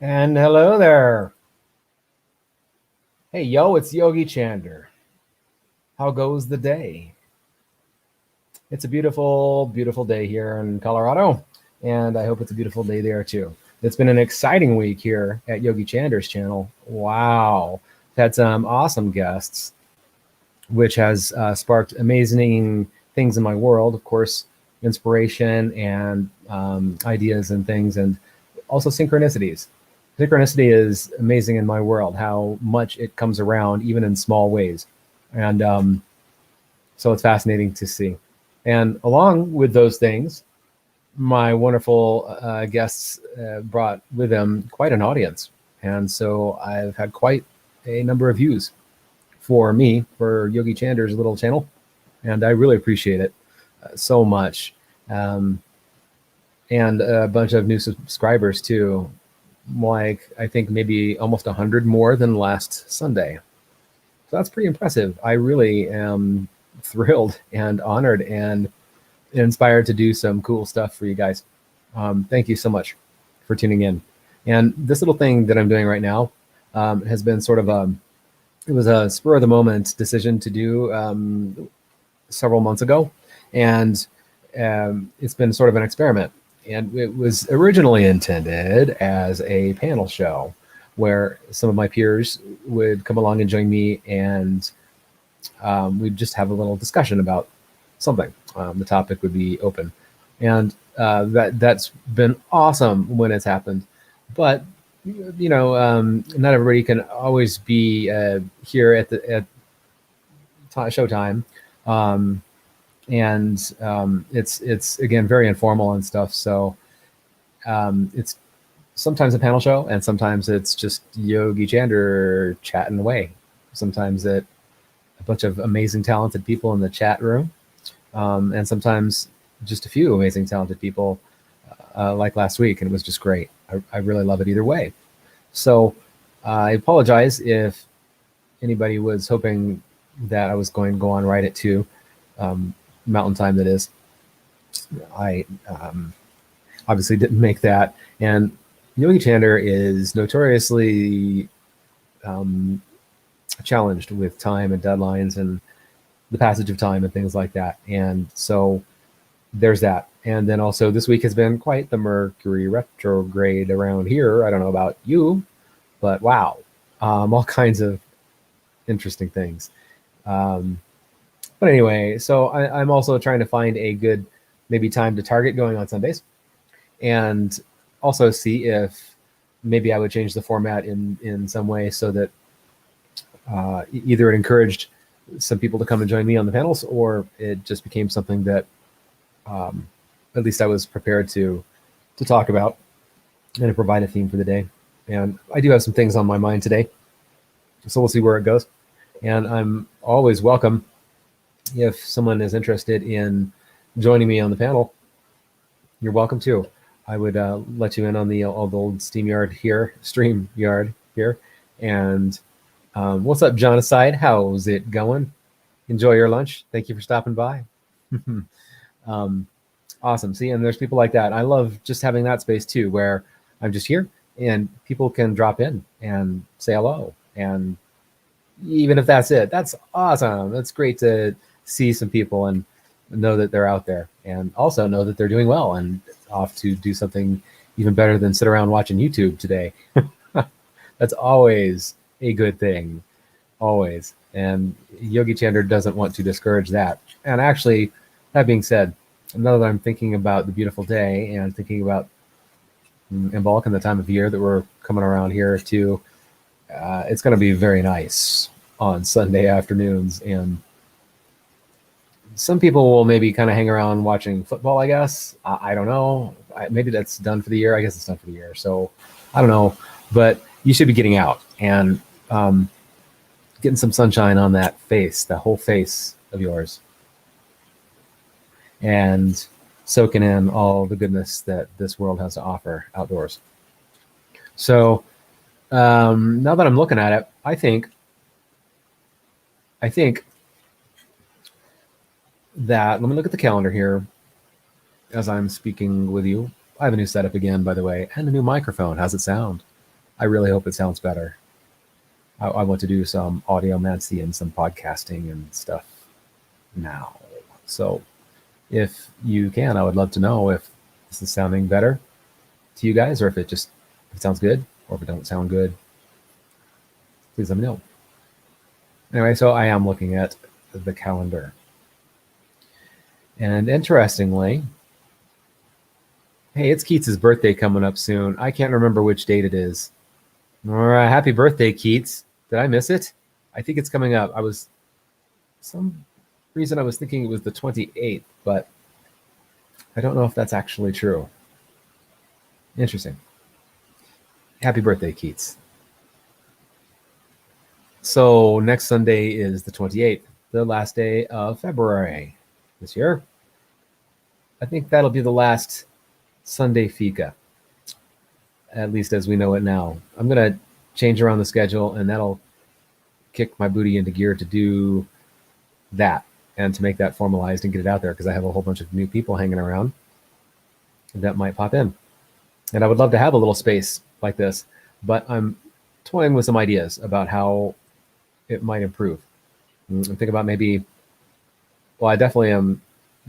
And hello there. Hey, yo, it's Yogi Chander. How goes the day? It's a beautiful, beautiful day here in Colorado, and I hope it's a beautiful day there too. It's been an exciting week here at Yogi Chander's channel. Wow. Had some awesome guests, which has sparked amazing things in my world, of course, inspiration and ideas and things, and also synchronicities. Synchronicity is amazing in my world, how much it comes around, even in small ways. And so it's fascinating to see. And along with those things, my wonderful guests brought with them quite an audience. And so I've had quite a number of views for me, for Yogi Chander's little channel. And I really appreciate it so much. And a bunch of new subscribers too. Like, I think maybe almost 100 more than last Sunday. So that's pretty impressive. I really am thrilled and honored and inspired to do some cool stuff for you guys. Thank you so much for tuning in. And this little thing that I'm doing right now has been sort of it was a spur of the moment decision to do several months ago. And it's been sort of an experiment. And it was originally intended as a panel show where some of my peers would come along and join me, and we'd just have a little discussion about something. The topic would be open. And that's been awesome when it's happened. But, you know, not everybody can always be here at showtime. And it's again very informal and stuff. So it's sometimes a panel show, and sometimes it's just Yogi Chander chatting away. Sometimes a bunch of amazing, talented people in the chat room, and sometimes just a few amazing, talented people, like last week, and it was just great. I really love it either way. So I apologize if anybody was hoping that I was going to go on right at 2. Mountain time, that is. I obviously didn't make that, and Yogi Chander is notoriously challenged with time and deadlines and the passage of time and things like that. And so there's that. And then also this week has been quite the Mercury retrograde around here. I don't know about you, but wow, all kinds of interesting things. But anyway, so I'm also trying to find a good maybe time to target going on Sundays, and also see if maybe I would change the format in some way so that either it encouraged some people to come and join me on the panels, or it just became something that at least I was prepared to talk about and to provide a theme for the day. And I do have some things on my mind today, so we'll see where it goes. And I'm always welcome if someone is interested in joining me on the panel. You're welcome too. I would let you in on the old StreamYard here. And what's up, Jonaside? How's it going? Enjoy your lunch. Thank you for stopping by. Awesome. See, and there's people like that. I love just having that space too, where I'm just here and people can drop in and say hello. And even if that's it, that's awesome. That's great to see some people and know that they're out there, and also know that they're doing well and off to do something even better than sit around watching YouTube today. That's always a good thing, always. And Yogi Chander doesn't want to discourage that. And actually, that being said, now that I'm thinking about the beautiful day and thinking about Imbolc and the time of year that we're coming around here to, it's going to be very nice on Sunday afternoons. And some people will maybe kind of hang around watching football, I guess. I don't know. Maybe that's done for the year. I guess it's done for the year. So I don't know. But you should be getting out and getting some sunshine on that face, the whole face of yours, and soaking in all the goodness that this world has to offer outdoors. So now that I'm looking at it, I think that, let me look at the calendar here as I'm speaking with you. I have a new setup again, by the way, and a new microphone. How's it sound? I really hope it sounds better. I want to do some audiomancy and some podcasting and stuff now. So if you can, I would love to know if this is sounding better to you guys, or if it sounds good, or if it don't sound good. Please let me know. Anyway, so I am looking at the calendar. And interestingly, hey, it's Keats' birthday coming up soon. I can't remember which date it is. All right, happy birthday, Keats. Did I miss it? I think it's coming up. Some reason I was thinking it was the 28th, but I don't know if that's actually true. Interesting. Happy birthday, Keats. So next Sunday is the 28th, the last day of February this year. I think that'll be the last Sunday Fika, at least as we know it now. I'm going to change around the schedule, and that'll kick my booty into gear to do that and to make that formalized and get it out there, because I have a whole bunch of new people hanging around that might pop in. And I would love to have a little space like this, but I'm toying with some ideas about how it might improve. I'm thinking about maybe, well, I definitely am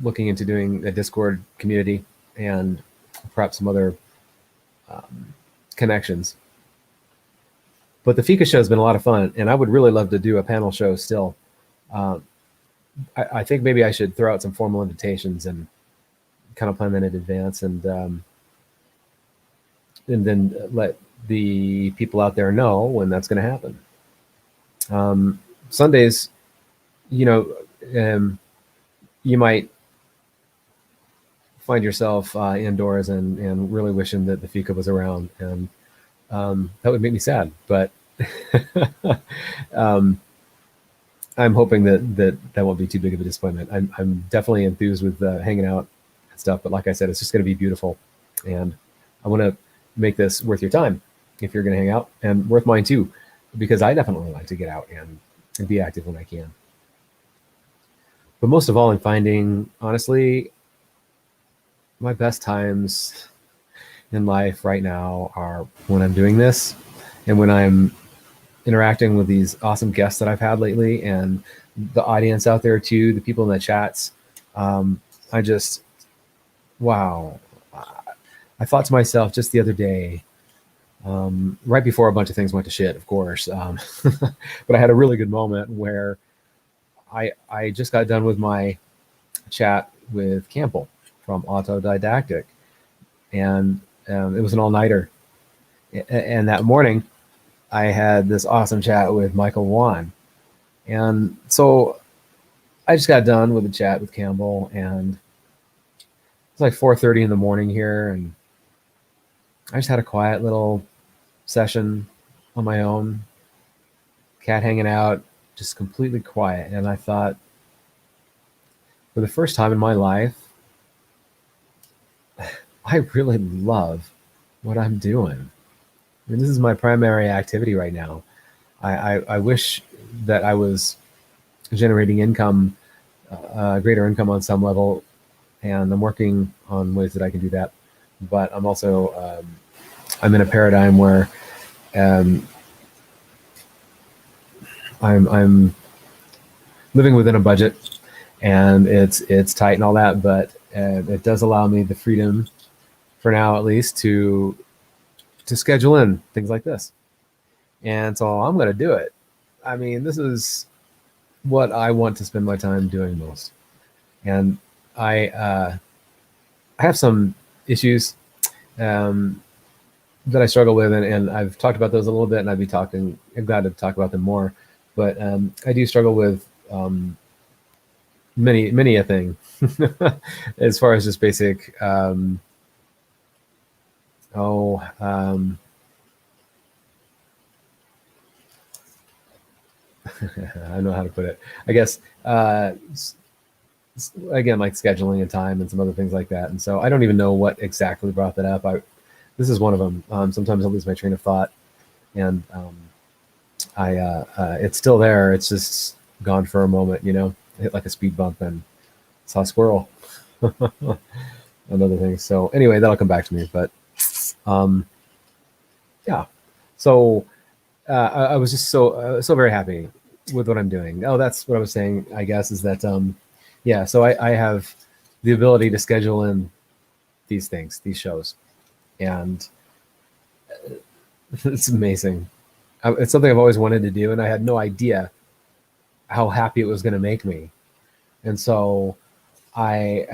looking into doing a Discord community and perhaps some other connections. But the Fika show has been a lot of fun, and I would really love to do a panel show still. I think maybe I should throw out some formal invitations and kind of plan that in advance, and then let the people out there know when that's going to happen. Sundays, you might find yourself indoors and really wishing that the Fika was around, and that would make me sad. But I'm hoping that won't be too big of a disappointment. I'm definitely enthused with hanging out and stuff, but like I said, it's just going to be beautiful, and I want to make this worth your time if you're going to hang out, and worth mine too, because I definitely like to get out and be active when I can. But most of all, I'm finding, honestly, my best times in life right now are when I'm doing this, and when I'm interacting with these awesome guests that I've had lately, and the audience out there too, the people in the chats. Wow. I thought to myself just the other day, right before a bunch of things went to shit, of course, but I had a really good moment where I just got done with my chat with Campbell from Autodidactic, and it was an all-nighter. And that morning, I had this awesome chat with Michael Wan. And so I just got done with the chat with Campbell, and it's like 4:30 in the morning here, and I just had a quiet little session on my own, cat hanging out, just completely quiet. And I thought, for the first time in my life, I really love what I'm doing. I mean, this is my primary activity right now. I wish that I was generating income, greater income on some level, and I'm working on ways that I can do that. But I'm also, I'm in a paradigm where I'm living within a budget, and it's tight and all that, but it does allow me the freedom for now at least, to schedule in things like this. And so I'm going to do it. I mean, this is what I want to spend my time doing most. And I have some issues that I struggle with, and I've talked about those a little bit, and I'm glad to talk about them more. But I do struggle with many a thing as far as just basic. I don't know how to put it. I guess again, like scheduling and time and some other things like that. And so I don't even know what exactly brought that up. This is one of them. Sometimes I lose my train of thought, and it's still there. It's just gone for a moment, I hit like a speed bump and saw a squirrel and other things. So anyway, that'll come back to me. But yeah, so I was just so very happy with what I'm doing. Oh, that's what I was saying, I guess, is that yeah. So I have the ability to schedule in these things, these shows, and it's amazing. It's something I've always wanted to do, and I had no idea how happy it was going to make me. And so I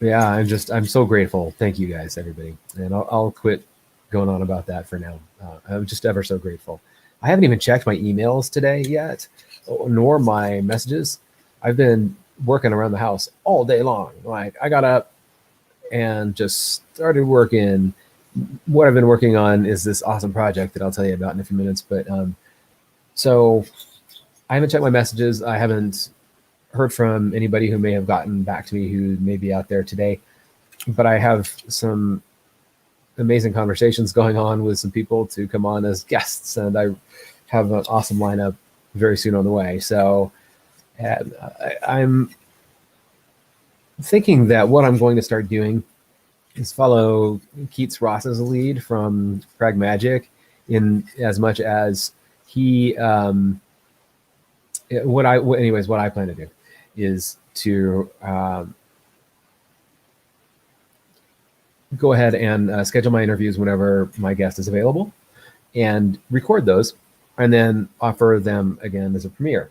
yeah, I'm so grateful. Thank you guys, everybody. And I'll quit going on about that for now. I'm just ever so grateful. I haven't even checked my emails today yet, nor my messages. I've been working around the house all day long. Like, I got up and just started working. What I've been working on is this awesome project that I'll tell you about in a few minutes. But so I haven't checked my messages. I haven't heard from anybody who may have gotten back to me who may be out there today. But I have some amazing conversations going on with some people to come on as guests, and I have an awesome lineup very soon on the way. So I'm thinking that what I'm going to start doing is follow Keats Ross's lead from Pragmagic, in as much as he what I plan to do is to go ahead and schedule my interviews whenever my guest is available, and record those, and then offer them again as a premiere.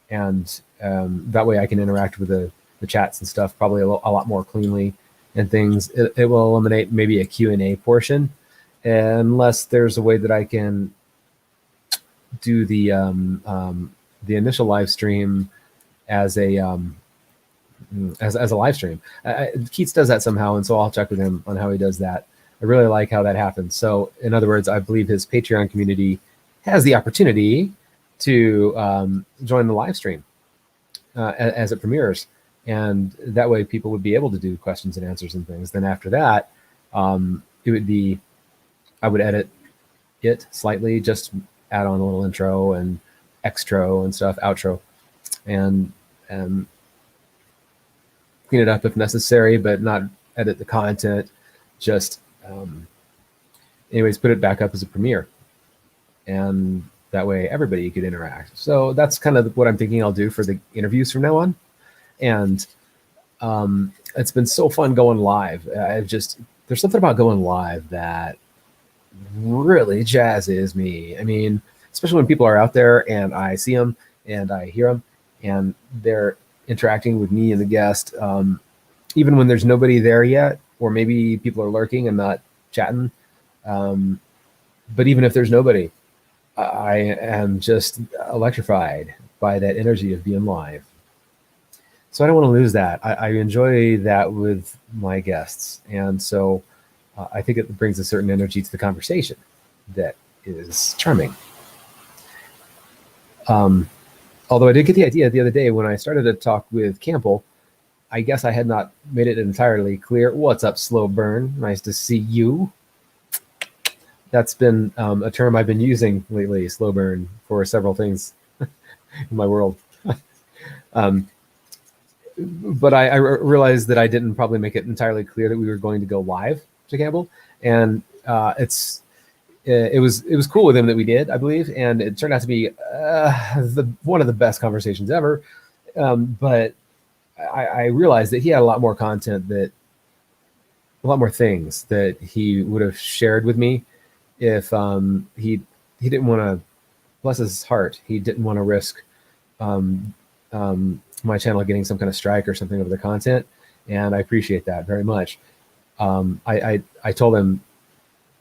And that way I can interact with the chats and stuff probably a lot more cleanly and things. It will eliminate maybe a Q&A portion, unless there's a way that I can do the initial live stream as a live stream. Keats does that somehow, and so I'll check with him on how he does that. I really like how that happens. So in other words, I believe his Patreon community has the opportunity to join the live stream as it premieres. And that way people would be able to do questions and answers and things. Then after that, it would be, I would edit it slightly, just add on a little intro and extro and stuff, outro, and clean it up if necessary, but not edit the content. Just anyways, put it back up as a premiere, and that way everybody could interact. So that's kind of what I'm thinking I'll do for the interviews from now on. And it's been so fun going live. There's something about going live that really jazzes me. I mean, especially when people are out there and I see them and I hear them and they're interacting with me and the guest, even when there's nobody there yet, or maybe people are lurking and not chatting. But even if there's nobody, I am just electrified by that energy of being live. So I don't want to lose that. I enjoy that with my guests. And so I think it brings a certain energy to the conversation that is charming. Although I did get the idea the other day when I started to talk with Campbell, I guess I had not made it entirely clear. What's up, Slow Burn? Nice to see you. That's been a term I've been using lately, slow burn, for several things in my world. But I realized that I didn't probably make it entirely clear that we were going to go live to Campbell, and it was cool with him that we did, I believe, and it turned out to be one of the best conversations ever. But I realized that he had a lot more content, that a lot more things that he would have shared with me if he didn't want to, bless his heart, he didn't want to risk um, my channel getting some kind of strike or something over the content, and I appreciate that very much. I told him,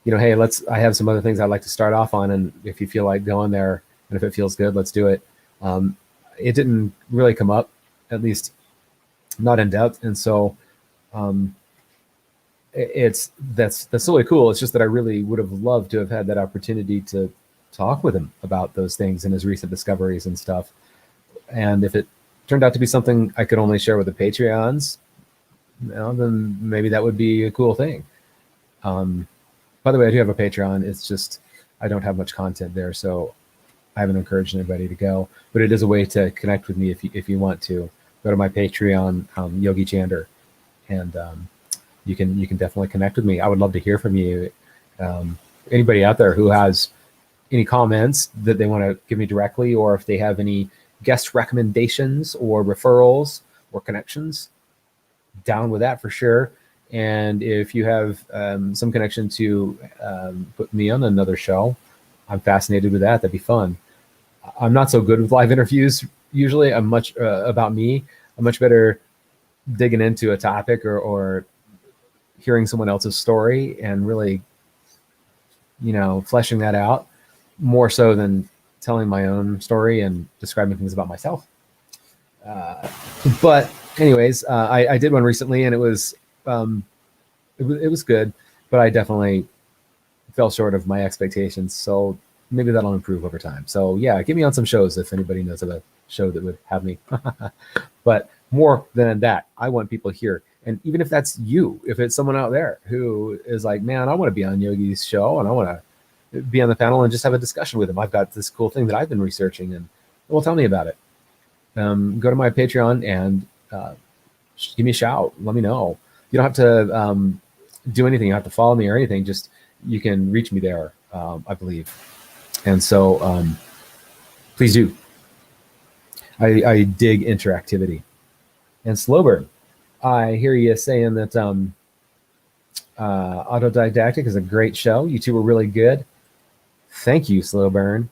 hey, I have some other things I'd like to start off on, and if you feel like going there, and if it feels good, let's do it. It didn't really come up, at least not in depth, and so um, that's really cool. It's just that I really would have loved to have had that opportunity to talk with him about those things and his recent discoveries and stuff. And if it turned out to be something I could only share with the Patreons, then maybe that would be a cool thing. By the way, I do have a Patreon. It's just I don't have much content there, so I haven't encouraged anybody to go. But it is a way to connect with me if you want to. Go to my Patreon, Yogi Chander, and you can definitely connect with me. I would love to hear from you. Anybody out there who has any comments that they want to give me directly, or if they have any guest recommendations or referrals or connections, down with that for sure. And if you have some connection to put me on another show, I'm fascinated with that. That'd be fun. I'm not so good with live interviews usually. I'm much about me. I'm much better digging into a topic or hearing someone else's story and really, fleshing that out more so than telling my own story and describing things about myself. But anyways, I did one recently, and it was good, but I definitely fell short of my expectations. So maybe that'll improve over time. So yeah, get me on some shows if anybody knows of a show that would have me. But more than that, I want people here. And even if that's you, if it's someone out there who is like, man, I want to be on Yogi's show and I want to be on the panel and just have a discussion with him. I've got this cool thing that I've been researching, and well, tell me about it. Go to my Patreon and give me a shout. Let me know. You don't have to do anything. You don't have to follow me or anything. Just you can reach me there, I believe. And so please do. I dig interactivity. And Slowburn, I hear you saying that Autodidactic is a great show. You two were really good. Thank you, Slowburn.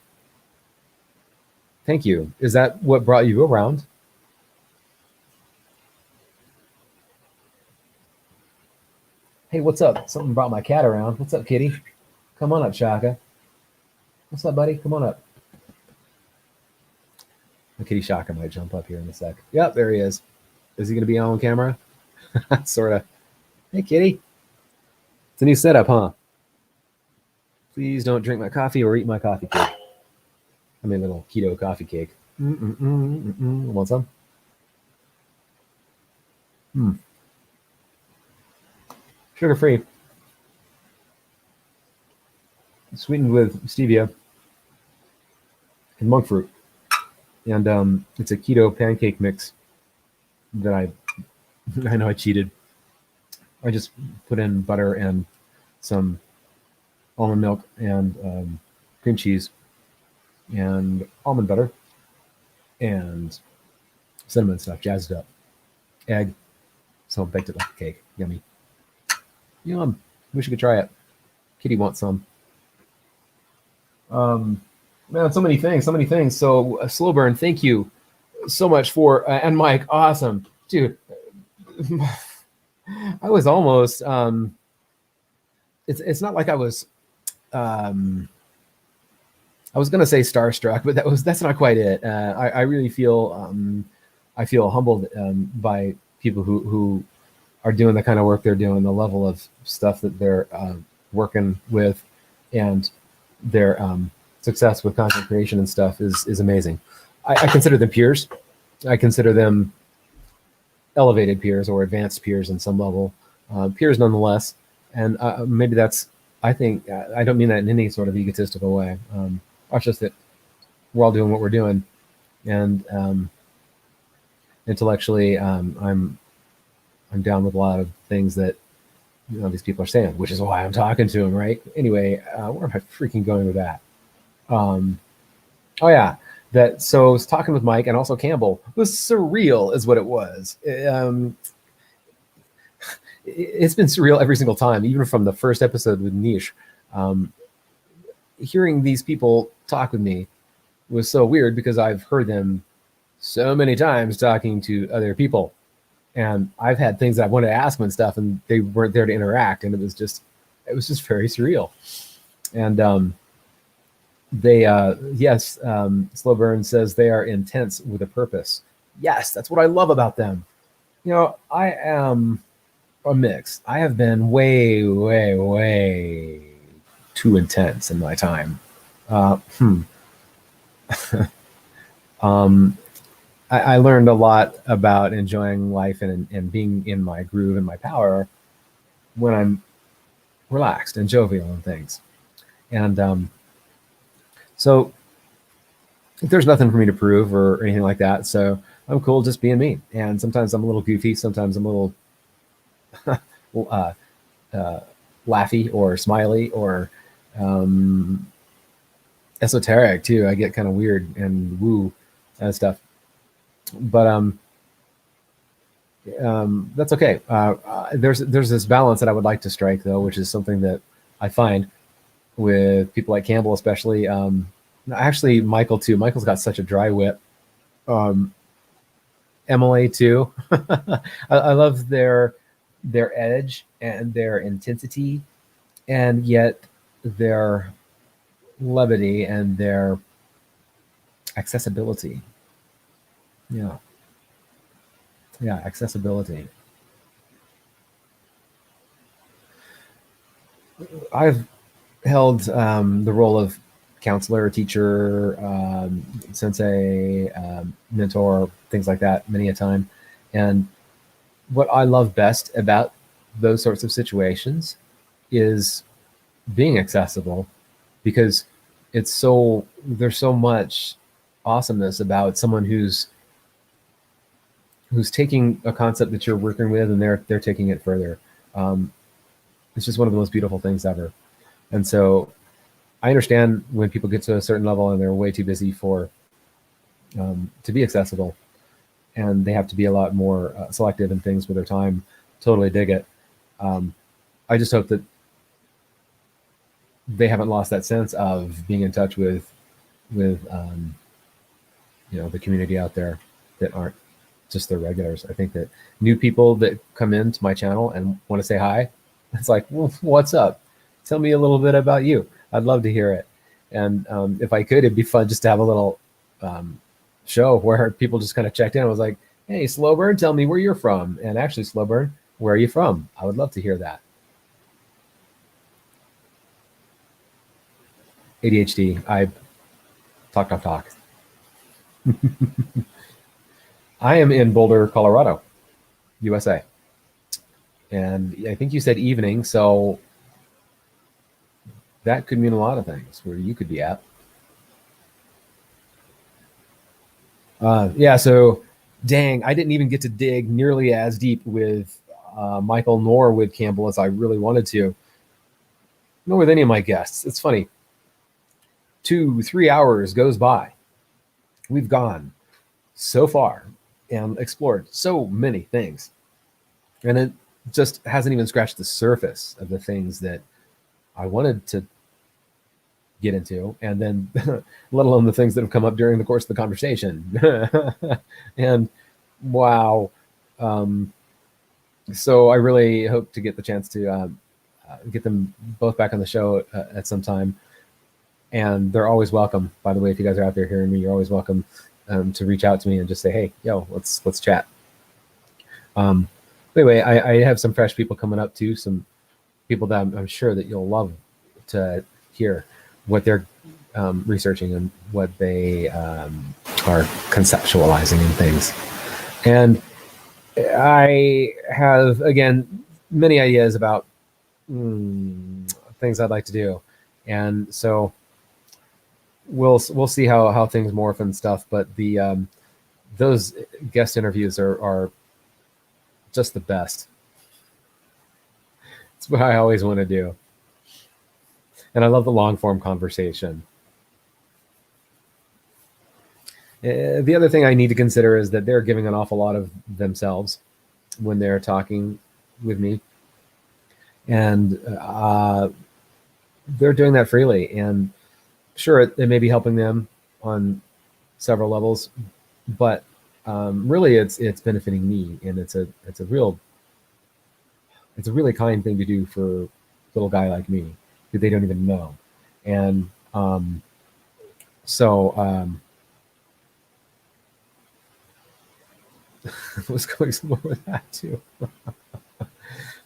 Thank you. Is that what brought you around? Hey, what's up? Something brought my cat around. What's up, kitty? Come on up, Shaka. What's up, buddy? Come on up. The kitty Shaka might jump up here in a sec. Yep, there he is. Is he going to be on camera? Sort of. Hey, kitty. It's a new setup, huh? Please don't drink my coffee or eat my coffee cake. I made a little keto coffee cake. Want some? Sugar-free. Sweetened with stevia and monk fruit. And it's a keto pancake mix that I know I cheated. I just put in butter and some almond milk and cream cheese and almond butter and cinnamon stuff, jazzed up. Egg. So baked it like a cake. Yummy. Yum. Wish you could try it. Kitty wants some. Man, so many things. So Slowburn, thank you so much for and Mike, awesome. Dude. I was almost it's not like I was gonna say starstruck, but that's not quite it. I really feel I feel humbled by people who are doing the kind of work they're doing, the level of stuff that they're working with, and their success with content creation and stuff is amazing. I consider them peers. I consider them elevated peers or advanced peers in some level, peers nonetheless. And maybe that's, I think, I don't mean that in any sort of egotistical way. It's just that we're all doing what we're doing. And intellectually, I'm down with a lot of things that these people are saying, which is why I'm talking to them, right? Anyway, where am I freaking going with that? Oh yeah, So I was talking with Mike and also Campbell. It was surreal, is what it was. It's been surreal every single time, even from the first episode with Niche. Um, Hearing these people talk with me was so weird because I've heard them so many times talking to other people, and I've had things that I wanted to ask them and stuff, and they weren't there to interact, and it was just very surreal. And they, yes, Slow Burn says they are intense with a purpose. Yes, that's what I love about them. I am a mix. I have been way, way, way too intense in my time. Uh, hmm. um, I learned a lot about enjoying life and being in my groove and my power when I'm relaxed and jovial and things. And so there's nothing for me to prove or anything like that. So I'm cool just being me. And sometimes I'm a little goofy. Sometimes I'm a little uh, uh, laughy or smiley or um, esoteric too. I get kind of weird and woo and stuff. But that's okay. There's this balance that I would like to strike though, which is something that I find with people like Campbell, especially. Actually, Michael too. Michael's got such a dry wit. Um, Emily too. I love their edge and their intensity, and yet their levity and their accessibility. Yeah, yeah, accessibility. I've held the role of counselor, teacher, sensei, mentor, things like that many a time. And what I love best about those sorts of situations is being accessible, because there's so much awesomeness about someone who's taking a concept that you're working with and they're taking it further. Um, it's just one of the most beautiful things ever. And so I understand when people get to a certain level and they're way too busy for to be accessible, and they have to be a lot more selective in things with their time. Totally dig it. Um, I just hope that they haven't lost that sense of being in touch with the community out there that aren't just the regulars. I think that new people that come into my channel and want to say hi, it's like, well, what's up? Tell me a little bit about you. I'd love to hear it. And if I could, it'd be fun just to have a little um, show where people just kind of checked in. I was like, hey, Slowburn, tell me where you're from. And actually, Slowburn, where are you from? I would love to hear that. ADHD. I talk. I am in Boulder, Colorado, USA. And I think you said evening, so that could mean a lot of things where you could be at. Yeah, so dang, I didn't even get to dig nearly as deep with Michael nor with Campbell as I really wanted to, nor with any of my guests. It's funny. 2, 3 hours goes by. We've gone so far and explored so many things. And it just hasn't even scratched the surface of the things that I wanted to get into, and then let alone the things that have come up during the course of the conversation. And wow. Um, so I really hope to get the chance to get them both back on the show at some time. And they're always welcome. By the way, if you guys are out there hearing me, you're always welcome to reach out to me and just say, "Hey, yo, let's chat." Um, anyway, I have some fresh people coming up too. Some people that I'm sure that you'll love to hear what they're researching and what they are conceptualizing and things. And I have, again, many ideas about things I'd like to do. And so we'll see how things morph and stuff. But those guest interviews are just the best. It's what I always want to do. And I love the long form conversation. The other thing I need to consider is that they're giving an awful lot of themselves when they're talking with me, and they're doing that freely. And sure, it may be helping them on several levels, but really, it's benefiting me, and it's a really kind thing to do for a little guy like me who they don't even know. And so I was going somewhere with that too.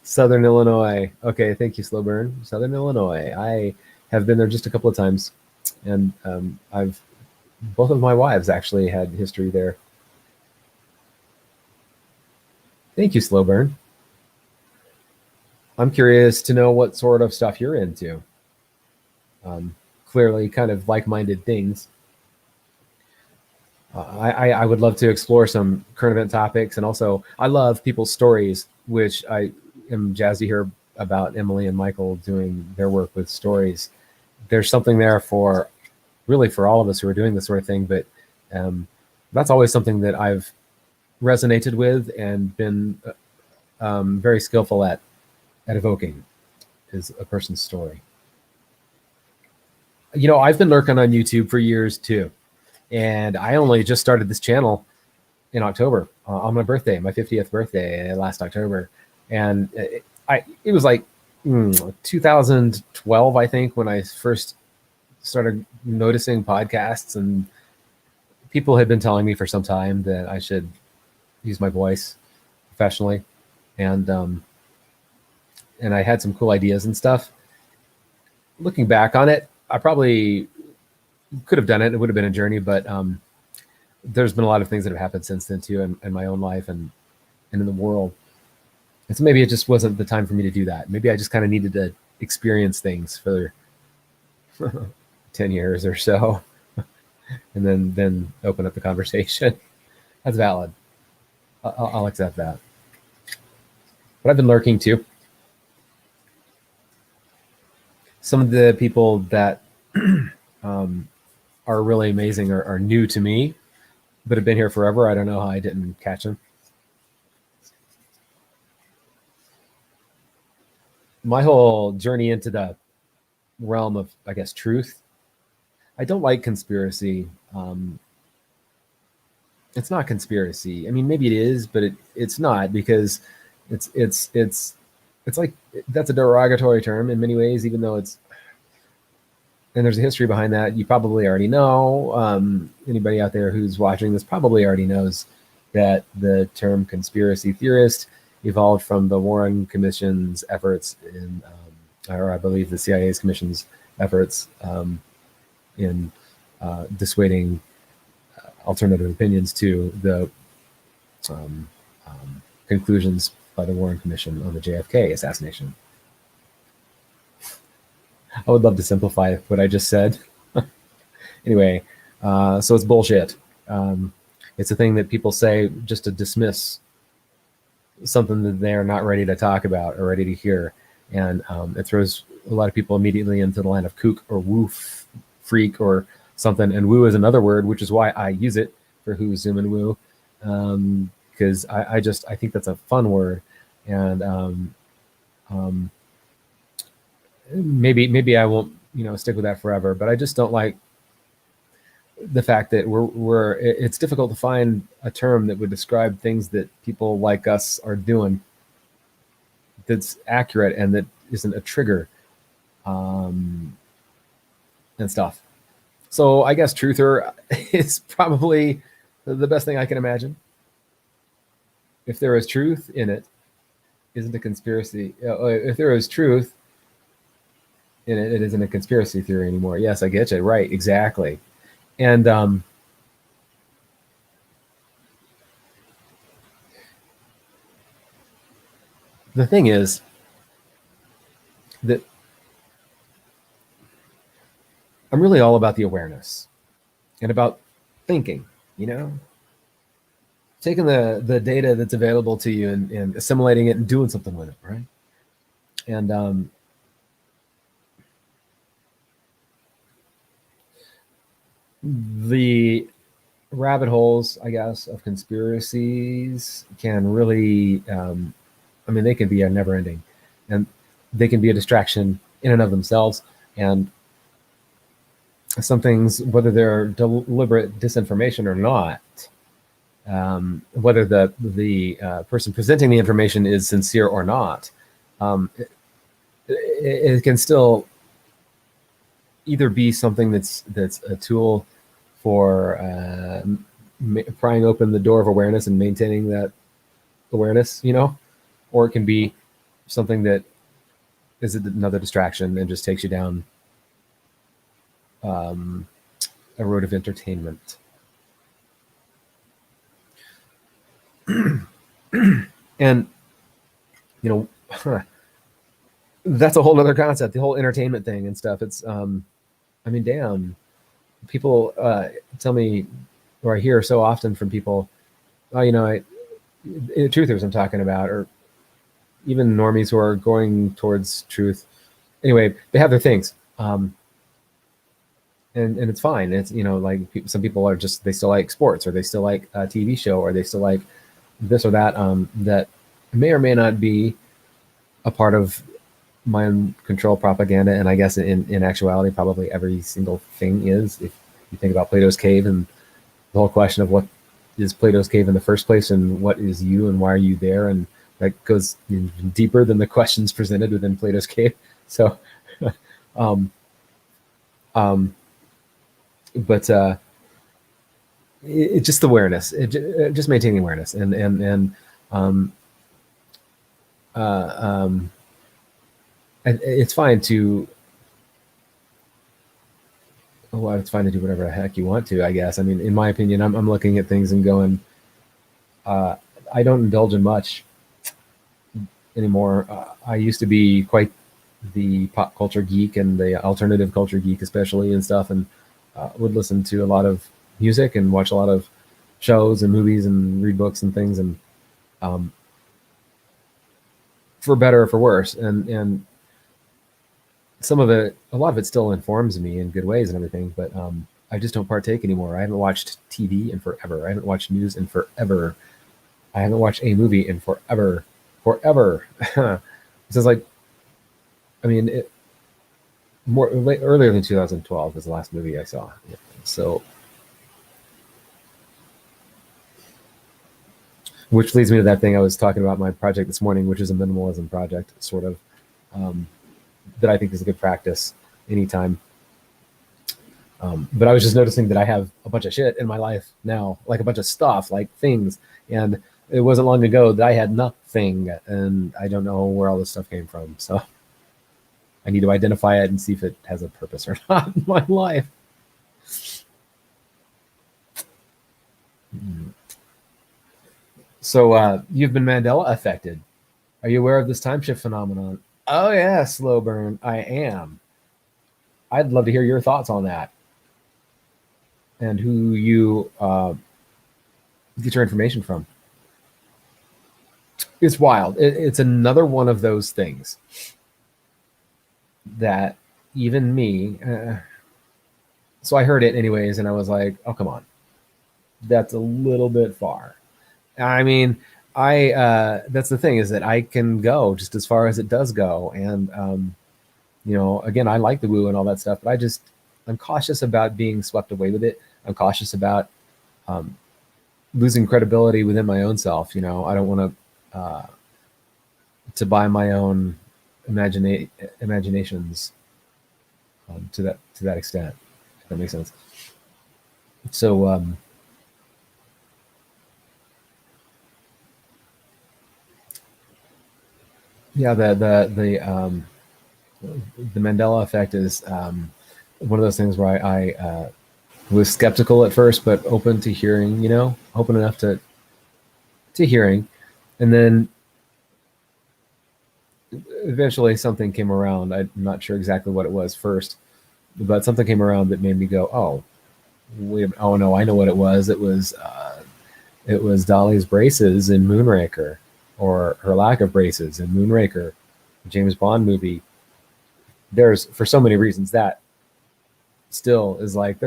Southern Illinois. Okay, thank you, Slow Burn. Southern Illinois. I have been there just a couple of times, and I've both of my wives actually had history there. Thank you, Slow Burn. I'm curious to know what sort of stuff you're into. Clearly, kind of like-minded things. I would love to explore some current event topics, and also I love people's stories, which I am jazzed to hear about Emily and Michael doing their work with stories. There's something there for really for all of us who are doing this sort of thing, but that's always something that I've resonated with and been very skillful at evoking is a person's story. You know, I've been lurking on YouTube for years too, and I only just started this channel in October on my birthday, my 50th birthday last October, and it was like 2012, I think, when I first started noticing podcasts, and people had been telling me for some time that I should use my voice professionally, and I had some cool ideas and stuff. Looking back on it, I probably could have done it. It would have been a journey, but there's been a lot of things that have happened since then too, in my own life and in the world. And so maybe it just wasn't the time for me to do that. Maybe I just kind of needed to experience things for 10 years or so, and then open up the conversation. That's valid. I'll accept that. But I've been lurking too. Some of the people that are really amazing are new to me, but have been here forever. I don't know how I didn't catch them. My whole journey into the realm of, I guess, truth. I don't like conspiracy. It's not conspiracy. I mean, maybe it is, but it's not, because it's like that's a derogatory term in many ways, even though it's, and there's a history behind that. You probably already know. Anybody out there who's watching this probably already knows that the term conspiracy theorist evolved from the Warren Commission's efforts in, or I believe the CIA's commission's efforts in dissuading alternative opinions to the conclusions by the Warren Commission on the JFK assassination. I would love to simplify what I just said. Anyway, so it's bullshit. It's a thing that people say just to dismiss something that they're not ready to talk about or ready to hear. And it throws a lot of people immediately into the land of kook or woof, freak or something. And woo is another word, which is why I use it for who, zoom, and woo. Because I think that's a fun word. And maybe I won't, stick with that forever, but I just don't like the fact that it's difficult to find a term that would describe things that people like us are doing that's accurate and that isn't a trigger and stuff. So I guess truther is probably the best thing I can imagine. If there is truth in it, isn't a conspiracy. If there is truth in it, it isn't a conspiracy theory anymore. Yes, I get you. Right, exactly. And the thing is that I'm really all about the awareness and about thinking, taking the data that's available to you and assimilating it and doing something with it, right? And the rabbit holes, I guess, of conspiracies can really, I mean, they can be a never ending, and they can be a distraction in and of themselves. And some things, whether they're deliberate disinformation or not, whether the person presenting the information is sincere or not, it can still either be something that's a tool for prying open the door of awareness and maintaining that awareness, or it can be something that is another distraction and just takes you down a road of entertainment. And that's a whole other concept, the whole entertainment thing and stuff. It's I mean, damn, people tell me, or I hear so often from people, oh, truthers I'm talking about, or even normies who are going towards truth. Anyway, they have their things, and it's fine. It's like some people are just, they still like sports, or they still like a TV show, or they still like this or that, that may or may not be a part of mind control propaganda. And I guess in actuality, probably every single thing is. If you think about Plato's cave and the whole question of what is Plato's cave in the first place, and what is you, and why are you there, and that goes deeper than the questions presented within Plato's cave. So, but it's just awareness, just maintaining awareness, and it's fine to, well, it's fine to do whatever the heck you want to, I guess. I mean, in my opinion, I'm looking at things and going, I don't indulge in much anymore. I used to be quite the pop culture geek and the alternative culture geek, especially, and stuff, and would listen to a lot of music and watch a lot of shows and movies and read books and things, and for better or for worse, and some of it, a lot of it still informs me in good ways and everything, but I just don't partake anymore. I haven't watched TV in forever. I haven't watched news in forever. I haven't watched a movie in forever. This is like, I mean, earlier than 2012 was the last movie I saw. So, which leads me to that thing I was talking about, my project this morning, which is a minimalism project, sort of, that I think is a good practice anytime. But I was just noticing that I have a bunch of shit in my life now, like a bunch of stuff, like things, and it wasn't long ago that I had nothing, and I don't know where all this stuff came from. So I need to identify it and see if it has a purpose or not in my life. So you've been Mandela affected. Are you aware of this time shift phenomenon? Oh yeah, slow burn. I am. I'd love to hear your thoughts on that, and who you get your information from. It's wild. It's another one of those things that even me, so I heard it anyways, and I was like, oh, come on. That's a little bit far. I mean, that's the thing, is that I can go just as far as it does go. And, again, I like the woo and all that stuff, but I'm cautious about being swept away with it. I'm cautious about losing credibility within my own self. I don't want to buy my own imaginations to that extent, if that makes sense. So, yeah, the Mandela effect is one of those things where I was skeptical at first, but open to hearing, open enough to hearing, and then eventually something came around. I'm not sure exactly what it was first, but something came around that made me go, oh, wait, oh no, I know what it was. It was Dolly's braces in Moonraker, or her lack of braces in Moonraker, James Bond movie. There's, for so many reasons, that still is like,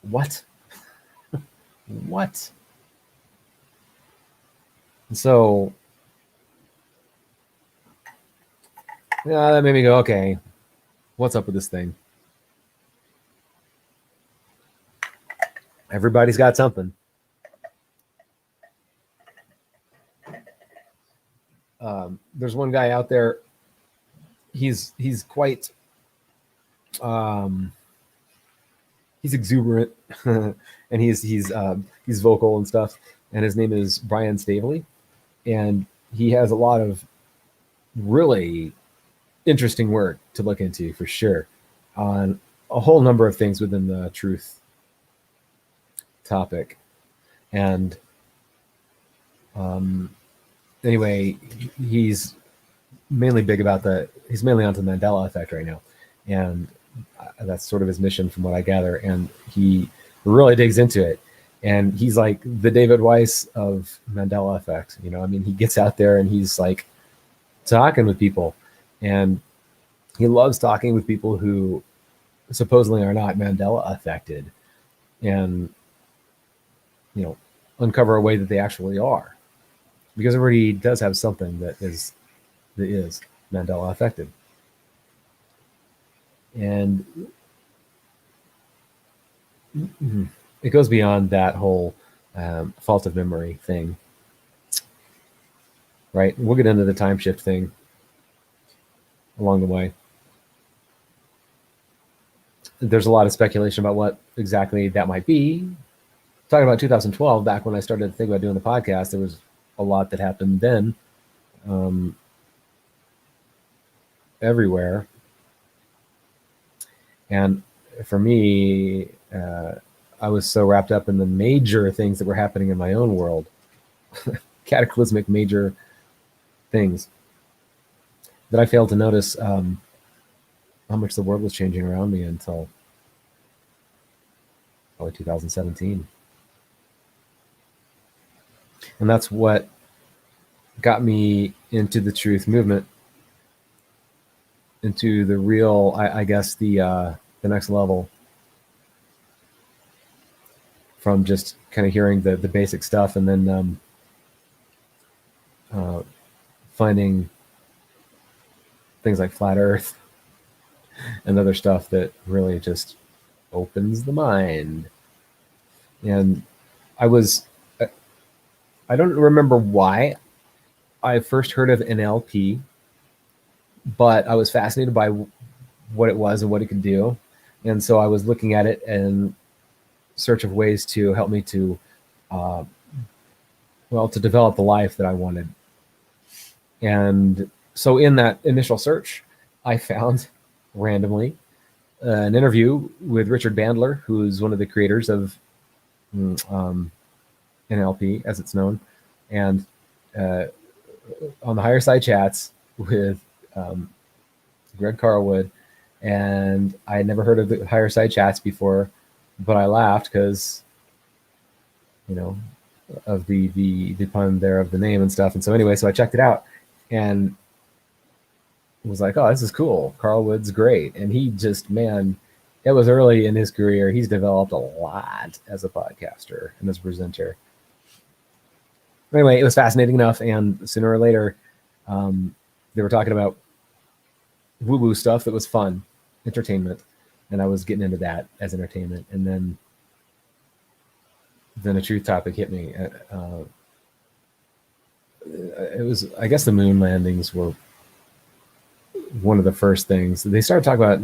what? What? And so, yeah, that made me go, okay, what's up with this thing? Everybody's got something. There's one guy out there. He's quite he's exuberant and he's vocal and stuff. And his name is Brian Staveley, and he has a lot of really interesting work to look into for sure on a whole number of things within the truth topic. And anyway, he's mainly big about he's mainly onto the Mandela effect right now, and that's sort of his mission from what I gather. And he really digs into it, and he's like the David Weiss of Mandela effect. You know, I mean, he gets out there and he's like talking with people, and he loves talking with people who supposedly are not Mandela affected, and you know, uncover a way that they actually are, because everybody does have something that is Mandela affected. And it goes beyond that whole fault of memory thing, right? We'll get into the time shift thing along the way. There's a lot of speculation about what exactly that might be. Talking about 2012, back when I started to think about doing the podcast, there was a lot that happened then everywhere. And for me, I was so wrapped up in the major things that were happening in my own world, cataclysmic major things, that I failed to notice how much the world was changing around me until probably 2017. And that's what got me into the truth movement, into the real, I guess, the next level, from just kind of hearing the basic stuff, and then finding things like flat Earth and other stuff that really just opens the mind. And I don't remember why I first heard of NLP, but I was fascinated by what it was and what it could do. And so I was looking at it in search of ways to help me to, to develop the life that I wanted. And so in that initial search, I found randomly an interview with Richard Bandler, who's one of the creators of NLP, as it's known, and on the Higher Side Chats with Greg Carlwood. And I had never heard of the Higher Side Chats before, but I laughed because, of the pun there of the name and stuff. And so anyway, so I checked it out and was like, oh, this is cool. Carlwood's great. And he just, man, it was early in his career. He's developed a lot as a podcaster and as a presenter. Anyway, it was fascinating enough. And sooner or later, they were talking about woo-woo stuff that was fun, entertainment. And I was getting into that as entertainment. And then a truth topic hit me. It was, I guess, the moon landings were one of the first things. They started talking about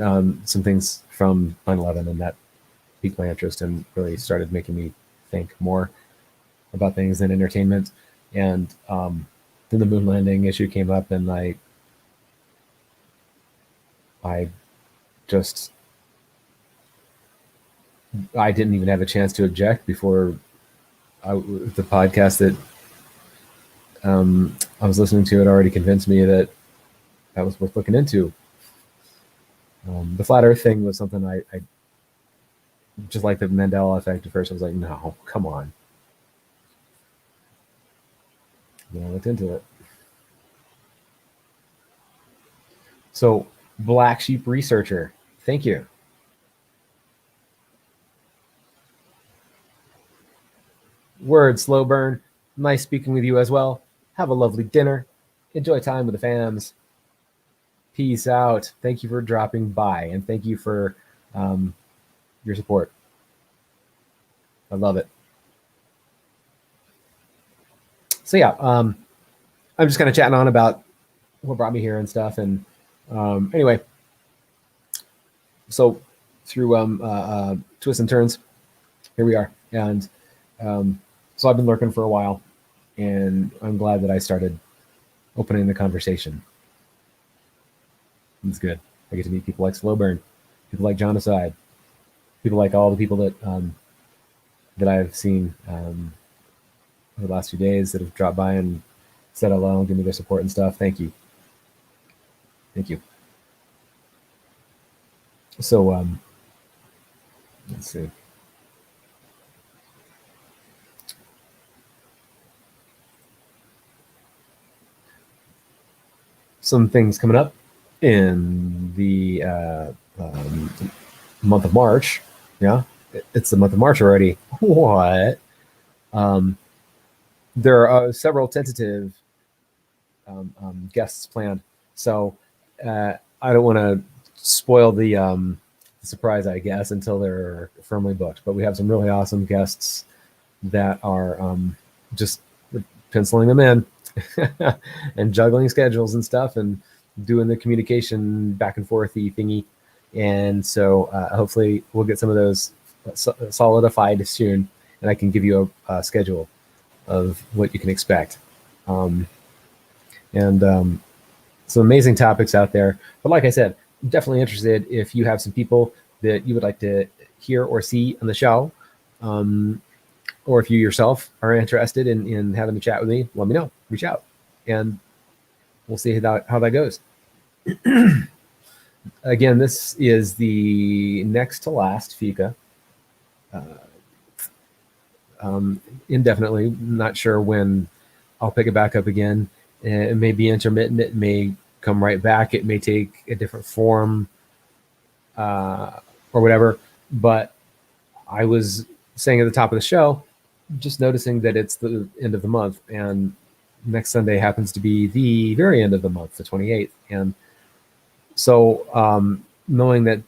some things from 9/11, and that piqued my interest and really started making me think more about things than entertainment. And then the moon landing issue came up, and I didn't even have a chance to object before the podcast that I was listening to had already convinced me that was worth looking into. The flat Earth thing was something I just like the Mandela effect at first. I was like, no, come on. I looked into it. So, Black Sheep Researcher, thank you. Word, slow burn. Nice speaking with you as well. Have a lovely dinner. Enjoy time with the fams. Peace out. Thank you for dropping by, and thank you for your support. I love it. So yeah, I'm just kind of chatting on about what brought me here and stuff. And anyway, so through twists and turns, here we are. And so I've been lurking for a while, and I'm glad that I started opening the conversation. It's good. I get to meet people like Slow Burn, people like John Aside, people like all the people that that I've seen over the last few days that have dropped by and said hello and give me their support and stuff. Thank you. Thank you. So let's see. Some things coming up in the month of March. Yeah, it's the month of March already. What? There are several tentative guests planned, so I don't want to spoil the surprise, I guess, until they're firmly booked. But we have some really awesome guests that are just penciling them in and juggling schedules and stuff and doing the communication back and forthy thingy. And so hopefully we'll get some of those solidified soon, and I can give you a schedule of what you can expect. And some amazing topics out there. But like I said, I'm definitely interested if you have some people that you would like to hear or see on the show, or if you yourself are interested in having a chat with me, let me know. Reach out, and we'll see how that goes. Again, this is the next to last Fika. Indefinitely, not sure when I'll pick it back up again. It may be intermittent. It may come right back. It may take a different form or whatever. But I was saying at the top of the show, just noticing that it's the end of the month, and next Sunday happens to be the very end of the month, the 28th. And so knowing that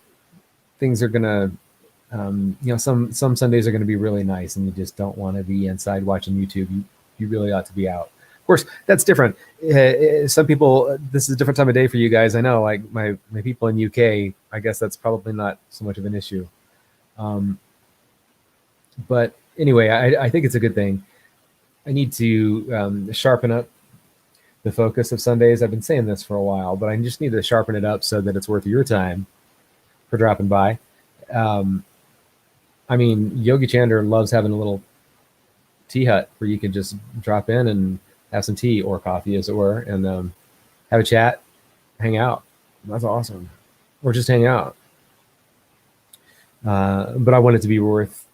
things are going to, some Sundays are going to be really nice, and you just don't want to be inside watching YouTube. You really ought to be out. Of course, that's different. Some people, this is a different time of day for you guys. I know, like my people in UK, I guess that's probably not so much of an issue. But anyway, I think it's a good thing. I need to sharpen up the focus of Sundays. I've been saying this for a while, but I just need to sharpen it up so that it's worth your time for dropping by. I mean, Yogi Chander loves having a little tea hut where you can just drop in and have some tea or coffee, as it were, and have a chat, hang out. That's awesome. Or just hang out. But I want it to be worth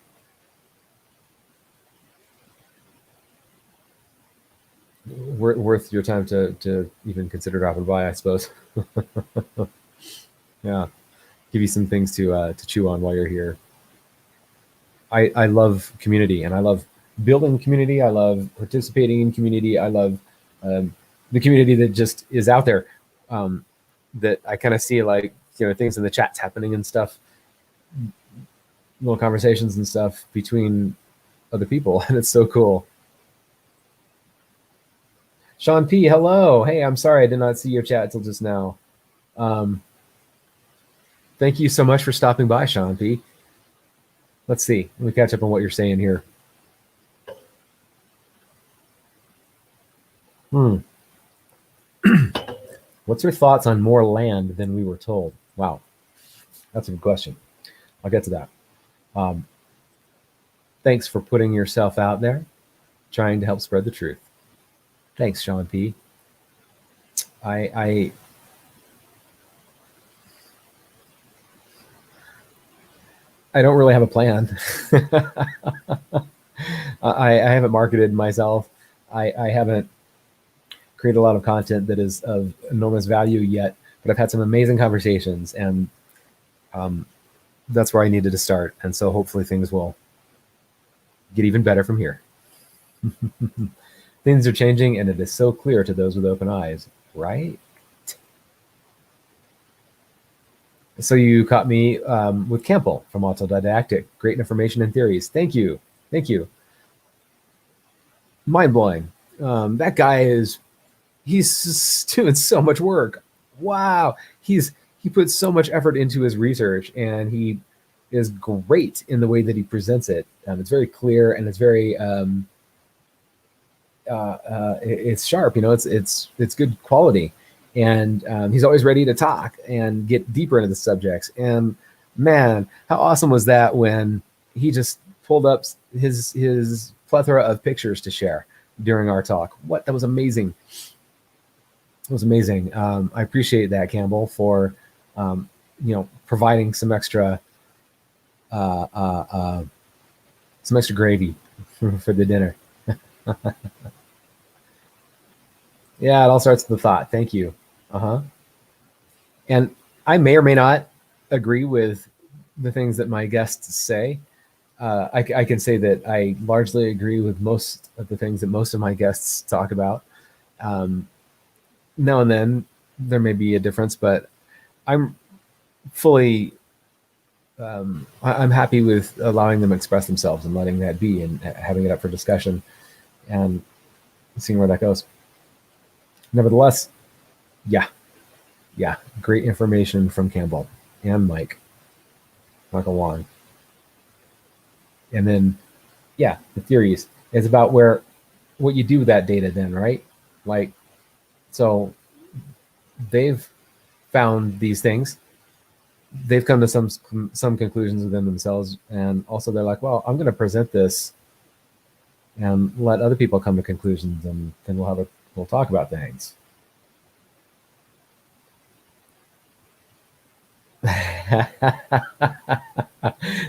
your time to even consider dropping by, I suppose. Yeah, give you some things to chew on while you're here. I love community, and I love building community. I love participating in community. I love the community that just is out there, that I kind of see, like, things in the chats happening and stuff, little conversations and stuff between other people, and it's so cool. Sean P, hello. Hey, I'm sorry I did not see your chat till just now. Thank you so much for stopping by, Sean P. Let's see. Let me catch up on what you're saying here. What's your thoughts on more land than we were told? Wow, that's a good question. I'll get to that. Thanks for putting yourself out there, trying to help spread the truth. Thanks, Sean P. I don't really have a plan. I haven't marketed myself. I haven't created a lot of content that is of enormous value yet, but I've had some amazing conversations, and that's where I needed to start. And so hopefully things will get even better from here. Things are changing, and it is so clear to those with open eyes, right? So you caught me with Campbell from Autodidactic. Great information and theories. Thank you. Thank you. Mind blowing. That guy he's doing so much work. Wow. He puts so much effort into his research, and he is great in the way that he presents it. It's very clear, and it's very it's sharp. It's good quality, and he's always ready to talk and get deeper into the subjects. And man, how awesome was that when he just pulled up his plethora of pictures to share during our talk? That was amazing. It was amazing. I appreciate that, Campbell, for providing some extra gravy for the dinner. Yeah, it all starts with the thought. Thank you. And I may or may not agree with the things that my guests say. I can say that I largely agree with most of the things that most of my guests talk about. Now and then there may be a difference, but I'm fully I'm happy with allowing them to express themselves and letting that be, and having it up for discussion and seeing where that goes. Nevertheless, yeah, great information from Campbell and Michael Wong. And then, yeah, the theories. It's about what you do with that data then, right? So they've found these things. They've come to some conclusions within themselves, and also they're like, well, I'm going to present this and let other people come to conclusions, and then we'll talk about things.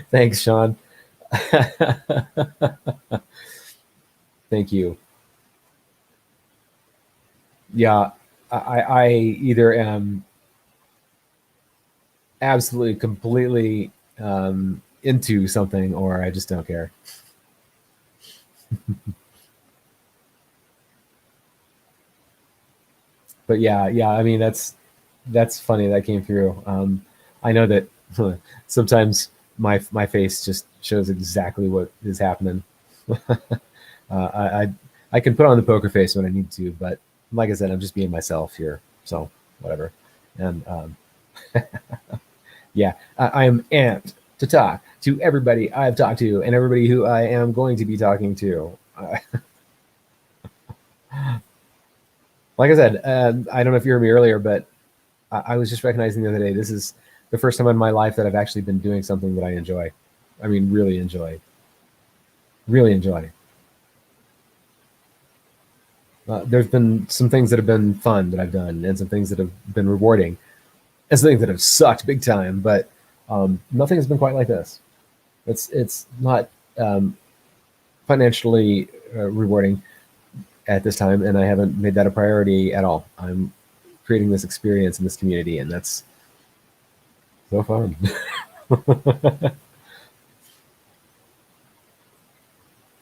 Thanks, Sean. Thank you. Yeah, I either am absolutely completely into something, or I just don't care. But yeah, I mean, that's funny that came through. I know that sometimes my face just shows exactly what is happening. I can put on the poker face when I need to, but like I said, I'm just being myself here, so whatever. And yeah, I am amped to talk to everybody I've talked to and everybody who I am going to be talking to. Like I said, I don't know if you heard me earlier, but I was just recognizing the other day, this is the first time in my life that I've actually been doing something that I enjoy. I mean, really enjoy. Really enjoy. There's been some things that have been fun that I've done, and some things that have been rewarding, and some things that have sucked big time, but nothing has been quite like this. It's not financially rewarding at this time, and I haven't made that a priority at all. I'm creating this experience in this community, and that's so fun.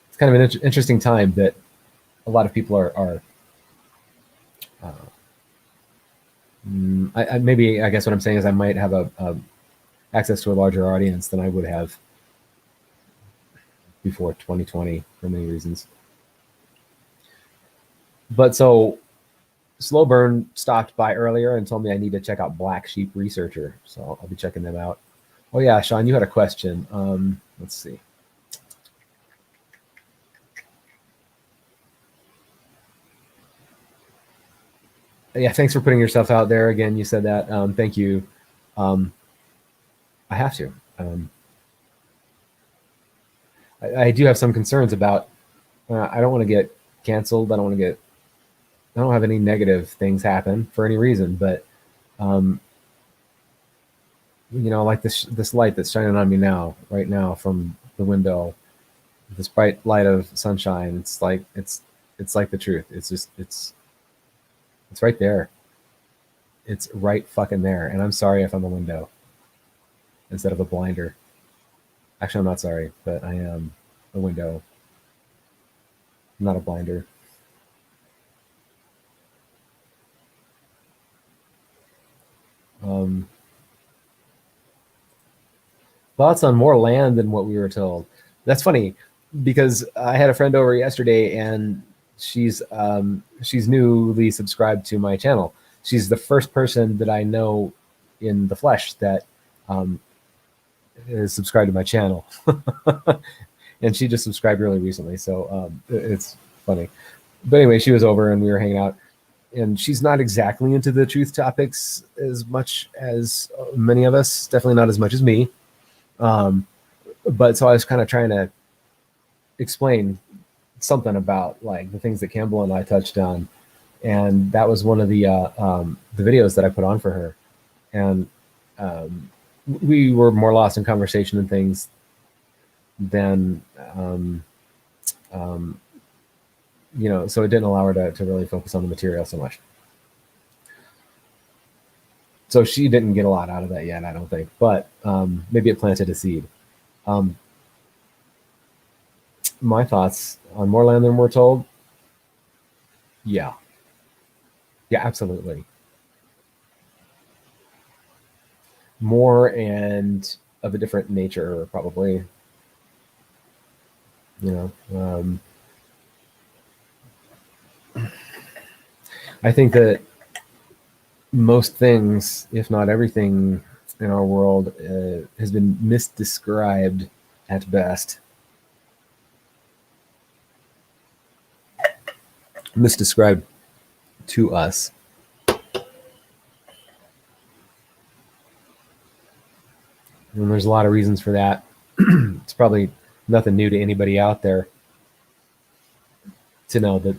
It's kind of an interesting time that a lot of people are maybe I guess what I'm saying is I might have a access to a larger audience than I would have before 2020 for many reasons. But so Slow Burn stopped by earlier and told me I need to check out Black Sheep Researcher, so I'll be checking them out. Oh yeah, Sean, you had a question. Let's see. Yeah, thanks for putting yourself out there again. You said that. Thank you. I have to. I do have some concerns about. I don't want to get canceled. I don't have any negative things happen for any reason, but like this light that's shining on me right now from the window, this bright light of sunshine. It's like the truth. It's right there. It's right fucking there. And I'm sorry if I'm a window instead of a blinder. Actually, I'm not sorry, but I am a window. I'm not a blinder. Thoughts on more land than what we were told. That's funny because I had a friend over yesterday, and she's newly subscribed to my channel. She's the first person that I know in the flesh that um, is subscribed to my channel, and she just subscribed really recently. So it's funny. But anyway, she was over and we were hanging out, and she's not exactly into the truth topics as much as many of us. Definitely not as much as me. Um, but so I was kind of trying to explain something about like the things that Campbell and I touched on, and that was one of the videos that I put on for her, and um, we were more lost in conversation and things than um, so it didn't allow her to really focus on the material so much. So she didn't get a lot out of that yet, I don't think, but maybe it planted a seed. Um, my thoughts on more land than we're told. Yeah. Yeah, absolutely. More and of a different nature, probably. You know, I think that most things, if not everything, in our world has been misdescribed at best. Misdescribed to us. And there's a lot of reasons for that. It's probably nothing new to anybody out there to know that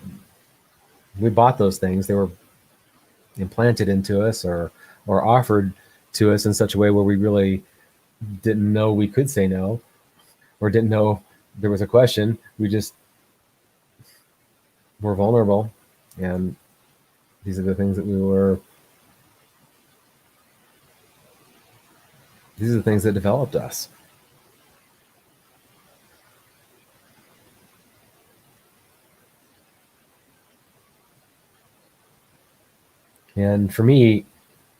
we bought those things. They were implanted into us or offered to us in such a way where we really didn't know we could say no, or didn't know there was a question. We just were vulnerable, and these are the things that these are the things that developed us. And for me,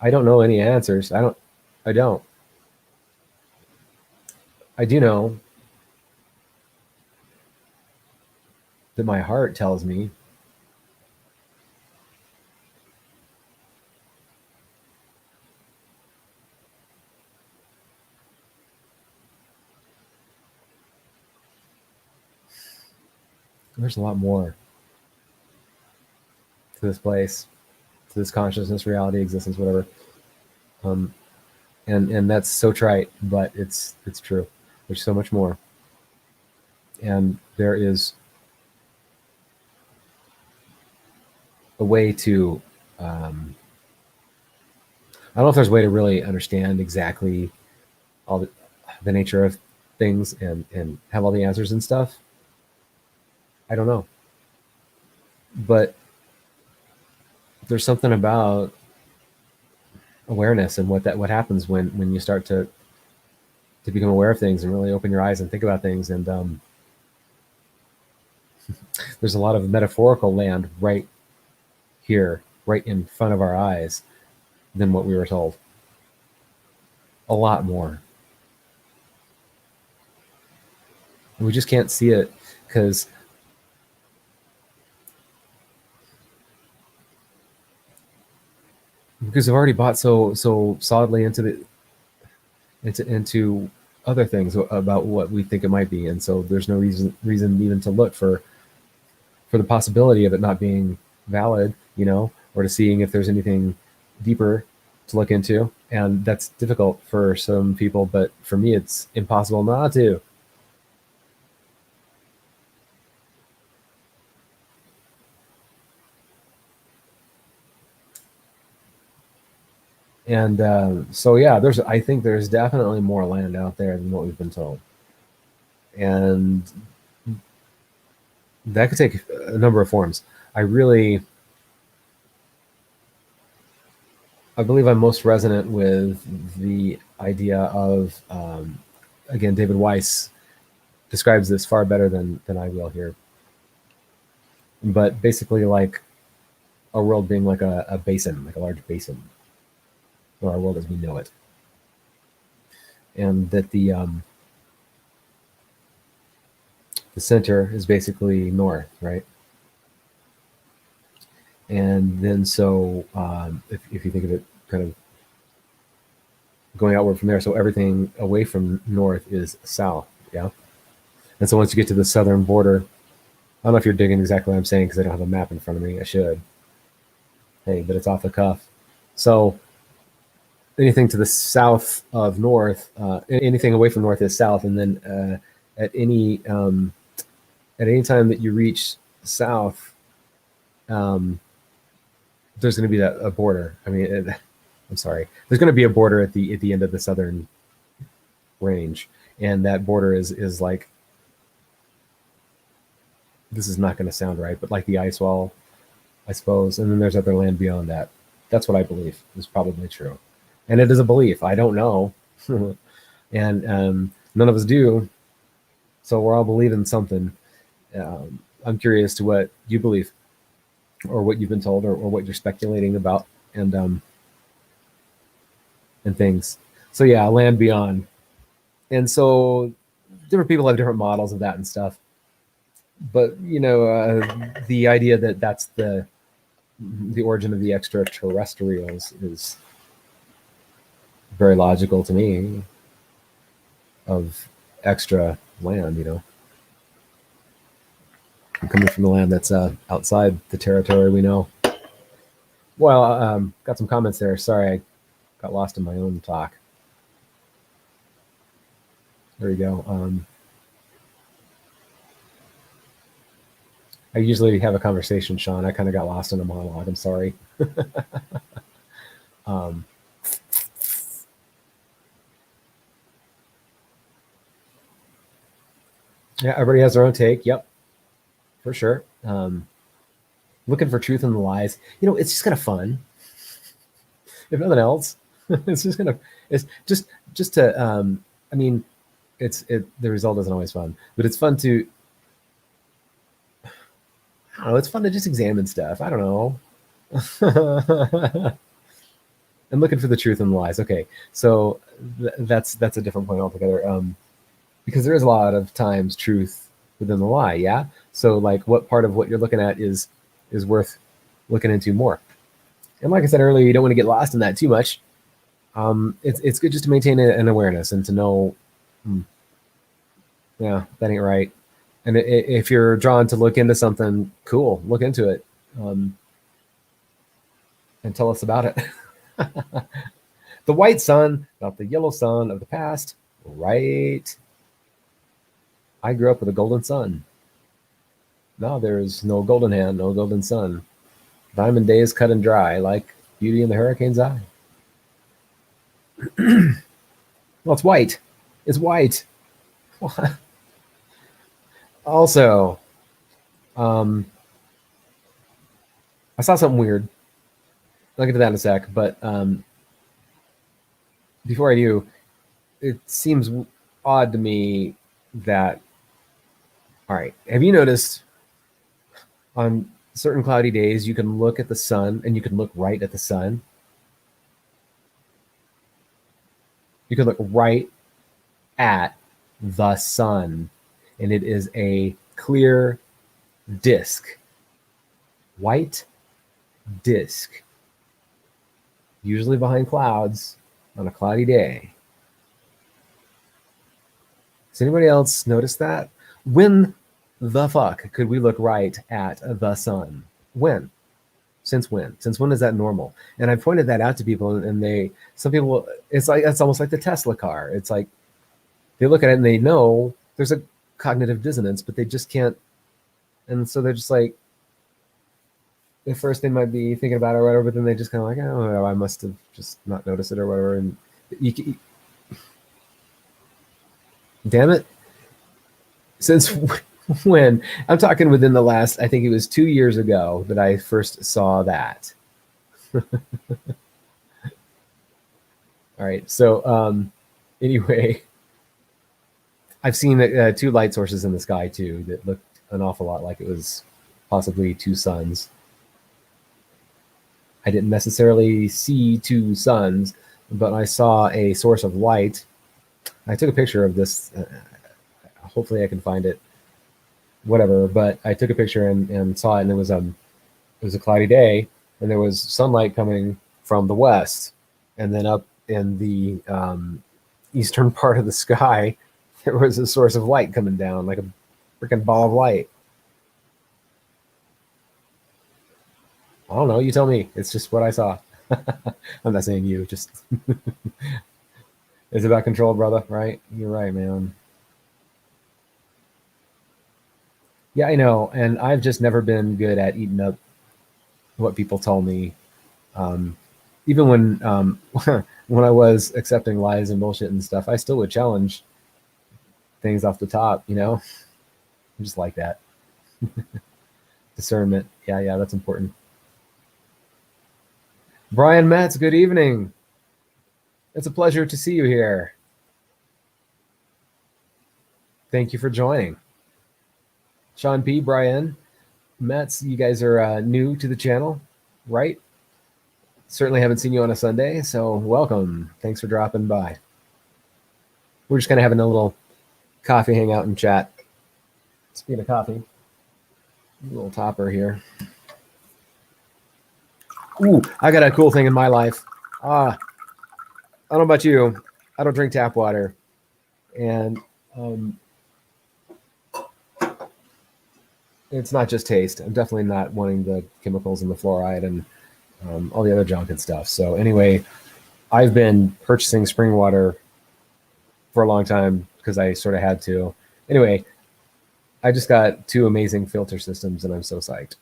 I don't know any answers. I don't. I do know that my heart tells me there's a lot more to this place, to this consciousness, reality, existence, whatever. Um, and that's so trite, but it's true. There's so much more, and there is a way to. I don't know if there's a way to really understand exactly all the nature of things and have all the answers and stuff. I don't know, but there's something about awareness and what happens when you start to become aware of things and really open your eyes and think about things. And there's a lot of metaphorical land right here, right in front of our eyes, than what we were told. A lot more. And we just can't see it because we've already bought so solidly into other things about what we think it might be, and so there's no reason even to look for the possibility of it not being valid, or to seeing if there's anything deeper to look into. And that's difficult for some people, but for me it's impossible not to. And so yeah, I think there's definitely more land out there than what we've been told, and that could take a number of forms. I believe I'm most resonant with the idea of, again, David Weiss describes this far better than I will here. but basically like our world being like a basin, like a large basin, or our world as we know it, and that the center is basically north, right? And then so if you think of it kind of going outward from there, so everything away from north is south, yeah. And so once you get to the southern border, I don't know if you're digging exactly what I'm saying because I don't have a map in front of me. I should. Hey, but it's off the cuff. So anything to the south of north, anything away from north is south, and then at any at any time that you reach south, um, there's going to be a border. I mean, I'm sorry. There's going to be a border at the end of the southern range, and that border is like, this is not going to sound right, but like the ice wall, I suppose. And then there's other land beyond that. That's what I believe is probably true, and it is a belief. I don't know, and none of us do. So we're all believing something. I'm curious to what you believe, or what you've been told, or what you're speculating about, and things. So yeah, land beyond, and so different people have different models of that and stuff. But the idea that that's the origin of the extraterrestrials is very logical to me. Of extra land, coming from the land that's outside the territory we know. Well, got some comments there. Sorry, I got lost in my own talk. There you go. I usually have a conversation, Sean. I kind of got lost in a monologue. I'm sorry. um, yeah, everybody has their own take. Yep, for sure. Looking for truth in the lies. It's just kind of fun. If nothing else, it's just kind of it's just to. I mean, the result isn't always fun, but it's fun to. I don't know. It's fun to just examine stuff. I don't know. And looking for the truth in the lies. Okay, so that's a different point altogether. Because there is a lot of times truth within the lie. Yeah. So like, what part of what you're looking at is worth looking into more. And like I said earlier, you don't want to get lost in that too much. It's good just to maintain an awareness and to know, yeah, that ain't right. And if you're drawn to look into something, cool, look into it, and tell us about it. The white sun, not the yellow sun of the past, right? I grew up with a golden sun. Now there's no golden hand, no golden sun. Diamond days cut and dry, like Beauty in the Hurricane's eye. Well, it's white. It's white. Also, I saw something weird. I'll get to that in a sec, but before I do, it seems odd to me that, all right, have you noticed on certain cloudy days you can look at the sun and you can look right at the sun? You can look right at the sun, and it is a clear disc, white disc, usually behind clouds on a cloudy day. Does anybody else notice that? When the fuck could we look right at the sun? When? Since when? Since when is that normal? And I pointed that out to people, and some people, it's almost like the Tesla car. It's like they look at it and they know there's a cognitive dissonance, but they just can't. And so they're just like, at first they might be thinking about it or whatever, but then they just kind of like, oh, I must have just not noticed it or whatever. And damn it. Since when? I'm talking within the last, I think it was 2 years ago that I first saw that. All right. So anyway, I've seen 2 light sources in the sky too that looked an awful lot like it was possibly two suns. I didn't necessarily see two suns, but I saw a source of light. I took a picture of this. Hopefully I can find it, whatever. But I took a picture and saw it, and it was a cloudy day, and there was sunlight coming from the west, and then up in the eastern part of the sky, there was a source of light coming down, like a freaking ball of light. I don't know. You tell me. It's just what I saw. I'm not saying you. Just it's about control, brother. Right? You're right, man. Yeah, I know. And I've just never been good at eating up what people told me. Even when when I was accepting lies and bullshit and stuff, I still would challenge things off the top. I'm just like that. Discernment. Yeah, that's important. Brian Metz, good evening. It's a pleasure to see you here. Thank you for joining. Sean P, Brian Metz, you guys are new to the channel, right? Certainly haven't seen you on a Sunday, so welcome. Thanks for dropping by. We're just kind of having a little coffee hangout and chat. Speaking of coffee, a little topper here. Ooh, I got a cool thing in my life. I don't know about you. I don't drink tap water. And it's not just taste. I'm definitely not wanting the chemicals and the fluoride and all the other junk and stuff. So anyway, I've been purchasing spring water for a long time because I sort of had to. Anyway, I just got two amazing filter systems, and I'm so psyched.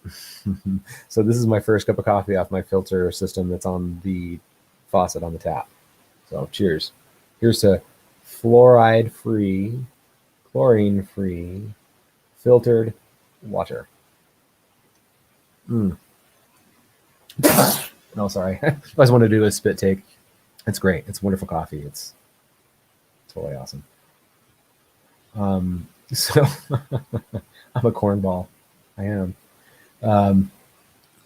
So this is my first cup of coffee off my filter system that's on the faucet on the tap. So cheers. Here's to fluoride-free, chlorine-free, filtered water. No, sorry. I just wanted to do a spit take. It's great. It's wonderful coffee. It's totally awesome. So I'm a cornball. I am.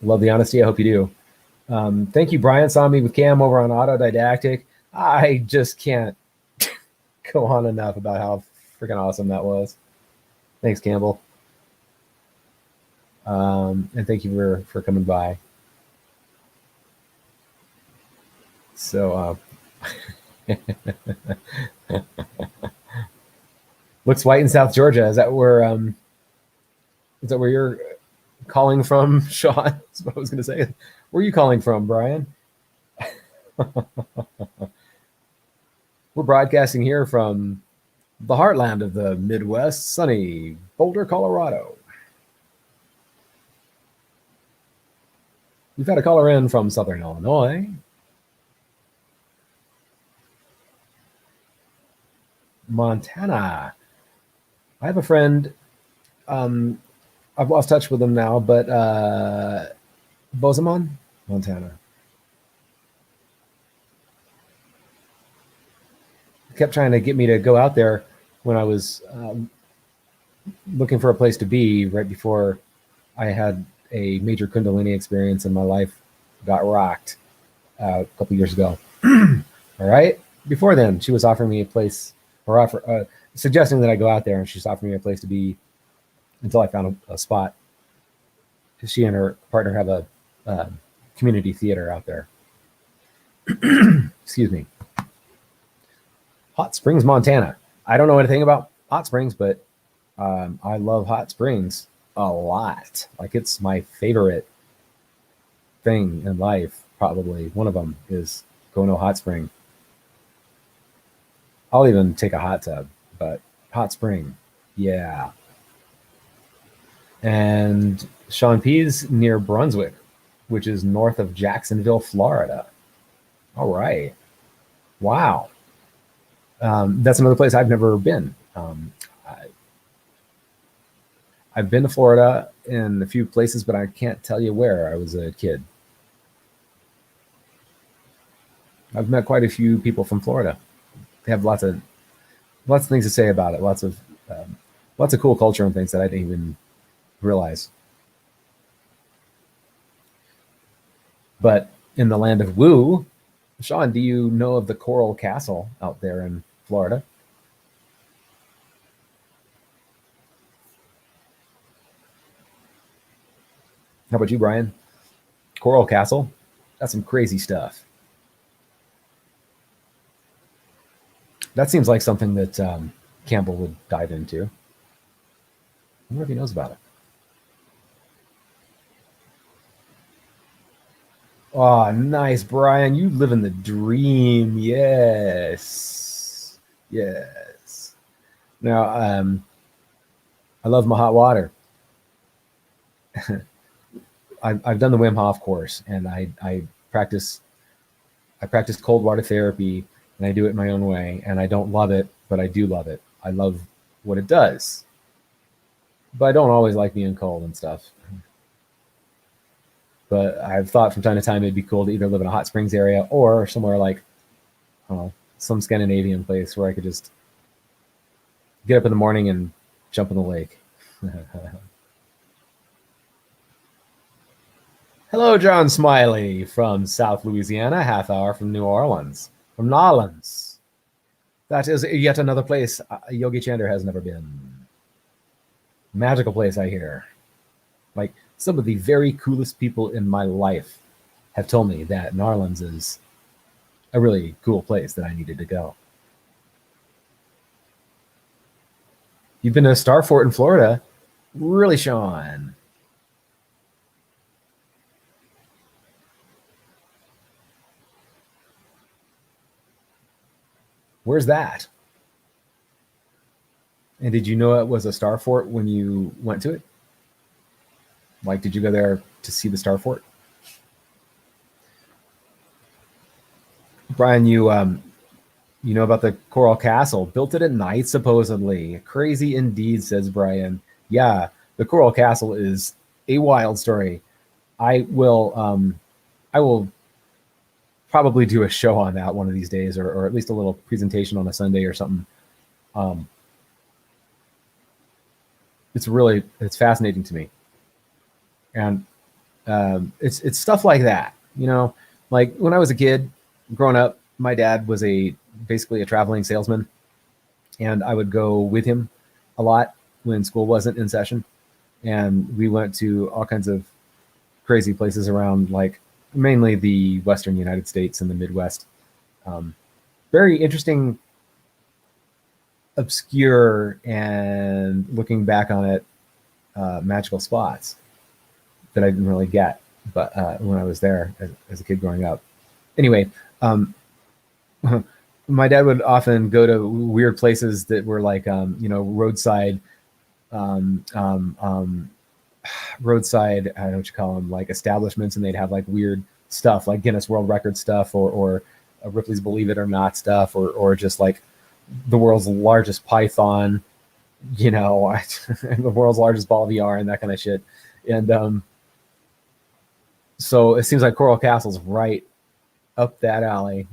Love the honesty. I hope you do. Thank you, Brian. Saw me with Cam over on Autodidactic. I just can't go on enough about how freaking awesome that was. Thanks, Campbell. And thank you for coming by. So, looks white in South Georgia. Is that where you're calling from, Sean? That's what I was going to say. Where are you calling from, Brian? We're broadcasting here from the heartland of the Midwest, sunny Boulder, Colorado. We've had a caller in from Southern Illinois. Montana. I have a friend. I've lost touch with him now, but Bozeman, Montana. Kept trying to get me to go out there when I was looking for a place to be right before I had a major Kundalini experience and my life got rocked a couple years ago. All right. Before then, she was offering me a place or suggesting that I go out there, and she's offering me a place to be until I found a spot. She and her partner have a community theater out there. Excuse me. Hot Springs, Montana. I don't know anything about hot springs, but I love hot springs a lot. Like, it's my favorite thing in life. Probably one of them is going to a hot spring. I'll even take a hot tub, but hot spring, yeah. And Sean P's near Brunswick, which is north of Jacksonville, Florida. All right. Wow. That's another place I've never been. I've been to Florida in a few places, but I can't tell you where. I was a kid. I've met quite a few people from Florida. They have lots of things to say about it. Lots of cool culture and things that I didn't even realize. But in the land of woo, Sean, do you know of the Coral Castle out there in Florida? How about you, Brian? Coral Castle? That's some crazy stuff. That seems like something that Campbell would dive into. I wonder if he knows about it. Oh, nice, Brian. You live in the dream. Yes. Yes. Now, I love my hot water. I've done the Wim Hof course, and practice I practice cold water therapy, and I do it my own way. And I don't love it, but I do love it. I love what it does, but I don't always like being cold and stuff. But I've thought from time to time it'd be cool to either live in a hot springs area or somewhere like, I don't know, some Scandinavian place where I could just get up in the morning and jump in the lake. Hello, John Smiley from South Louisiana, half hour from New Orleans, from Nolans. That is yet another place Yogi Chander has never been. Magical place, I hear. Like, some of the very coolest people in my life have told me that New Orleans is a really cool place that I needed to go. You've been to Star Fort in Florida? Really, Sean? Where's that? And did you know it was a Star Fort when you went to it? Like, did you go there to see the Star Fort? Brian, you know about the Coral Castle? Built it at night, supposedly. Crazy indeed, says Brian. Yeah, the Coral Castle is a wild story. I will probably do a show on that one of these days, or at least a little presentation on a Sunday or something. Um, it's fascinating to me, and it's stuff like that. You know, like when I was a kid, growing up, my dad was basically a traveling salesman, and I would go with him a lot when school wasn't in session, and we went to all kinds of crazy places around, like mainly the Western United States and the Midwest. Um, Very interesting, obscure, and looking back on it, magical spots that I didn't really get, but when I was there as a kid growing up. Anyway, my dad would often go to weird places that were like, roadside, um, um, um, roadside, I don't know what you call them, like establishments, and they'd have like weird stuff, like Guinness World Record stuff, or Ripley's Believe It or Not stuff, or just like the world's largest python, the world's largest ball of yarn, and that kind of shit. And so it seems like Coral Castle's right up that alley.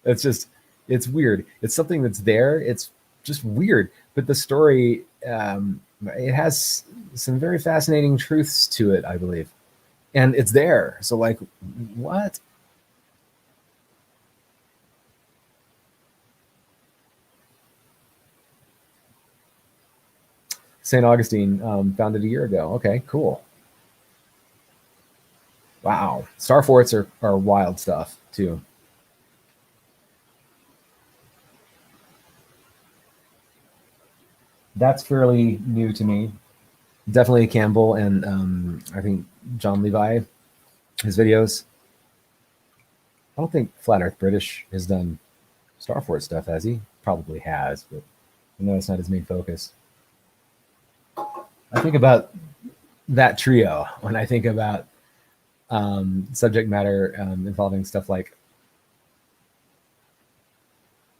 It's just, it's weird. It's something that's there. It's just weird. But the story, it has some very fascinating truths to it, I believe. And it's there. So, like, what? St. Augustine, founded a year ago. Okay, cool. Wow. Star forts are wild stuff, too. That's fairly new to me. Definitely Campbell and I think John Levi, his videos. I don't think Flat Earth British has done Star Fort stuff, has he? Probably has, but I know it's not his main focus. I think about that trio when I think about subject matter involving stuff like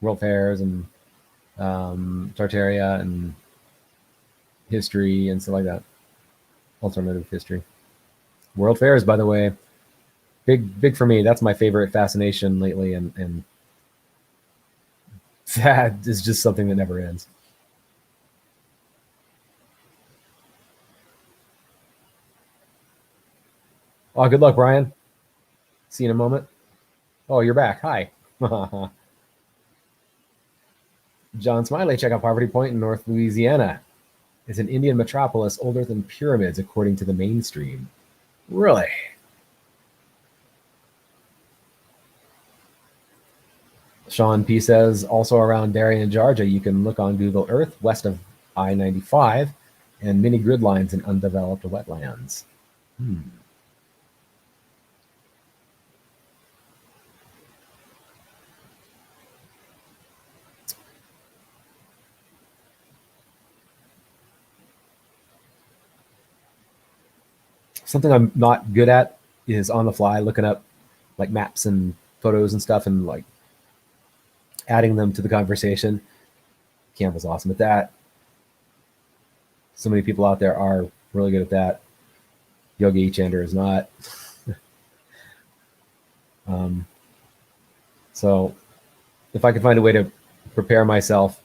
world fairs and Tartaria and history and stuff like that. Alternative history. World fairs, by the way, big for me. That's my favorite fascination lately, and that is just something that never ends. Oh, good luck, Brian. See you in a moment. Oh, you're back. Hi. John Smiley, check out Poverty Point in North Louisiana. It's an Indian metropolis older than pyramids, according to the mainstream. Really? Sean P says, also around Darien, Georgia, you can look on Google Earth west of I-95 and mini grid lines in undeveloped wetlands. Something I'm not good at is on the fly looking up like maps and photos and stuff and like adding them to the conversation. Canva's awesome at that. So many people out there are really good at that. Yogi Chander is not. So if I could find a way to prepare myself,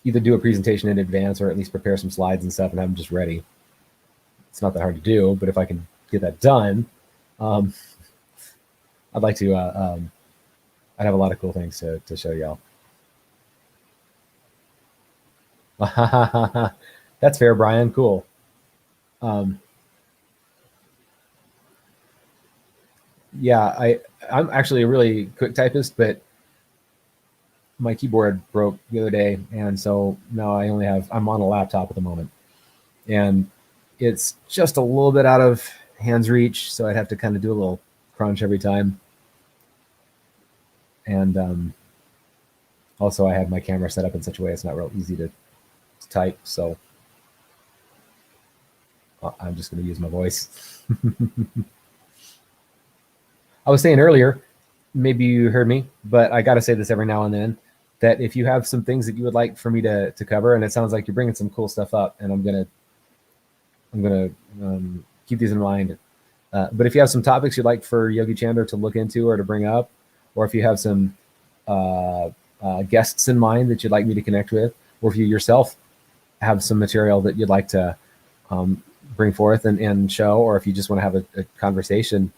either do a presentation in advance or at least prepare some slides and stuff and have them just ready. It's not that hard to do, but if I can get that done, I'd like to, I'd have a lot of cool things to show y'all. That's fair, Brian. Cool. Yeah, I'm actually a really quick typist, but my keyboard broke the other day, and so now I'm on a laptop at the moment, and it's just a little bit out of hand's reach, so I'd have to kind of do a little crunch every time. And also I have my camera set up in such a way it's not real easy to type, so I'm just going to use my voice. I was saying earlier, maybe you heard me, but I got to say this every now and then, that if you have some things that you would like for me to cover, and it sounds like you're bringing some cool stuff up, and I'm gonna keep these in mind. But if you have some topics you'd like for Yogi Chander to look into or to bring up, or if you have some guests in mind that you'd like me to connect with, or if you yourself have some material that you'd like to bring forth and show, or if you just want to have a conversation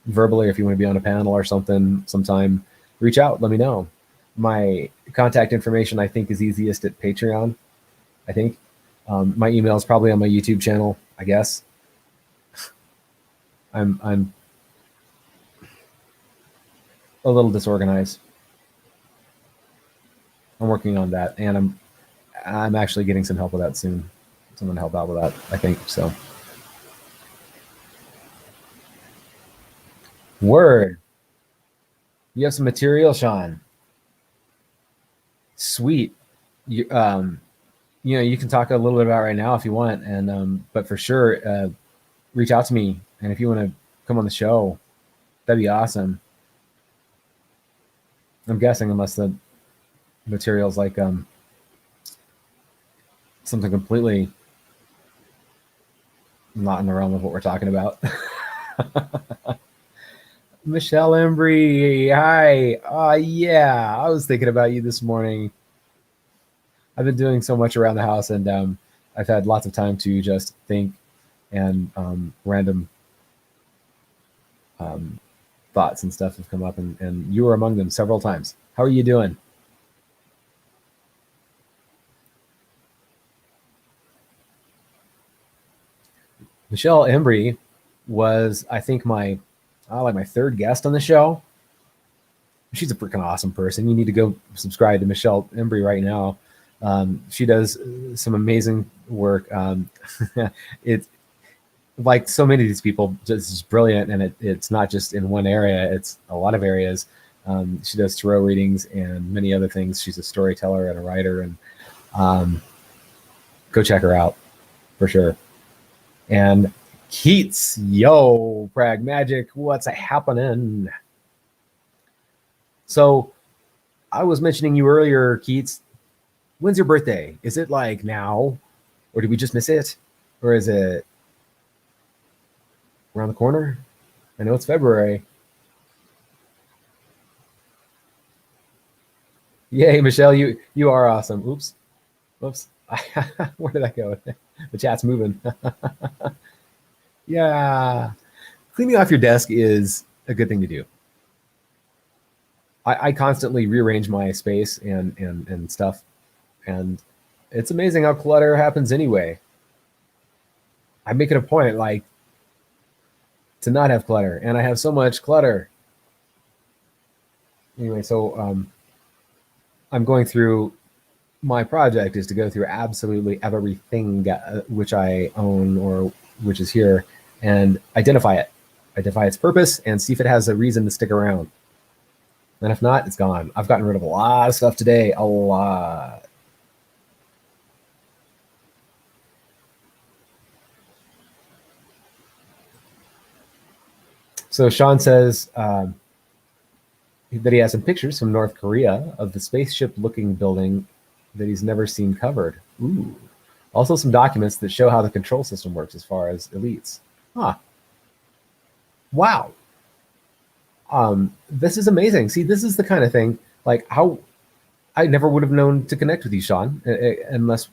verbally, or if you want to be on a panel or something sometime, reach out, let me know. My contact information, I think, is easiest at Patreon. I think my email is probably on my YouTube channel, I guess. I'm a little disorganized. I'm working on that, and I'm actually getting some help with that soon. Someone to help out with that, I think. So, word. You have some material, Sean. Sweet. You you can talk a little bit about it right now if you want, and but for sure, reach out to me, and if you want to come on the show, that'd be awesome. I'm guessing, unless the material's like something completely not in the realm of what we're talking about. Michelle Embry, hi. Yeah, I was thinking about you this morning. I've been doing so much around the house, and I've had lots of time to just think, and random thoughts and stuff have come up, and you were among them several times. How are you doing? Michelle Embry was, I think, my third guest on the show. She's a freaking awesome person. You need to go subscribe to Michelle Embry right now. She does some amazing work. It's like so many of these people, just brilliant, and it's not just in one area; it's a lot of areas. She does tarot readings and many other things. She's a storyteller and a writer, and go check her out for sure. And Keats, yo, Prag Magic, what's happening? So I was mentioning you earlier, Keats. When's your birthday? Is it like now, or did we just miss it, or is it around the corner? I know it's February. Yay, Michelle, you are awesome. Oops, whoops. Where did I go? The chat's moving. Yeah. Cleaning off your desk is a good thing to do. I constantly rearrange my space and stuff, and it's amazing how clutter happens anyway. I make it a point like to not have clutter, and I have so much clutter. Anyway, so I'm going through my project is to go through absolutely everything which I own or which is here and identify its purpose, and see if it has a reason to stick around. And if not, it's gone. I've gotten rid of a lot of stuff today, a lot. So Sean says that he has some pictures from North Korea of the spaceship-looking building that he's never seen covered. Ooh. Also some documents that show how the control system works as far as elites. Huh. Wow. This is amazing. See, this is the kind of thing, like how I never would have known to connect with you, Sean, unless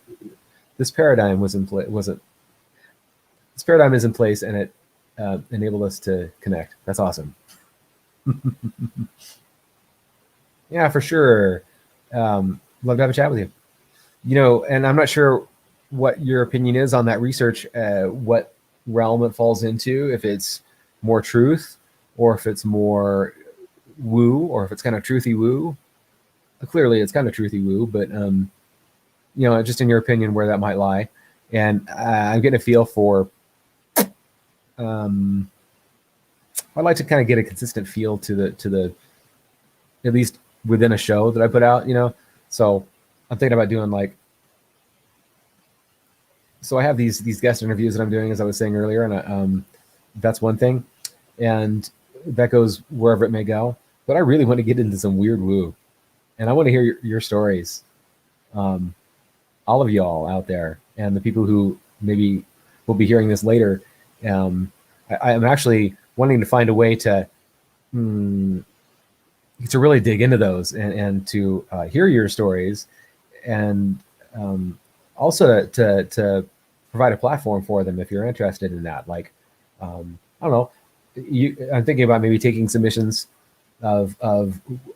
this paradigm was in place. This paradigm is in place, and it enabled us to connect. That's awesome. Yeah, for sure. Love to have a chat with you. You know, and I'm not sure what your opinion is on that research, what realm it falls into, if it's more truth or if it's more woo, or if it's kind of truthy woo. Clearly it's kind of truthy woo, but you know, just in your opinion where that might lie. And I'm getting a feel for I'd like to kind of get a consistent feel to the at least within a show that I put out, you know. So I'm thinking about doing like, so I have these guest interviews that I'm doing, as I was saying earlier, and that's one thing, and that goes wherever it may go. But I really want to get into some weird woo, and I want to hear your stories, all of y'all out there, and the people who maybe will be hearing this later. I'm actually wanting to find a way to really dig into those and to hear your stories, and also to provide a platform for them if you're interested in that. Like, I don't know, I'm thinking about maybe taking submissions of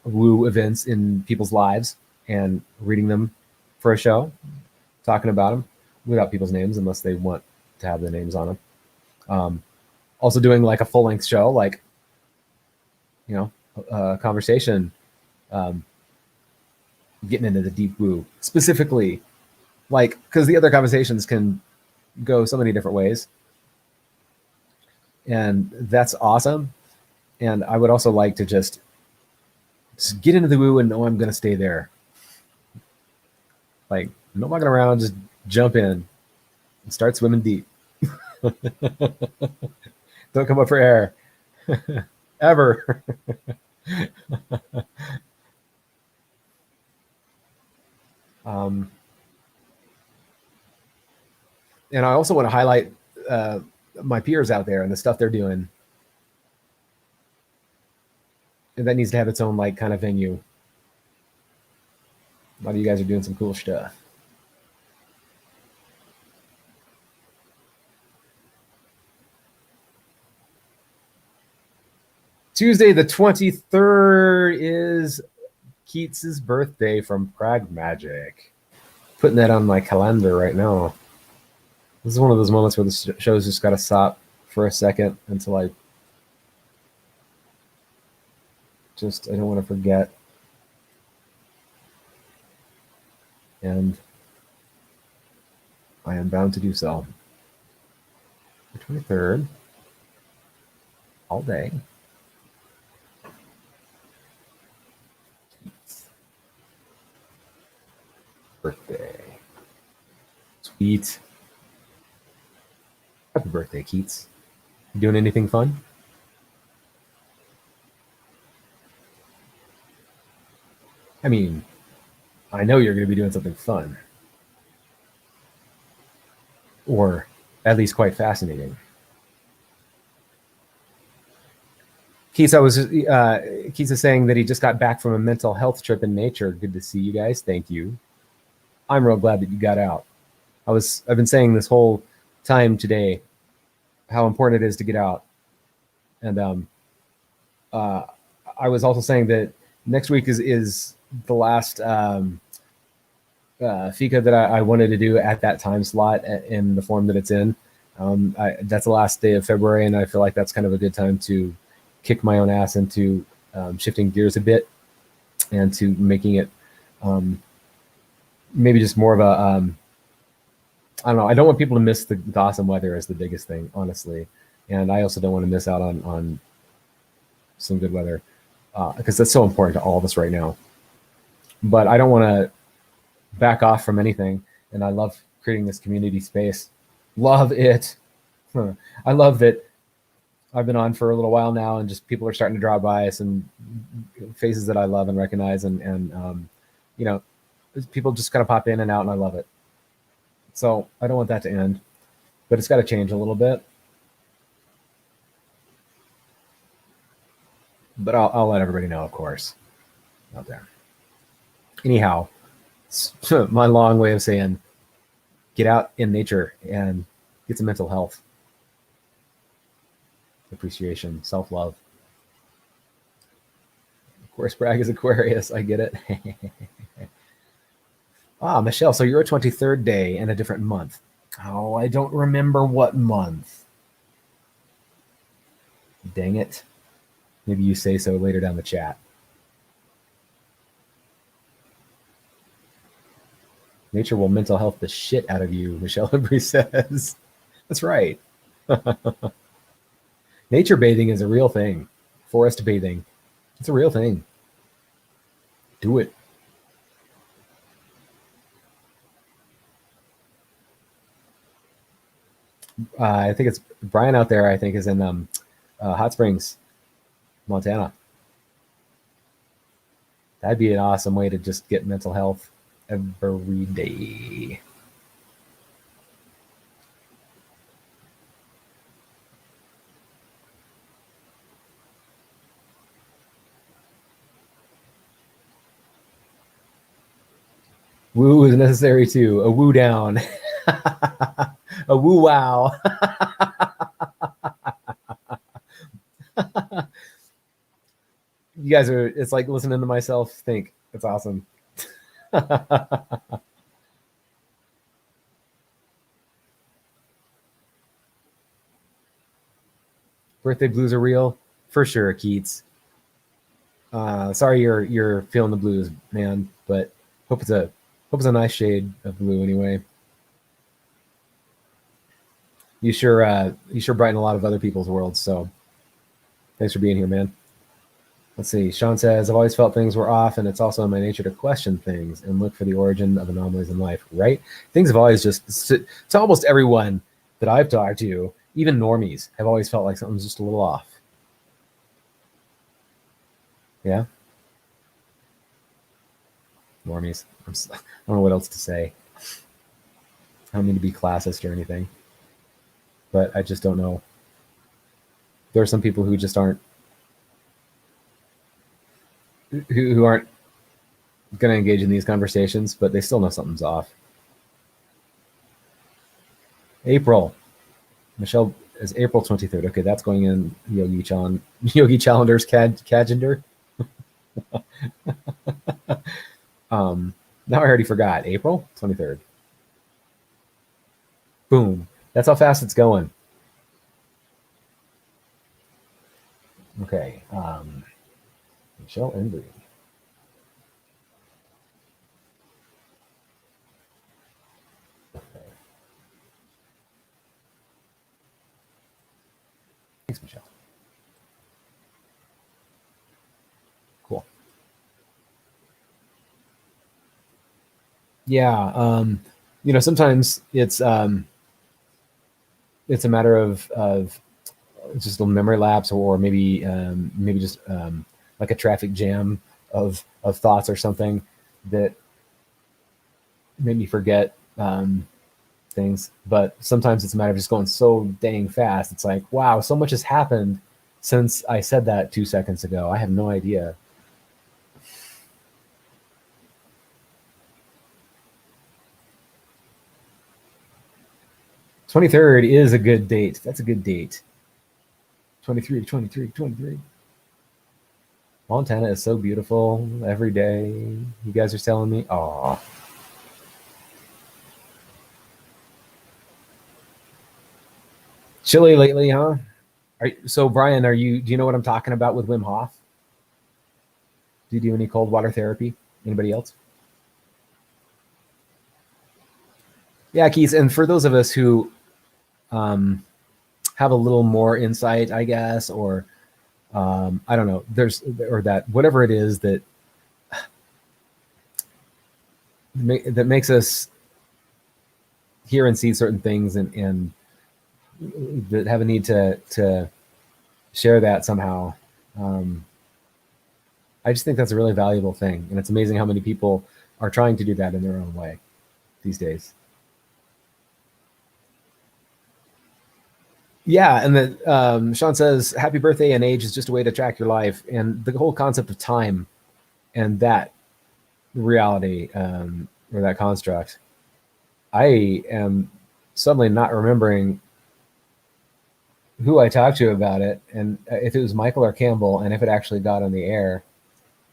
woo events in people's lives and reading them for a show, talking about them without people's names unless they want to have their names on them. Also doing like a full-length show, like, you know, a conversation, getting into the deep woo specifically, like, because the other conversations can go so many different ways, and that's awesome. And I would also like to just get into the woo and know I'm going to stay there. Like, no walking around, just jump in and start swimming deep. Don't come up for air. Ever. And I also want to highlight my peers out there and the stuff they're doing. And that needs to have its own like kind of venue. A lot of you guys are doing some cool stuff. Tuesday the 23rd is Keats's birthday from Prague Magic. Putting that on my calendar right now. This is one of those moments where the show's just got to stop for a second until I don't want to forget. And I am bound to do so. The 23rd, all day. Keats. Birthday. Sweet. Happy birthday, Keats. You doing anything fun? I mean, I know you're going to be doing something fun. Or at least quite fascinating. Keats is saying that he just got back from a mental health trip in nature. Good to see you guys. Thank you. I'm real glad that you got out. I've been saying this whole time today how important it is to get out. And uh, I was also saying that next week is the last Fika that I wanted to do at that time slot in the form that it's in. That's the last day of February, and I feel like that's kind of a good time to kick my own ass into shifting gears a bit and to making it maybe just more of a I don't know. I don't want people to miss the awesome weather as the biggest thing, honestly, and I also don't want to miss out on some good weather because that's so important to all of us right now. But I don't want to back off from anything, and I love creating this community space. Love it. I love that I've been on for a little while now, and just people are starting to draw by us and faces that I love and recognize, and you know, people just kind of pop in and out, and I love it. So I don't want that to end, but it's got to change a little bit. But I'll let everybody know, of course, out there. Anyhow, my long way of saying, get out in nature and get some mental health, appreciation, self-love. Of course, Bragg is Aquarius. I get it. Michelle, so you're a 23rd day in a different month. Oh, I don't remember what month. Dang it. Maybe you say so later down the chat. Nature will mental health the shit out of you, Michelle Embry says. That's right. Nature bathing is a real thing. Forest bathing. It's a real thing. Do it. I think it's Brian out there, I think, is in Hot Springs, Montana. That'd be an awesome way to just get mental health every day. Woo is necessary too. A woo down. A woo wow. You guys are, it's like listening to myself think. It's awesome. Birthday blues are real? For sure, Keats. Sorry you're feeling the blues, man, but hope it's a nice shade of blue anyway. You sure brighten a lot of other people's worlds, so thanks for being here, man. Let's see. Sean says, I've always felt things were off, and it's also in my nature to question things and look for the origin of anomalies in life, right? Things have always just, to almost everyone that I've talked to, even normies, have always felt like something's just a little off. Yeah? Normies. I don't know what else to say. I don't mean to be classist or anything, but I just don't know. There are some people who just aren't, who aren't going to engage in these conversations, but they still know something's off. April. Michelle is April 23rd. Okay, that's going in Yogi Chalender's Cagender. Now I already forgot. April 23rd. Boom. That's how fast it's going. Okay. Michelle Embry. Okay. Thanks, Michelle. Cool. Yeah. Sometimes it's a matter of just a memory lapse, or maybe just like a traffic jam of thoughts or something that made me forget things. But sometimes it's a matter of just going so dang fast. It's like, wow, so much has happened since I said that 2 seconds ago. I have no idea. 23rd is a good date. That's a good date. 23, 23, 23. Montana is so beautiful every day. You guys are telling me, aw. Chilly lately, huh? So Brian, do you know what I'm talking about with Wim Hof? Do you do any cold water therapy? Anybody else? Yeah, Keith. And for those of us who um, have a little more insight, I guess, or I don't know, or that whatever it is that that makes us hear and see certain things, and that have a need to share that somehow. Um, I just think that's a really valuable thing, and it's amazing how many people are trying to do that in their own way these days. Yeah, and then Sean says, "Happy birthday and age is just a way to track your life," and the whole concept of time and that reality or that construct. I am suddenly not remembering who I talked to about it, and if it was Michael or Campbell, and if it actually got on the air.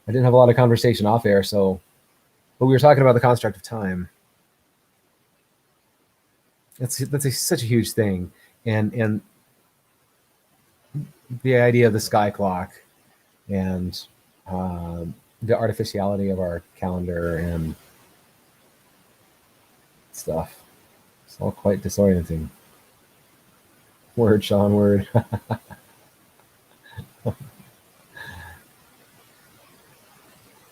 I didn't have a lot of conversation off air, so but we were talking about the construct of time. Such a huge thing, and the idea of the sky clock and the artificiality of our calendar and stuff. It's all quite disorienting. Word, Sean, word.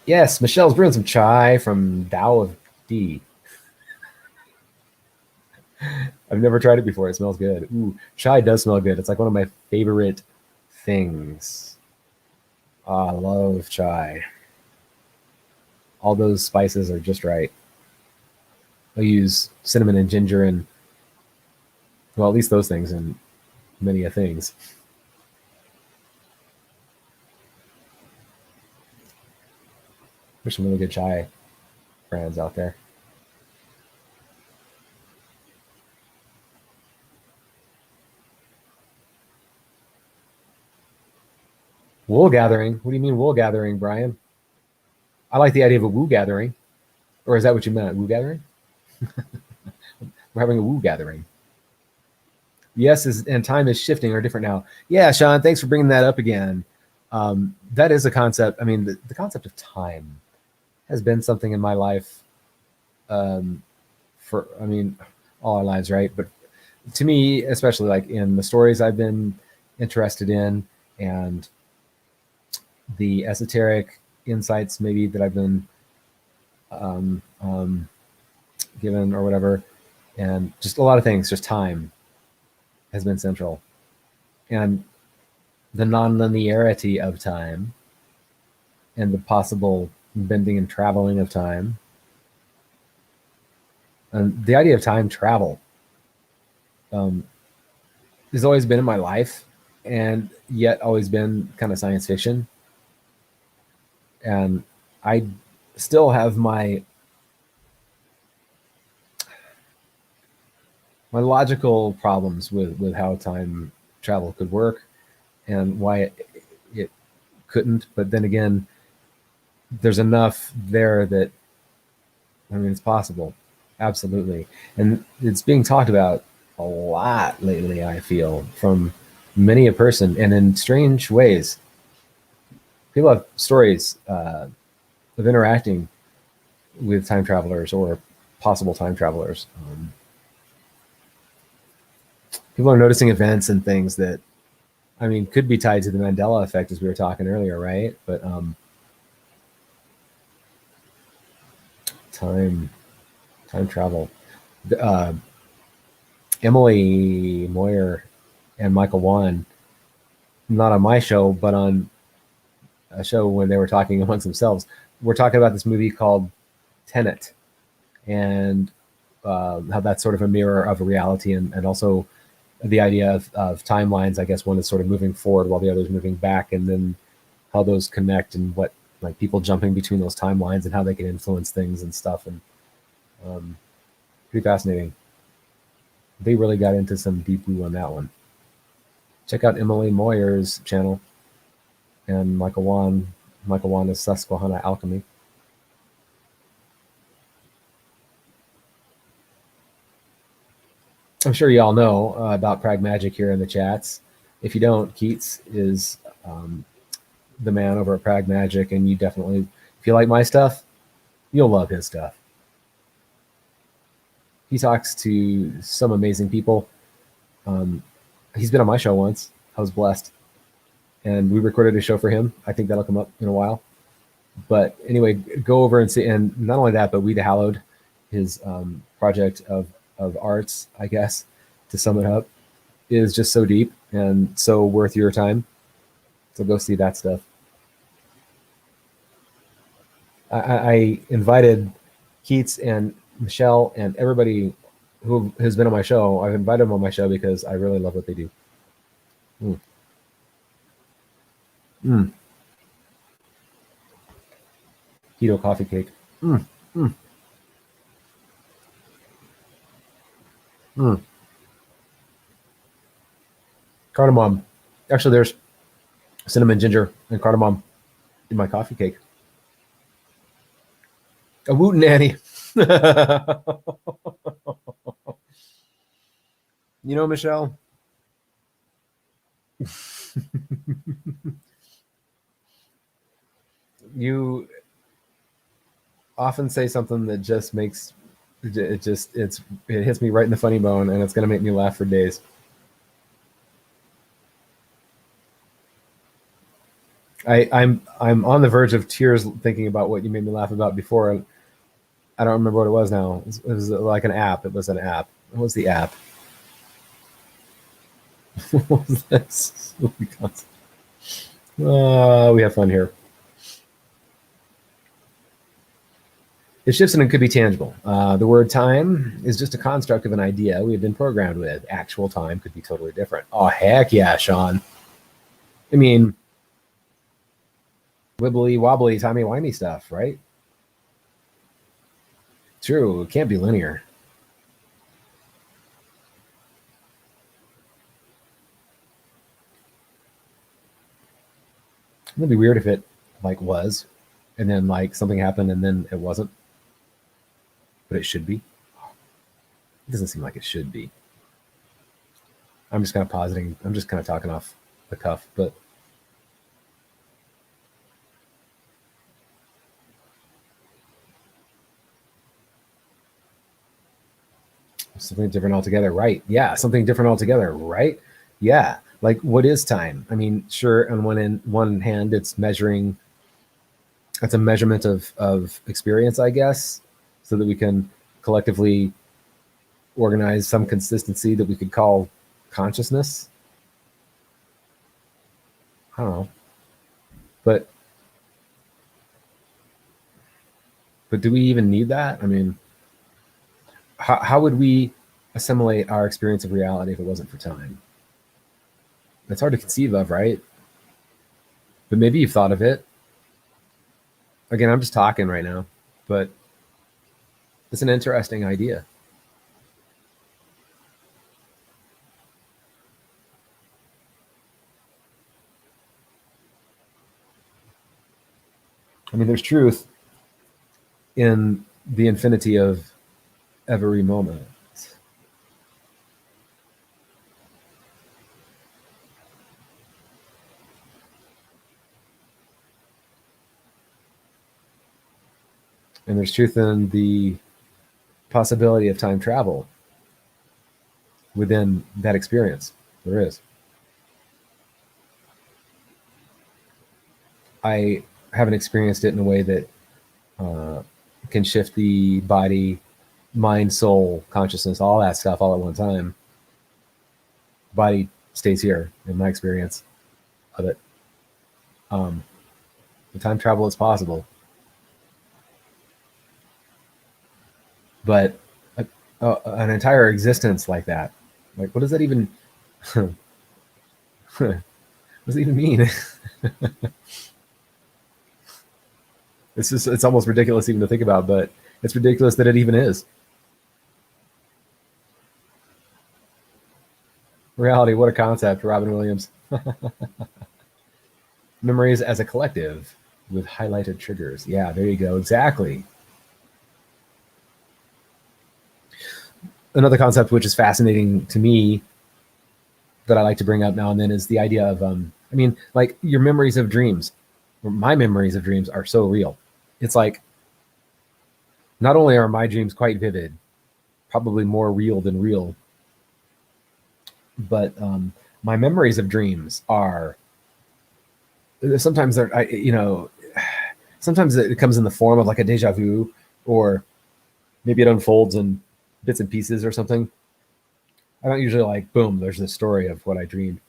Yes, Michelle's brewing some chai from Tao of D. I've never tried it before. It smells good. Ooh, chai does smell good. It's like one of my favorite things. Oh, I love chai. All those spices are just right. I use cinnamon and ginger and, well, at least those things and many a things. There's some really good chai brands out there. Wool gathering. What do you mean wool gathering, Brian? I like the idea of a woo gathering. Or is that what you meant? Woo gathering? We're having a woo gathering. Yes, and time is shifting or different now. Yeah, Sean, thanks for bringing that up again. That is a concept. I mean, the concept of time has been something in my life for, I mean, all our lives, right? But to me, especially like in the stories I've been interested in and the esoteric insights maybe that I've been um, um, given or whatever, and just a lot of things, just time has been central. And the non-linearity of time and the possible bending and traveling of time and the idea of time travel has always been in my life and yet always been kind of science fiction. And I still have my logical problems with how time travel could work and why it couldn't. But then again, there's enough there that, I mean, it's possible. Absolutely. And it's being talked about a lot lately, I feel, from many a person and in strange ways. People have stories of interacting with time travelers or possible time travelers. People are noticing events and things that, I mean, could be tied to the Mandela effect, as we were talking earlier, right? But time travel. Emily Moyer and Michael Wan, not on my show, but on a show when they were talking amongst themselves, we're talking about this movie called Tenet and how that's sort of a mirror of a reality and also the idea of timelines. I guess one is sort of moving forward while the other is moving back, and then how those connect and what, like, people jumping between those timelines and how they can influence things and stuff. And pretty fascinating. They really got into some deep woo on that one. Check out Emily Moyer's channel and Michael Wan. Michael Wan is Susquehanna Alchemy. I'm sure you all know about Prag Magic here in the chats. If you don't, Keats is the man over at Prag Magic, and you definitely, if you like my stuff, you'll love his stuff. He talks to some amazing people. He's been on my show once. I was blessed. And we recorded a show for him. I think that'll come up in a while. But anyway, go over and see. And not only that, but We the Hallowed, his project of arts, I guess, to sum it up, is just so deep and so worth your time. So go see that stuff. I invited Keats and Michelle and everybody who has been on my show. I've invited them on my show because I really love what they do. Keto coffee cake. Cardamom. Actually, there's cinnamon, ginger, and cardamom in my coffee cake. A Woot Nanny. You know, Michelle, you often say something that just makes it hits me right in the funny bone, and it's going to make me laugh for days. I'm on the verge of tears thinking about what you made me laugh about before. And I don't remember what it was now. It was like an app. It was an app. What was the app? What was this? We have fun here. It shifts and it could be tangible. The word time is just a construct of an idea we have been programmed with. Actual time could be totally different. Oh, heck yeah, Sean. I mean, wibbly wobbly, timey wimey stuff, right? True. It can't be linear. It'd be weird if it like was, and then like something happened and then it wasn't, but it should be. It doesn't seem like it should be. I'm just kind of positing. I'm just kind of talking off the cuff, but something different altogether, right? Yeah, something different altogether, right? Yeah. Like, what is time? I mean, sure, on one hand, it's measuring. It's a measurement of experience, I guess, so that we can collectively organize some consistency that we could call consciousness. I don't know, but do we even need that? I mean, how would we assimilate our experience of reality if it wasn't for time? It's hard to conceive of, right? But maybe you've thought of it. Again, I'm just talking right now, but it's an interesting idea. I mean, there's truth in the infinity of every moment. And there's truth in the possibility of time travel within that experience. There is. I haven't experienced it in a way that can shift the body, mind, soul, consciousness, all that stuff all at one time. Body stays here in my experience of it. The time travel is possible, but an entire existence like that, like, what does that even what does it even mean? It's almost ridiculous even to think about, but it's ridiculous that it even is. reality, what a concept, Robin Williams. Memories as a collective with highlighted triggers. Yeah, there you go. Exactly. Another concept which is fascinating to me that I like to bring up now and then is the idea of, I mean, like your memories of dreams. My memories of dreams are so real. It's like, not only are my dreams quite vivid, probably more real than real, but my memories of dreams are sometimes they're, sometimes it comes in the form of like a deja vu, or maybe it unfolds in bits and pieces or something. I don't usually like, boom, there's this story of what I dreamed,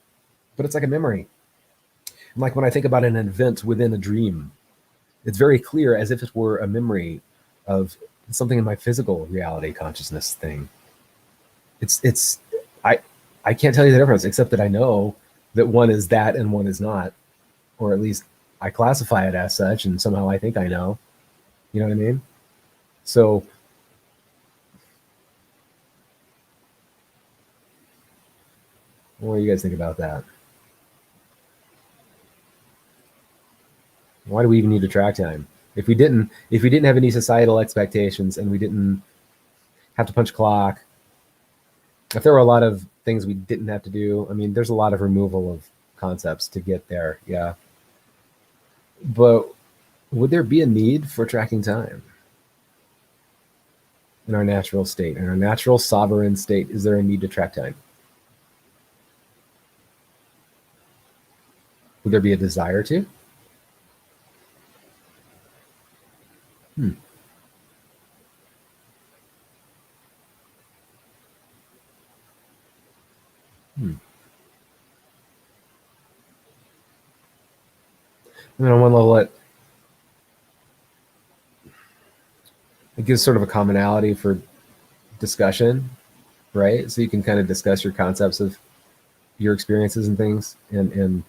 but it's like a memory. And like when I think about an event within a dream, it's very clear as if it were a memory of something in my physical reality consciousness thing. It's I I can't tell you the difference except that I know that one is that and one is not, or at least I classify it as such, and somehow I think I know. You know what I mean? So what do you guys think about that? Why do we even need to track time? If we didn't have any societal expectations and we didn't have to punch a clock, if there were a lot of things we didn't have to do, I mean, there's a lot of removal of concepts to get there. Yeah. But would there be a need for tracking time in our natural state, in our natural sovereign state? Is there a need to track time? Would there be a desire to? Hmm. Hmm. I mean, on one level, it gives sort of a commonality for discussion, right? So you can kind of discuss your concepts of your experiences and things, and in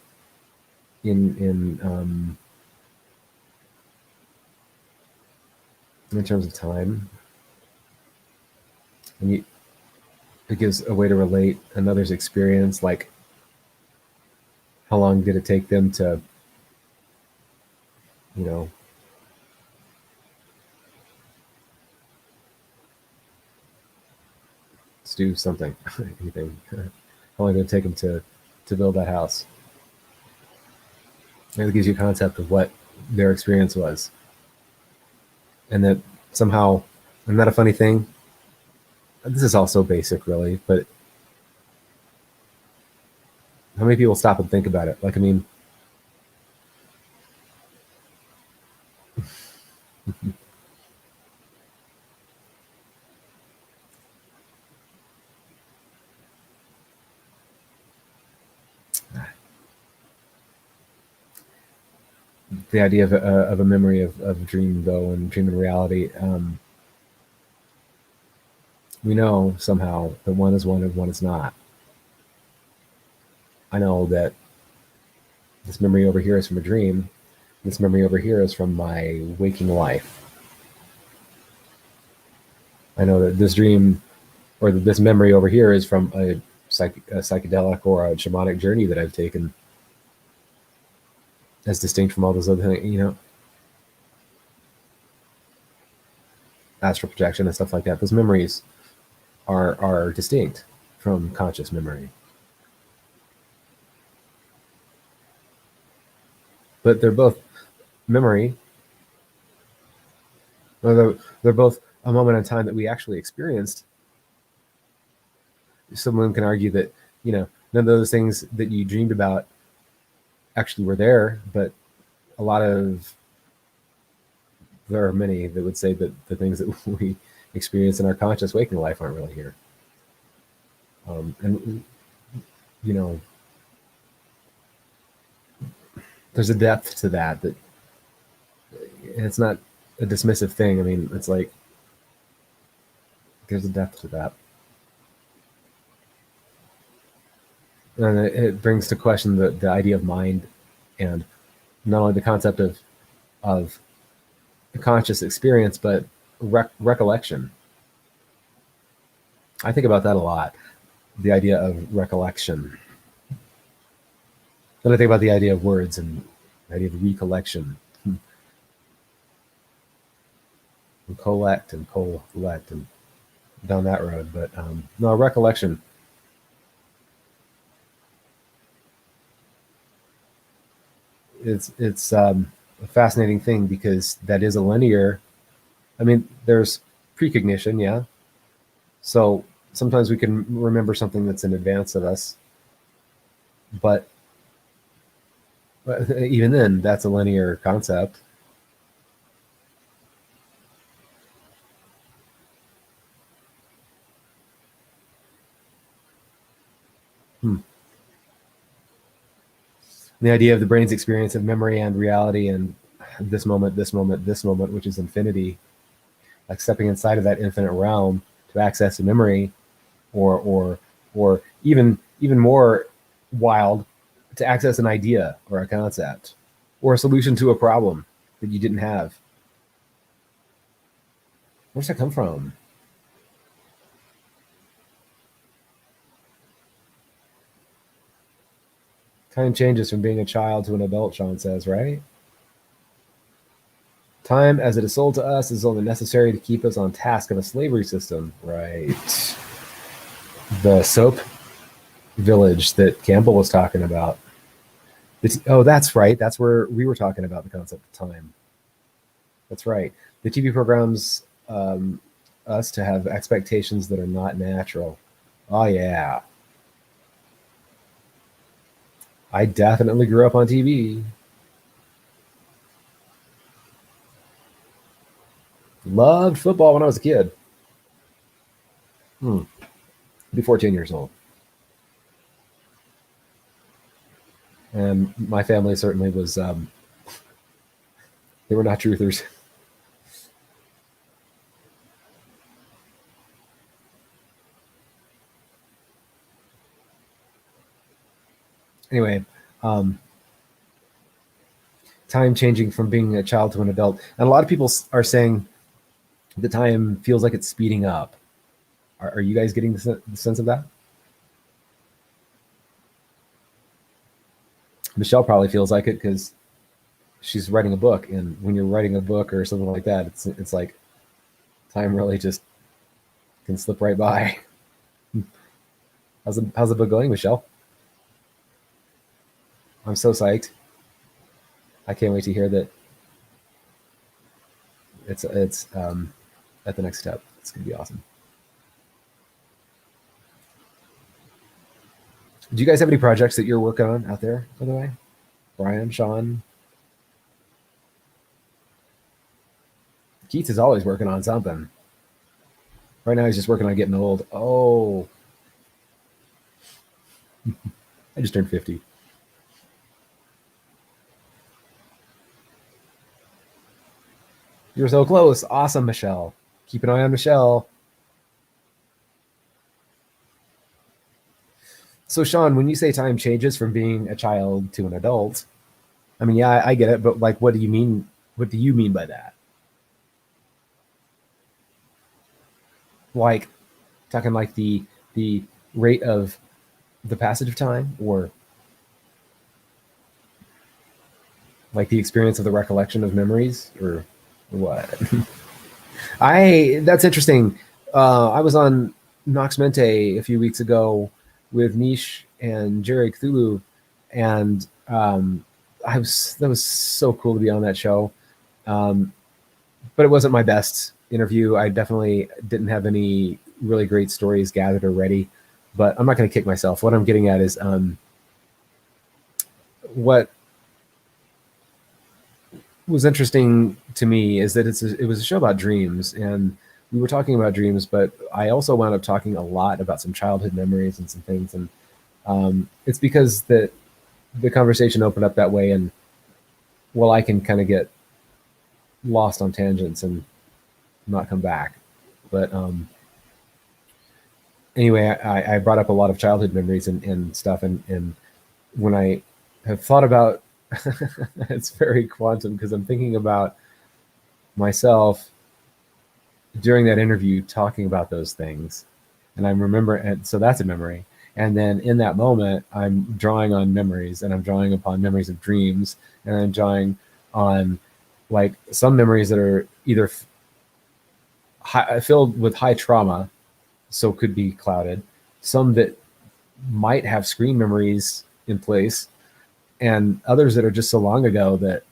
terms of time, and it gives a way to relate another's experience, like how long did it take them to, you know, to do something, anything. How long did it take them to build that house? And it gives you a concept of what their experience was, and that somehow, isn't that a funny thing? This is also basic, really, but how many people stop and think about it? Like, I mean, the idea of a memory of a dream, though, and dream and reality. We know somehow that one is one and one is not. I know that this memory over here is from a dream. This memory over here is from my waking life. I know that this dream or this memory over here is from a psychedelic or a shamanic journey that I've taken, as distinct from all those other things, astral projection and stuff like that. Those memories are distinct from conscious memory, but they're both memory. Or they're both a moment in time that we actually experienced. Someone can argue that none of those things that you dreamed about actually were there, but a lot of there are many that would say that the things that we experience in our conscious waking life aren't really here. And there's a depth to that it's not a dismissive thing. I mean, it's like there's a depth to that, and it brings to question the idea of mind, and not only the concept of conscious experience, but recollection. I think about that a lot. the idea of recollection. Then I think about the idea of words and the idea of recollection, and collect and collect and down that road. But no, recollection. It's a fascinating thing because that is a linear. I mean, there's precognition, yeah. So sometimes we can remember something that's in advance of us, but even then, that's a linear concept. Hmm. The idea of the brain's experience of memory and reality and this moment, this moment, this moment, which is infinity, like stepping inside of that infinite realm to access a memory, or even more wild, to access an idea or a concept or a solution to a problem that you didn't have. Where's that come from? Time changes from being a child to an adult, Sean says, right? Time, as it is sold to us, is only necessary to keep us on task of a slavery system, right? The soap village that Campbell was talking about. Oh, that's right. That's where we were talking about the concept of time. That's right. The TV programs us to have expectations that are not natural. Oh, yeah. I definitely grew up on TV. Loved football when I was a kid. Be 14 years old. And my family certainly was, they were not truthers. Anyway, time changing from being a child to an adult. And a lot of people are saying the time feels like it's speeding up. Are you guys getting the sense of that? Michelle probably feels like it because she's writing a book, and when you're writing a book or something like that, it's like time really just can slip right by. How's the book going, Michelle? I'm so psyched. I can't wait to hear that it's at the next step. It's gonna be awesome. Do you guys have any projects that you're working on out there, by the way? Brian, Sean, Keith is always working on something. Right now, he's just working on getting old. Oh, I just turned 50. You're so close. Awesome, Michelle. Keep an eye on Michelle. So, Sean, when you say time changes from being a child to an adult, I mean, yeah, I get it, but like, what do you mean? What do you mean by that? Like, talking like the rate of the passage of time, or like the experience of the recollection of memories, or what? I That's interesting. I was on Nox Mente a few weeks ago with Nish and Jerry Cthulhu, and I was that was so cool to be on that show. Um, but it wasn't my best interview. I definitely didn't have any really great stories gathered or ready. But I'm not going to kick myself. What I'm getting at is what was interesting to me is that it was a show about dreams, and we were talking about dreams, but I also wound up talking a lot about some childhood memories and some things, and it's because the conversation opened up that way, and well, I can kind of get lost on tangents and not come back, but anyway, I brought up a lot of childhood memories and stuff, and when I have thought about it's very quantum because I'm thinking about myself during that interview talking about those things. and I remember, and so that's a memory. And then in that moment, I'm drawing on memories, and I'm drawing upon memories of dreams, and I'm drawing on like some memories that are either filled with high trauma, so could be clouded, some that might have screen memories in place, and others that are just so long ago that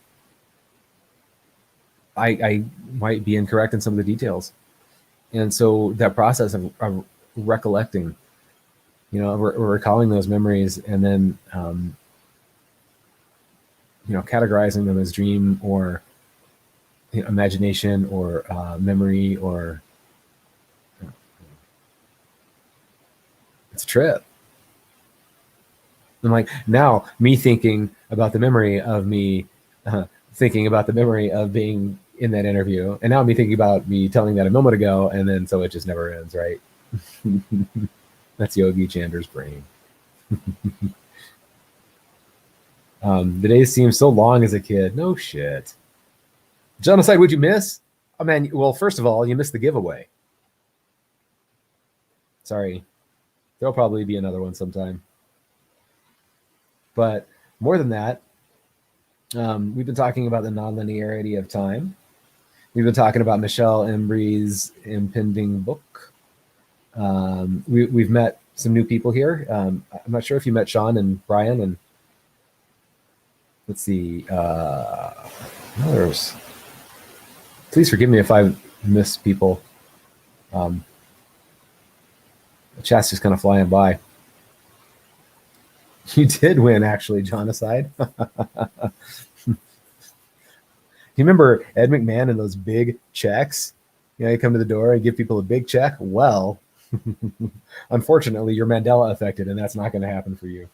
I might be incorrect in some of the details. And so that process of recollecting, we're recalling those memories, and then categorizing them as dream or imagination or memory, or it's a trip. And like now, me thinking about the memory of me thinking about the memory of being in that interview, and now me thinking about me telling that a moment ago, and then so it just never ends, right? That's Yogi Chander's brain. The days seem so long as a kid. No shit. Genocide, would you miss? Oh man, well, first of all, you missed the giveaway. Sorry. There'll probably be another one sometime. But more than that, we've been talking about the nonlinearity of time. We've been talking about Michelle Embree's impending book. We've met some new people here. I'm not sure if you met Sean and Brian, and let's see, others. Please forgive me if I miss people. The chat's just kind of flying by. You did win, actually, Jonacide. You remember Ed McMahon and those big checks? You come to the door and give people a big check. Well, unfortunately, you're Mandela affected, and that's not going to happen for you.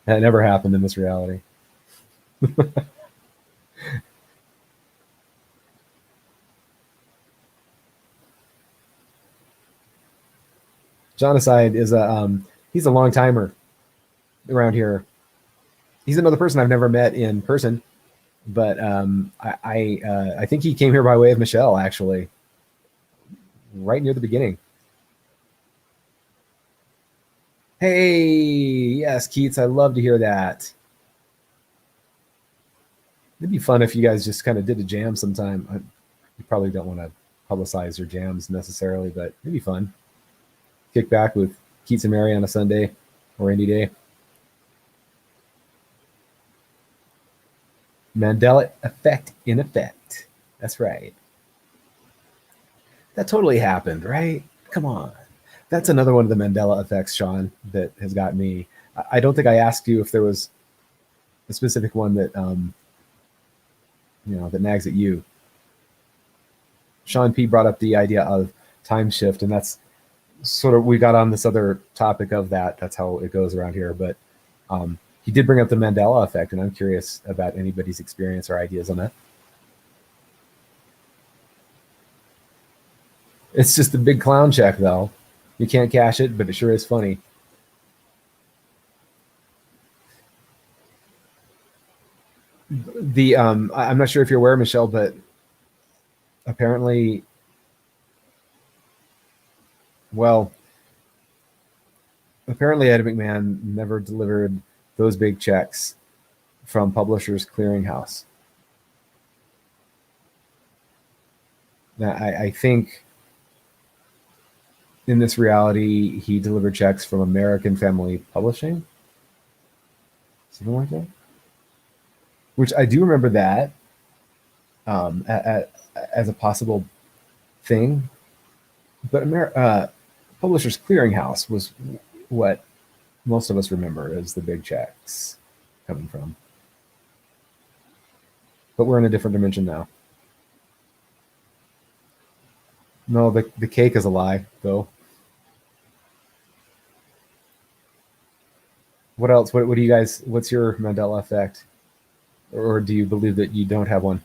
That never happened in this reality. Jonacide is he's a long timer around here. He's another person I've never met in person, but I think he came here by way of Michelle, actually, right near the beginning. Hey, yes, Keats, I love to hear that. It'd be fun if you guys just kind of did a jam sometime. You probably don't want to publicize your jams necessarily, but it'd be fun. Kick back with Keats and Mary on a Sunday or any day. Mandela effect in effect. That's right. That totally happened, right? Come on. That's another one of the Mandela effects, Sean, that has got me. I don't think I asked you if there was a specific one that that nags at you. Sean P brought up the idea of time shift, and that's sort of, we got on this other topic of that. That's how it goes around here. But he did bring up the Mandela effect, and I'm curious about anybody's experience or ideas on that. It's just a big clown check, though. You can't cash it, but it sure is funny. I'm not sure if you're aware, Michelle, but apparently, Ed McMahon never delivered those big checks from Publishers Clearinghouse. Now, I think in this reality, he delivered checks from American Family Publishing, something like that. Which I do remember that as a possible thing. But Publishers Clearinghouse was what most of us remember as the big checks coming from. But we're in a different dimension now. No, the cake is a lie, though. What else? What do you guys? What's your Mandela effect? Or do you believe that you don't have one?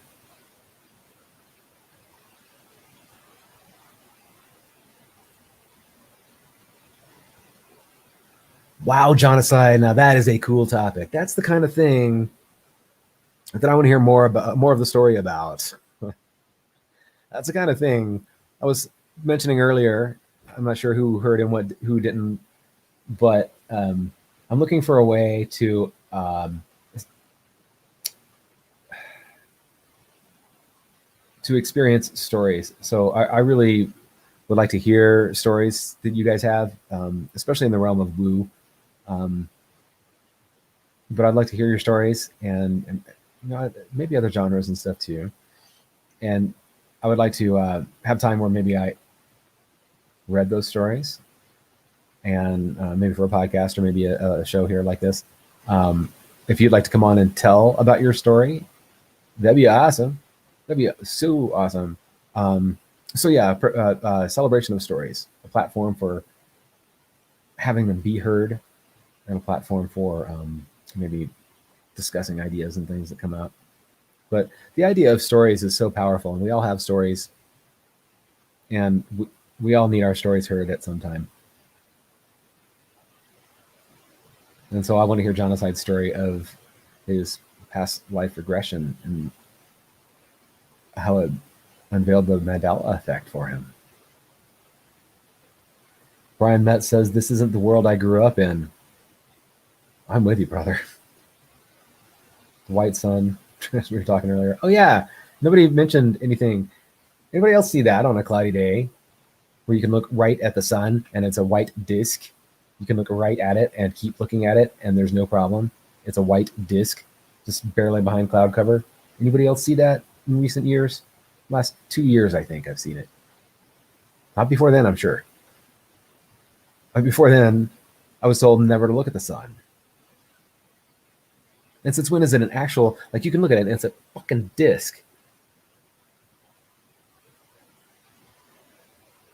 Wow, Jonacide. Now that is a cool topic. That's the kind of thing that I want to hear more of the story about. That's the kind of thing I was mentioning earlier. I'm not sure who heard and who didn't, but I'm looking for a way to experience stories. So I really would like to hear stories that you guys have, especially in the realm of woo. Um, but I'd like to hear your stories and maybe other genres and stuff too. And I would like to have time where maybe I read those stories, and maybe for a podcast or maybe a show here like this. If you'd like to come on and tell about your story, that'd be awesome. That'd be so awesome. So yeah, celebration of stories, a platform for having them be heard, and a platform for maybe discussing ideas and things that come up. But the idea of stories is so powerful, and we all have stories, and we all need our stories heard at some time. And so I want to hear Jonathan's story of his past life regression and how it unveiled the Mandela effect for him. Brian Metz says, "This isn't the world I grew up in." I'm with you, brother. The white sun, as we were talking earlier. Oh yeah, nobody mentioned anything. Anybody else see that on a cloudy day where you can look right at the sun and it's a white disc? You can look right at it and keep looking at it and there's no problem. It's a white disc, just barely behind cloud cover. Anybody else see that in recent years? Last 2 years, I think I've seen it. Not before then, I'm sure. But before then, I was told never to look at the sun. And since when is it an actual, like you can look at it and it's a fucking disc.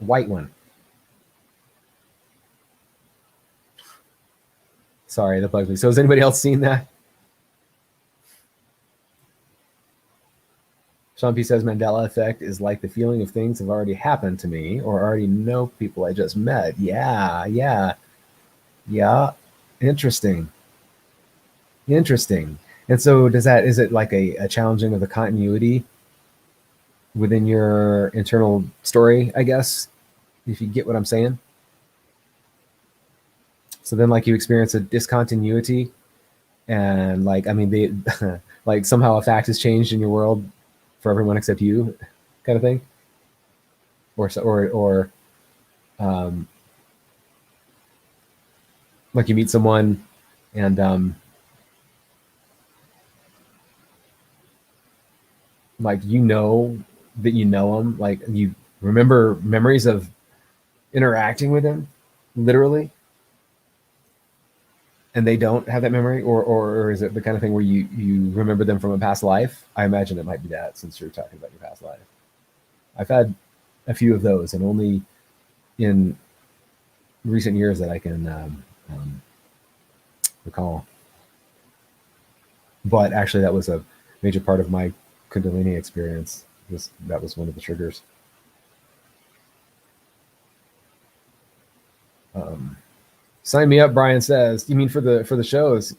White one. Sorry, that bugs me. So has anybody else seen that? Sean P says Mandela effect is like the feeling of things have already happened to me or already know people I just met. Yeah. Interesting. And so is it like a challenging of the continuity within your internal story, I guess, if you get what I'm saying? So then like you experience a discontinuity and like, I mean, they like somehow a fact has changed in your world for everyone except you, kind of thing, or like you meet someone and like that you know them, like you remember memories of interacting with them, literally, and they don't have that memory, or is it the kind of thing where you remember them from a past life? I imagine it might be that, since you're talking about your past life. I've had a few of those, and only in recent years that I can recall. But actually, that was a major part of my Kundalini experience. That was one of the triggers. Sign me up, Brian says. You mean for the shows?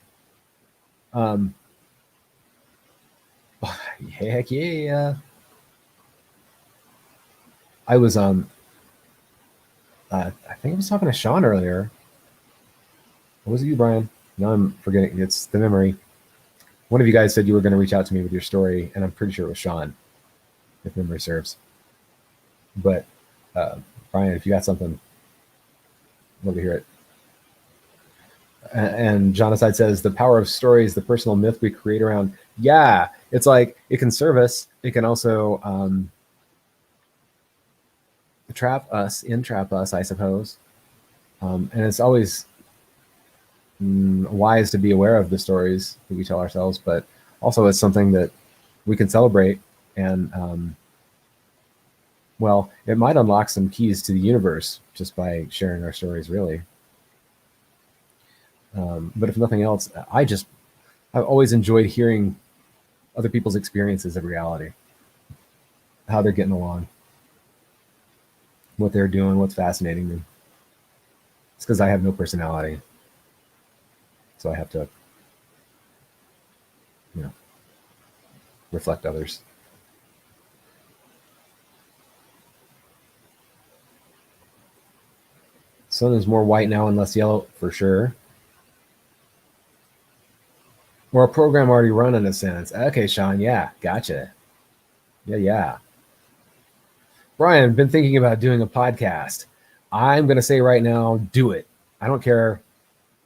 Heck yeah. I was I think I was talking to Sean earlier. Or was it you, Brian? No, I'm forgetting. It's the memory. One of you guys said you were going to reach out to me with your story, and I'm pretty sure it was Sean, if memory serves. But Brian, if you got something, love to hear it. And Jonathan says the power of story is the personal myth we create around. Yeah, it's like it can serve us. It can also entrap us, I suppose. And it's always wise to be aware of the stories that we tell ourselves, but also it's something that we can celebrate. And well, it might unlock some keys to the universe just by sharing our stories, really. But if nothing else, I've always enjoyed hearing other people's experiences of reality, how they're getting along, what they're doing, what's fascinating them. It's because I have no personality, so I have to, reflect others. Sun is more white now and less yellow for sure. Or a program already run in a sense. Okay, Sean. Yeah, gotcha. Yeah. Brian, been thinking about doing a podcast. I'm going to say right now, do it. I don't care.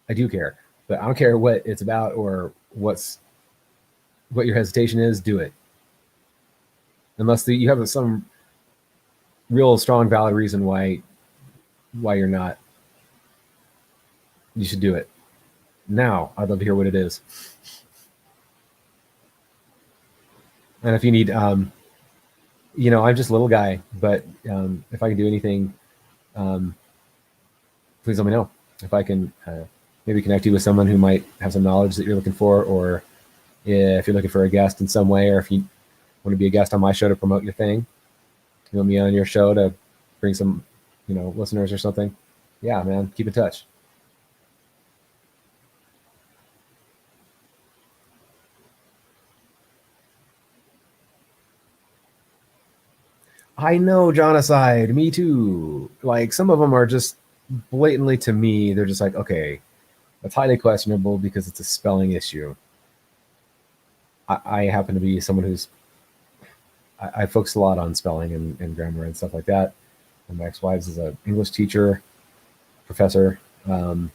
I do care, but I don't care what it's about or what your hesitation is. Do it. Unless you have some real strong, valid reason why you're not. You should do it. Now, I'd love to hear what it is. And if you need, I'm just a little guy, but if I can do anything, please let me know. If I can maybe connect you with someone who might have some knowledge that you're looking for, or if you're looking for a guest in some way, or if you want to be a guest on my show to promote your thing, you want me on your show to bring some, listeners or something. Yeah, man, keep in touch. I know, Jonocide. Me too. Like, some of them are just blatantly, to me, they're just like, okay, that's highly questionable because it's a spelling issue. I happen to be someone who's I focus a lot on spelling and grammar and stuff like that. And my ex-wife is an English teacher, professor. And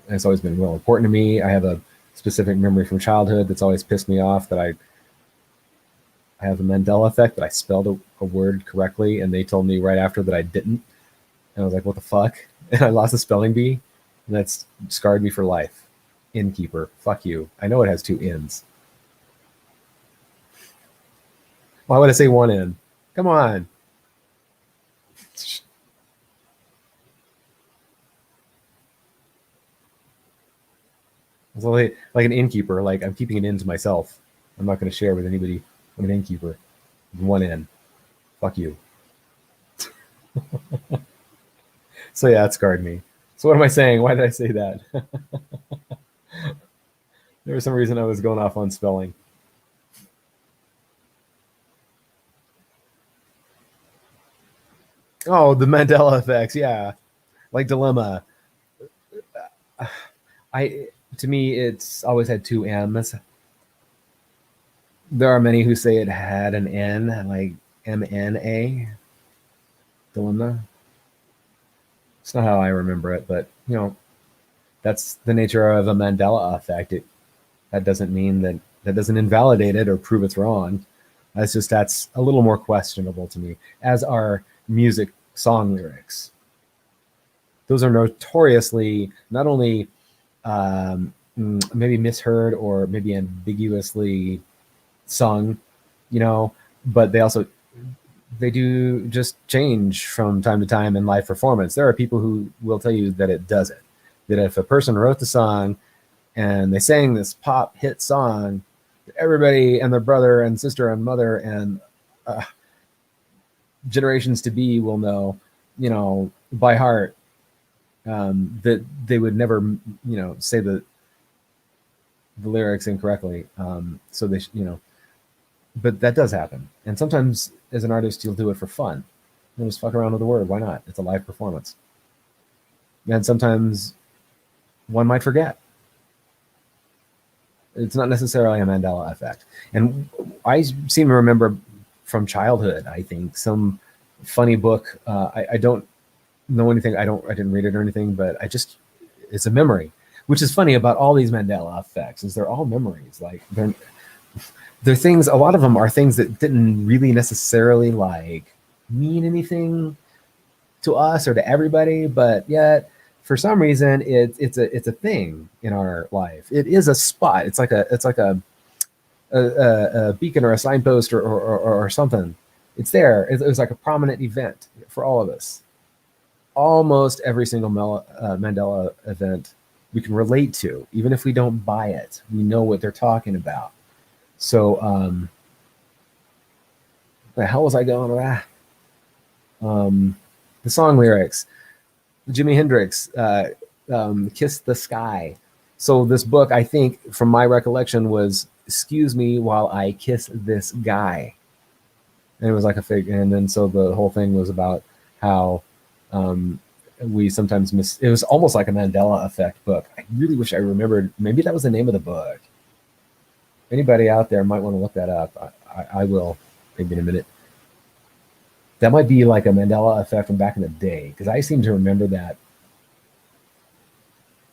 it's always been real important to me. I have a specific memory from childhood that's always pissed me off, that I have the Mandela effect, that I spelled a word correctly and they told me right after that I didn't. And I was like, what the fuck? And I lost a spelling bee. And that's scarred me for life. Innkeeper. Fuck you. I know it has two N's. Why would I say one N? Come on. It's like an innkeeper. Like, I'm keeping an N to myself. I'm not going to share with anybody. I'm an innkeeper. One N. Fuck you. So yeah, it scarred me. So what am I saying? Why did I say that? There was some reason I was going off on spelling. Oh, the Mandela effects. Yeah. Like Dilemma. To me, it's always had two M's. There are many who say it had an N, like MNA. Dilemma. It's not how I remember it, but that's the nature of a Mandela effect. That doesn't mean that doesn't invalidate it or prove it's wrong. That's a little more questionable to me, as are music song lyrics. Those are notoriously not only maybe misheard or maybe ambiguously sung, but they do just change from time to time in live performance. There are people who will tell you that it doesn't. That if a person wrote the song and they sang this pop hit song, everybody and their brother and sister and mother and generations to be will know, by heart, that they would never, say the lyrics incorrectly. So they, but that does happen. And sometimes as an artist, you'll do it for fun. You'll just fuck around with the word. Why not? It's a live performance. And sometimes one might forget. It's not necessarily a Mandela effect. And I seem to remember from childhood, I think, some funny book. I don't know anything. I didn't read it or anything, but it's a memory, which is funny about all these Mandela effects, is they're all memories. Like they're things, a lot of them are things that didn't really necessarily like mean anything to us or to everybody, but yet for some reason it's a thing in our life. It is a spot. It's like a beacon or a signpost or something. It's there. It was like a prominent event for all of us. Almost every single Mandela event we can relate to, even if we don't buy it. We know what they're talking about. So, the hell was I going with that? The song lyrics. Jimi Hendrix, Kiss the Sky. So this book, I think, from my recollection, was "Excuse me while I kiss this guy," and it was like a fake. And then so the whole thing was about how we sometimes miss. It was almost like a Mandela effect book. I really wish I remembered. Maybe that was the name of the book. Anybody out there might want to look that up. I will, maybe in a minute. That might be like a Mandela effect from back in the day, because I seem to remember that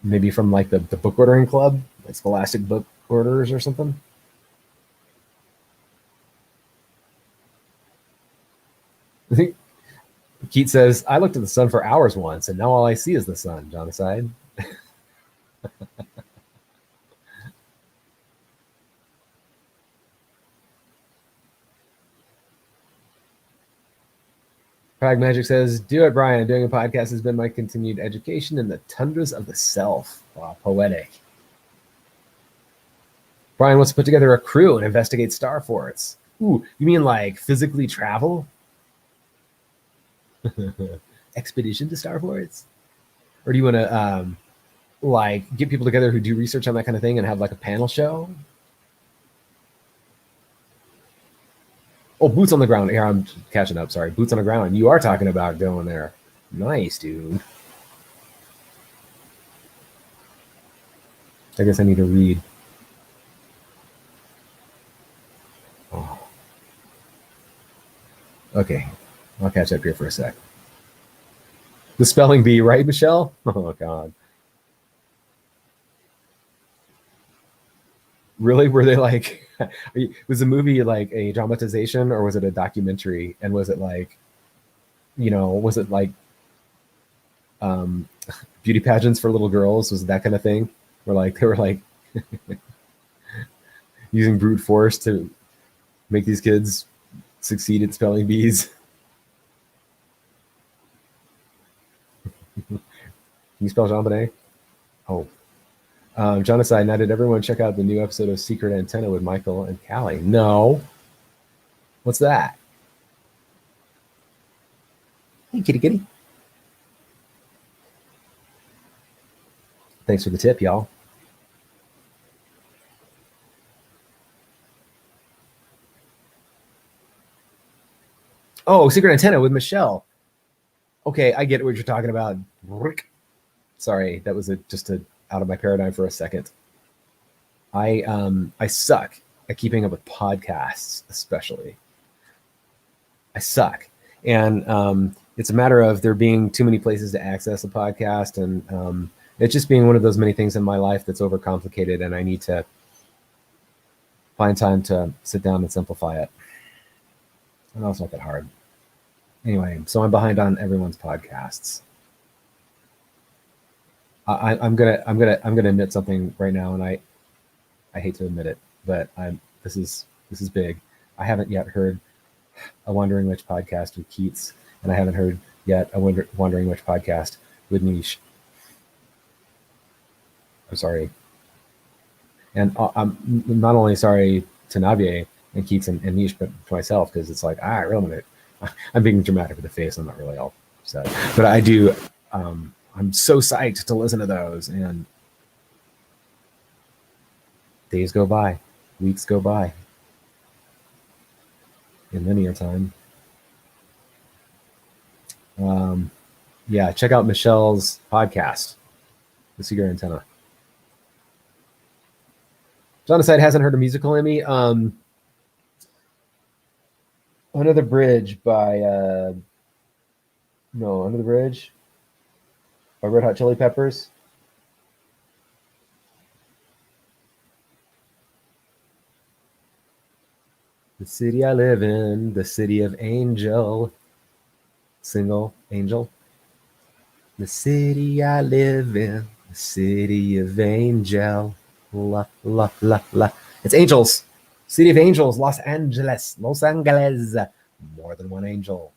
maybe from like the book ordering club, like Scholastic Book Orders or something. I think Keith says, I looked at the sun for hours once, and now all I see is the sun, John aside. Prag Magic says, do it, Brian. Doing a podcast has been my continued education in the tundras of the self. Wow, poetic. Brian wants to put together a crew and investigate star forts. Ooh, you mean like physically travel? Expedition to star forts? Or do you want to like get people together who do research on that kind of thing and have like a panel show? Oh, boots on the ground. Here, I'm catching up. Sorry. Boots on the ground. You are talking about going there. Nice, dude. I guess I need to read. Oh. Okay. I'll catch up here for a sec. The spelling bee, right, Michelle? Oh, God. Really? Were they like, was the movie like a dramatization or was it a documentary? And was it like, was it like beauty pageants for little girls? Was it that kind of thing? Where like they were like using brute force to make these kids succeed at spelling bees? Can you spell Jean Bonnet? Oh. John aside, now did everyone check out the new episode of Secret Antenna with Michael and Callie? No. What's that? Hey, kitty kitty. Thanks for the tip, y'all. Oh, Secret Antenna with Michelle. Okay, I get what you're talking about. Sorry, that was just out of my paradigm for a second. I suck at keeping up with podcasts, especially. I suck. And it's a matter of there being too many places to access a podcast, and it's just being one of those many things in my life that's overcomplicated, and I need to find time to sit down and simplify it. I know it's not that hard. Anyway, so I'm behind on everyone's podcasts. I'm gonna admit something right now, and I hate to admit it, but this is big. I haven't yet heard a Wandering Witch podcast with Keats, and I haven't heard yet a Wandering Witch podcast with Niche. I'm sorry, and I'm not only sorry to Navier and Keats and Niche, but to myself, because it's like I'm being dramatic with the face. I'm not really all upset, but I do. I'm so psyched to listen to those, and days go by, weeks go by, in linear time. Yeah, check out Michelle's podcast, The Secret Antenna. Jonathan hasn't heard a musical in me. Under the Bridge by Under the Bridge by Red Hot Chili Peppers. The city I live in, the city of Angel. Single Angel. The city I live in, the city of Angel. La la la la. It's Angels. City of Angels, Los Angeles. Los Angeles. More than one angel.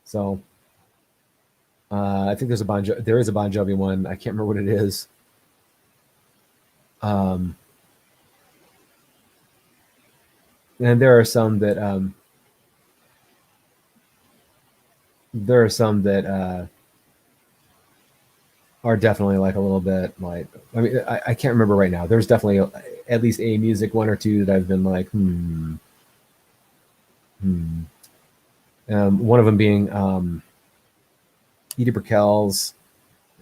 So I think there is a Bon Jovi one. I can't remember what it is. And there are some that are definitely like a little bit like, I mean, I can't remember right now. There's definitely at least a music, one or two that I've been like, And One of them being Edie Brickell's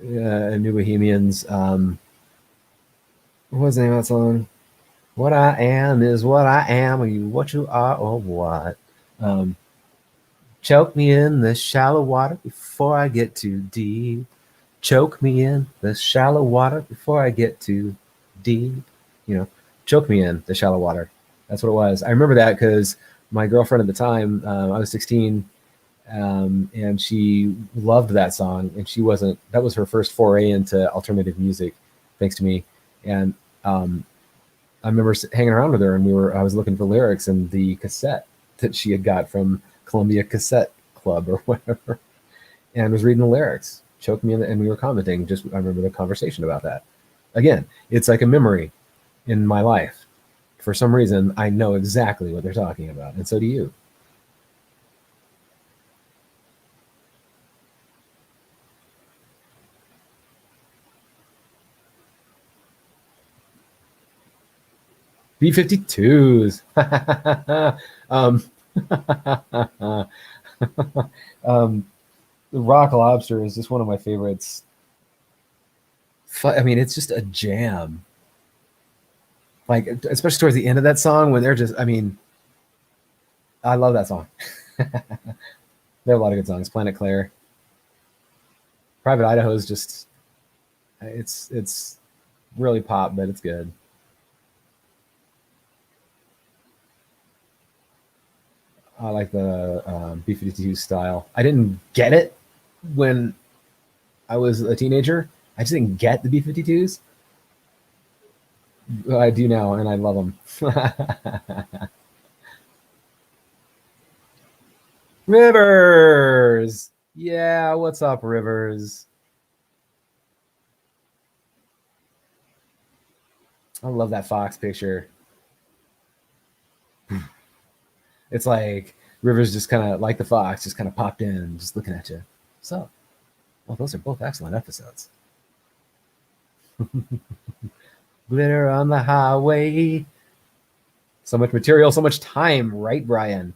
New Bohemians. What was the name of that song? What I am is what I am, and you what you are or what. Um, Choke me in the shallow water before I get too deep. Choke me in the shallow water before I get too deep. You know, choke me in the shallow water. That's what it was. I remember that because my girlfriend at the time, I was 16, and she loved that song, and she wasn't. That was her first foray into alternative music, thanks to me. And I remember hanging around with her, and I was looking for lyrics in the cassette that she had got from Columbia Cassette Club or whatever, and was reading the lyrics. Choked me in and we were commenting. Just I remember the conversation about that. Again, it's like a memory in my life. For some reason, I know exactly what they're talking about, and so do you. B-52s. um, um, Rock Lobster is just one of my favorites. I mean, it's just a jam. Like, especially towards the end of that song when they're just, I mean, I love that song. They have a lot of good songs. Planet Claire. Private Idaho is just, it's really pop, but it's good. I like the B-52 style. I didn't get it when I was a teenager. I just didn't get the B-52s. I do now, and I love them. Rivers. Yeah, what's up, Rivers? I love that Fox picture. It's like Rivers just kind of like the Fox, just kind of popped in, just looking at you. So, well, those are both excellent episodes. Glitter on the highway. So much material, so much time, right, Brian?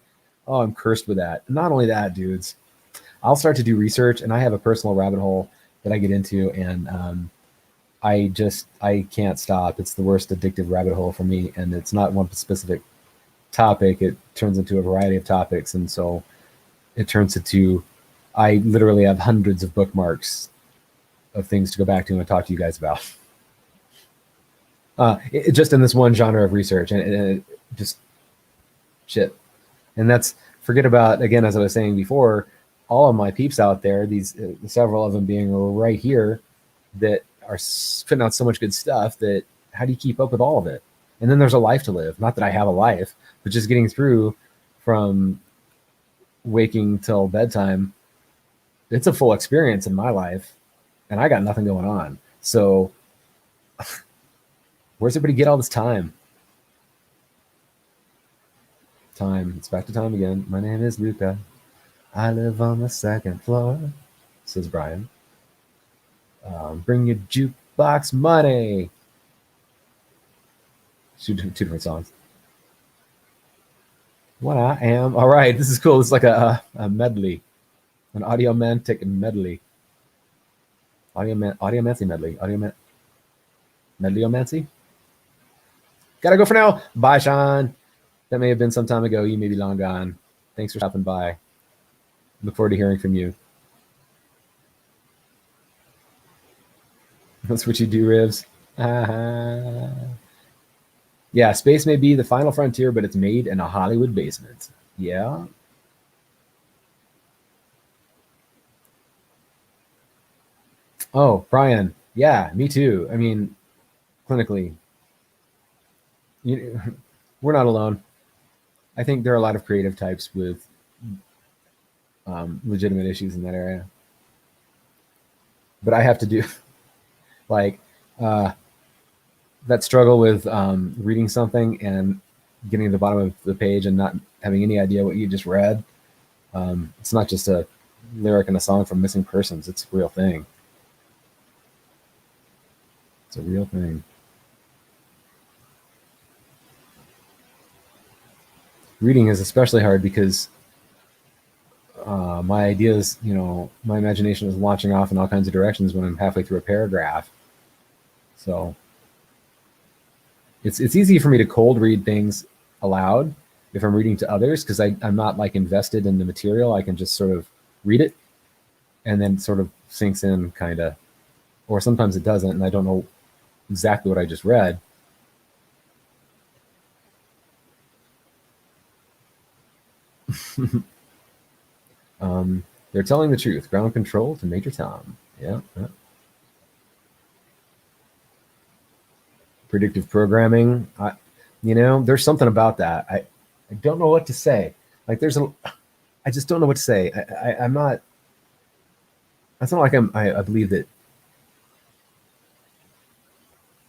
Oh, I'm cursed with that. Not only that, dudes, I'll start to do research, and I have a personal rabbit hole that I get into, and I can't stop. It's the worst addictive rabbit hole for me, and it's not one specific topic. It turns into a variety of topics, and so it turns into I literally have hundreds of bookmarks of things to go back to and talk to you guys about. Just in this one genre of research, and it just shit. And that's forget about again, as I was saying before, all of my peeps out there. These several of them being right here that are putting out so much good stuff that how do you keep up with all of it? And then there's a life to live. Not that I have a life, but just getting through from waking till bedtime. It's a full experience in my life, and I got nothing going on. So where's everybody get all this time? Time. It's back to time again. My name is Luca. I live on the second floor, says Brian. Bring your jukebox money. Two different songs. What I am. All right, this is cool. It's like a medley, an audiomantic medley. Audiomancy medley. Medleyomancy. Gotta go for now. Bye, Sean. That may have been some time ago. You may be long gone. Thanks for stopping by. Look forward to hearing from you. That's what you do, Rivs. Yeah, space may be the final frontier, but it's made in a Hollywood basement. Yeah. Oh, Brian. Yeah, me too. I mean, clinically, you, we're not alone. I think there are a lot of creative types with legitimate issues in that area. But I have to do like that struggle with reading something and getting to the bottom of the page and not having any idea what you just read. It's not just a lyric in a song from Missing Persons. It's a real thing. It's a real thing. Reading is especially hard because my ideas, my imagination is launching off in all kinds of directions when I'm halfway through a paragraph. So it's easy for me to cold read things aloud if I'm reading to others, because I'm not like invested in the material. I can just sort of read it and then sort of sinks in kind of, or sometimes it doesn't, and I don't know exactly what I just read. They're telling the truth. Ground control to Major Tom. Yeah. Predictive programming. There's something about that. I don't know what to say. Like I just don't know what to say. I'm not. It's not like I believe that.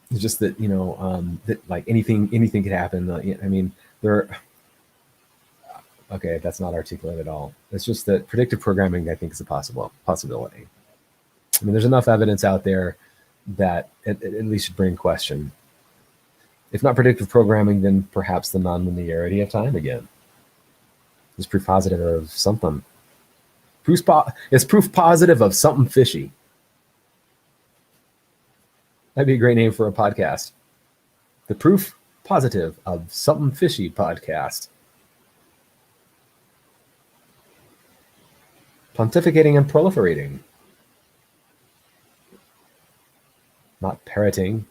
It's just that that like anything could happen. I mean, there. Okay, that's not articulate at all. It's just that predictive programming, I think, is a possibility. I mean, there's enough evidence out there that at least should bring question. If not predictive programming, then perhaps the nonlinearity of time again is proof positive of something. It's proof positive of something fishy. That'd be a great name for a podcast. The proof positive of something fishy podcast. Pontificating and proliferating. Not parroting.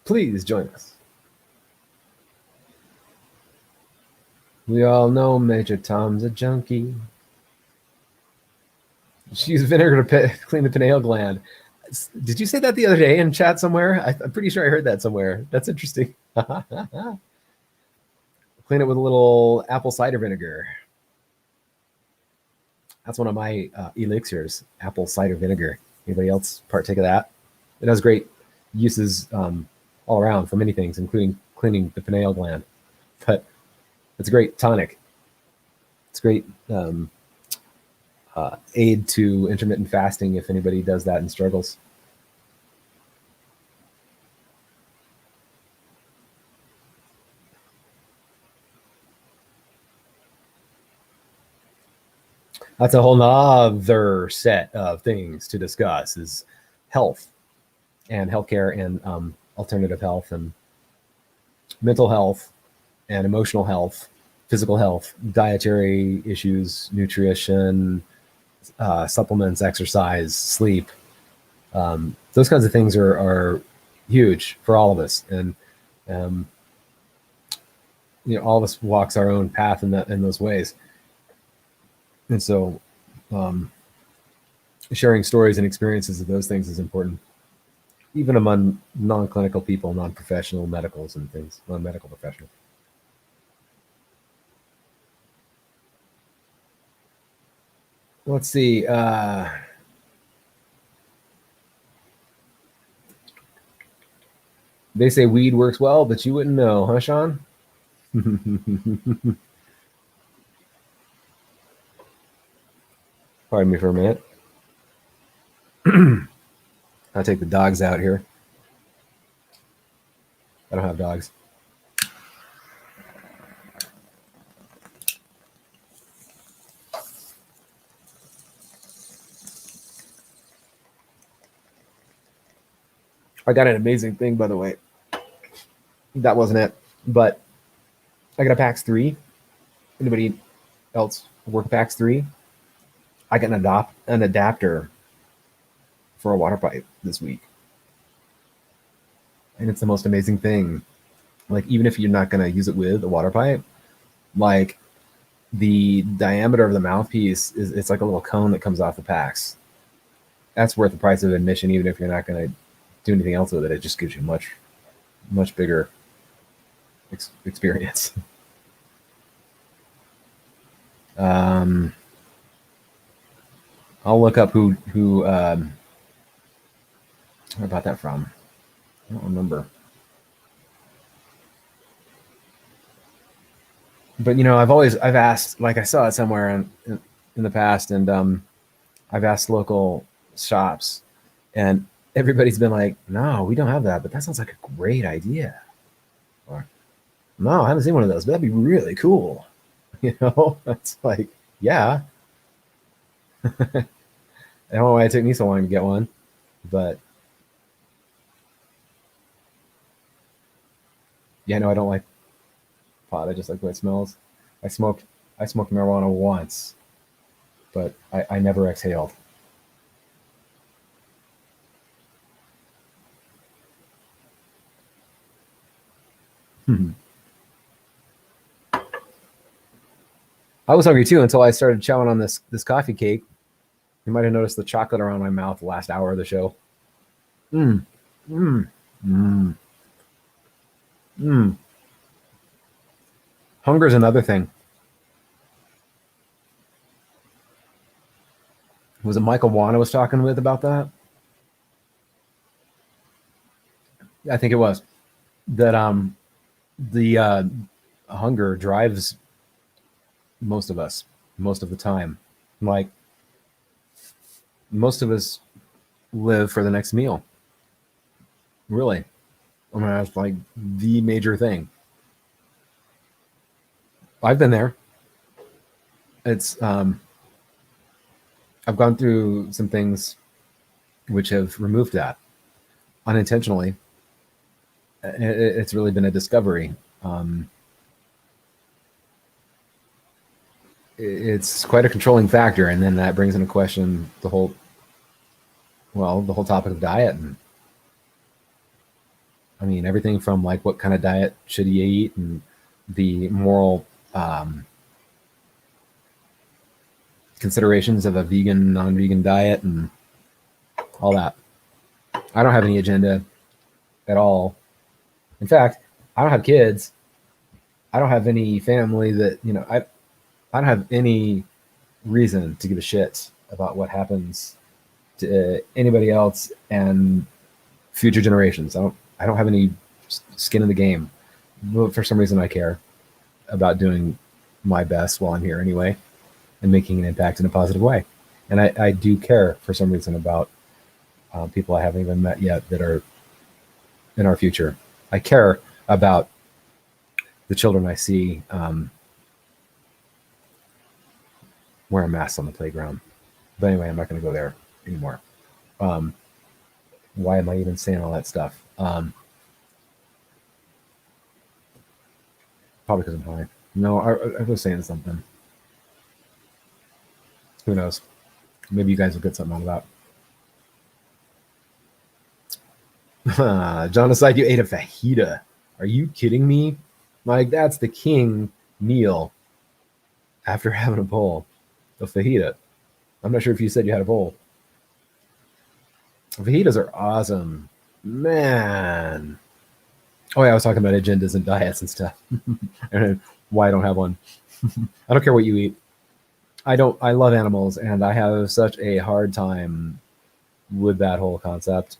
Please join us. We all know Major Tom's a junkie. She used vinegar to clean the pineal gland. Did you say that the other day in chat somewhere? I'm pretty sure I heard that somewhere. That's interesting. Clean it with a little apple cider vinegar. That's one of my elixirs, apple cider vinegar. Anybody else partake of that? It has great uses all around for many things, including cleaning the pineal gland. But it's a great tonic. It's great aid to intermittent fasting if anybody does that and struggles. That's a whole nother set of things to discuss, is health and healthcare and alternative health and mental health and emotional health, physical health, dietary issues, nutrition, supplements, exercise, sleep. Those kinds of things are huge for all of us. And, all of us walks our own path in those ways. And so sharing stories and experiences of those things is important, even among non-clinical people, non-professional medicals and things, non-medical professionals. Let's see. They say weed works well, but you wouldn't know, huh, Sean? Pardon me for a minute. I'll take the dogs out here. I don't have dogs. I got an amazing thing, by the way. That wasn't it, but I got a PAX 3. Anybody else work PAX 3? I got an adapter for a water pipe this week. And it's the most amazing thing. Like, even if you're not going to use it with a water pipe, like the diameter of the mouthpiece it's like a little cone that comes off the PAX. That's worth the price of admission, even if you're not going to do anything else with it. It just gives you much, much bigger experience. I'll look up who where about that from. I don't remember. But I've asked, like I saw it somewhere in the past, and I've asked local shops, and everybody's been like, no, we don't have that, but that sounds like a great idea. Or, no, I haven't seen one of those, but that'd be really cool. It's like, yeah. I don't know why it took me so long to get one, but yeah, no, I don't like pot. I just like the way it smells. I smoked I smoked marijuana once, but I never exhaled. I was hungry too until I started chowing on this coffee cake. You might have noticed the chocolate around my mouth the last hour of the show. Mm, mm, mm, mm. Hunger is another thing. Was it Michael Wan I was talking with about that? I think it was that the hunger drives most of us most of the time. Like most of us live for the next meal. Really, I mean that's like the major thing. I've been there. It's I've gone through some things which have removed that unintentionally. It's really been a discovery. Um, it's quite a controlling factor, and then that brings into question the whole topic of diet, and I mean everything from like what kind of diet should you eat, and the moral considerations of a vegan, non-vegan diet, and all that. I don't have any agenda at all. In fact, I don't have kids. I don't have any family that I don't have any reason to give a shit about what happens to anybody else and future generations. I don't have any skin in the game, but for some reason I care about doing my best while I'm here anyway and making an impact in a positive way. And I do care for some reason about people I haven't even met yet that are in our future. I care about the children I see wearing masks on the playground. But anyway, I'm not going to go there anymore. Um, why am I even saying all that stuff? Probably because I'm high. No, I was saying something. Who knows? Maybe you guys will get something out of that. John aside, you ate a fajita. Are you kidding me? Like that's the king meal after having a bowl of fajita. I'm not sure if you said you had a bowl. Fajitas are awesome, man. Oh yeah, I was talking about agendas and diets and stuff, and why I don't have one. I don't care what you eat. I don't. I love animals, and I have such a hard time with that whole concept.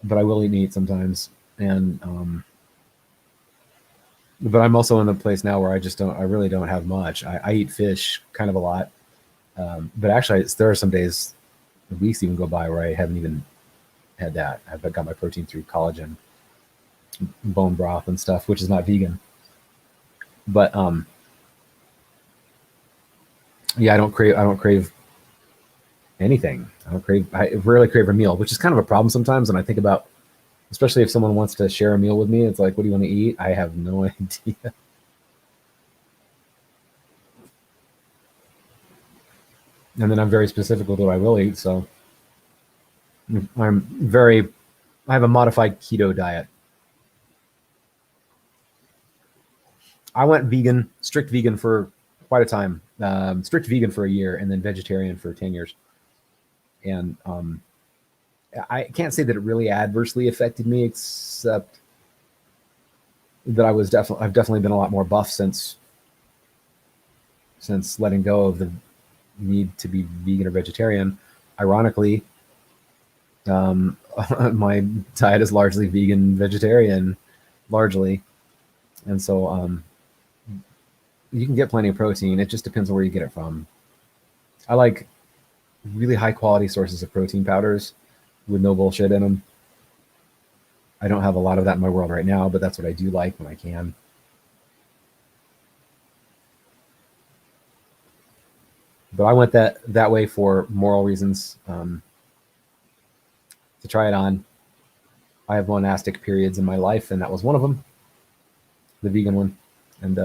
But I will eat meat sometimes, and but I'm also in a place now where I just don't. I really don't have much. I eat fish kind of a lot, but actually, there are some days, weeks even go by where I haven't even had that. I've got my protein through collagen, bone broth, and stuff, which is not vegan. But yeah, I don't crave anything. I don't crave. I rarely crave a meal, which is kind of a problem sometimes. And I think about, especially if someone wants to share a meal with me, it's like, what do you want to eat? I have no idea. And then I'm very specific with what I will eat. So I'm very. I have a modified keto diet. I went vegan, strict vegan for quite a time. Strict vegan for a year, and then vegetarian for 10 years. And I can't say that it really adversely affected me, except that I've definitely been a lot more buff since letting go of the need to be vegan or vegetarian. Ironically, my diet is largely vegan, vegetarian, largely, and so you can get plenty of protein. It just depends on where you get it from. I like really high quality sources of protein powders with no bullshit in them. I don't have a lot of that in my world right now, but that's what I do like when I can. But I went that way for moral reasons, to try it on. I have monastic periods in my life, and that was one of them, the vegan one. And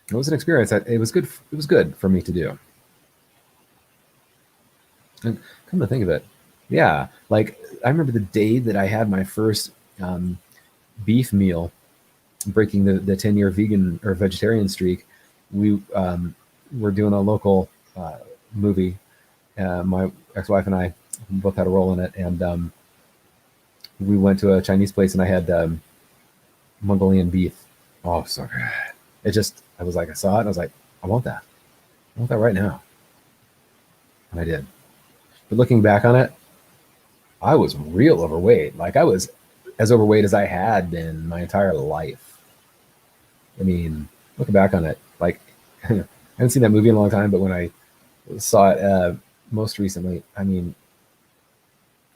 it was an experience. It was good. It was good for me to do. And come to think of it, yeah, like I remember the day that I had my first beef meal, breaking the 10-year vegan or vegetarian streak. We were doing a local movie. My ex-wife and I both had a role in it, and we went to a Chinese place, and I had Mongolian beef. Oh, so good. It just, I was like, I saw it, and I was like, I want that. I want that right now. And I did. But looking back on it, I was real overweight. Like I was as overweight as I had been my entire life. I mean, looking back on it, like I haven't seen that movie in a long time, but when I saw it most recently, I mean,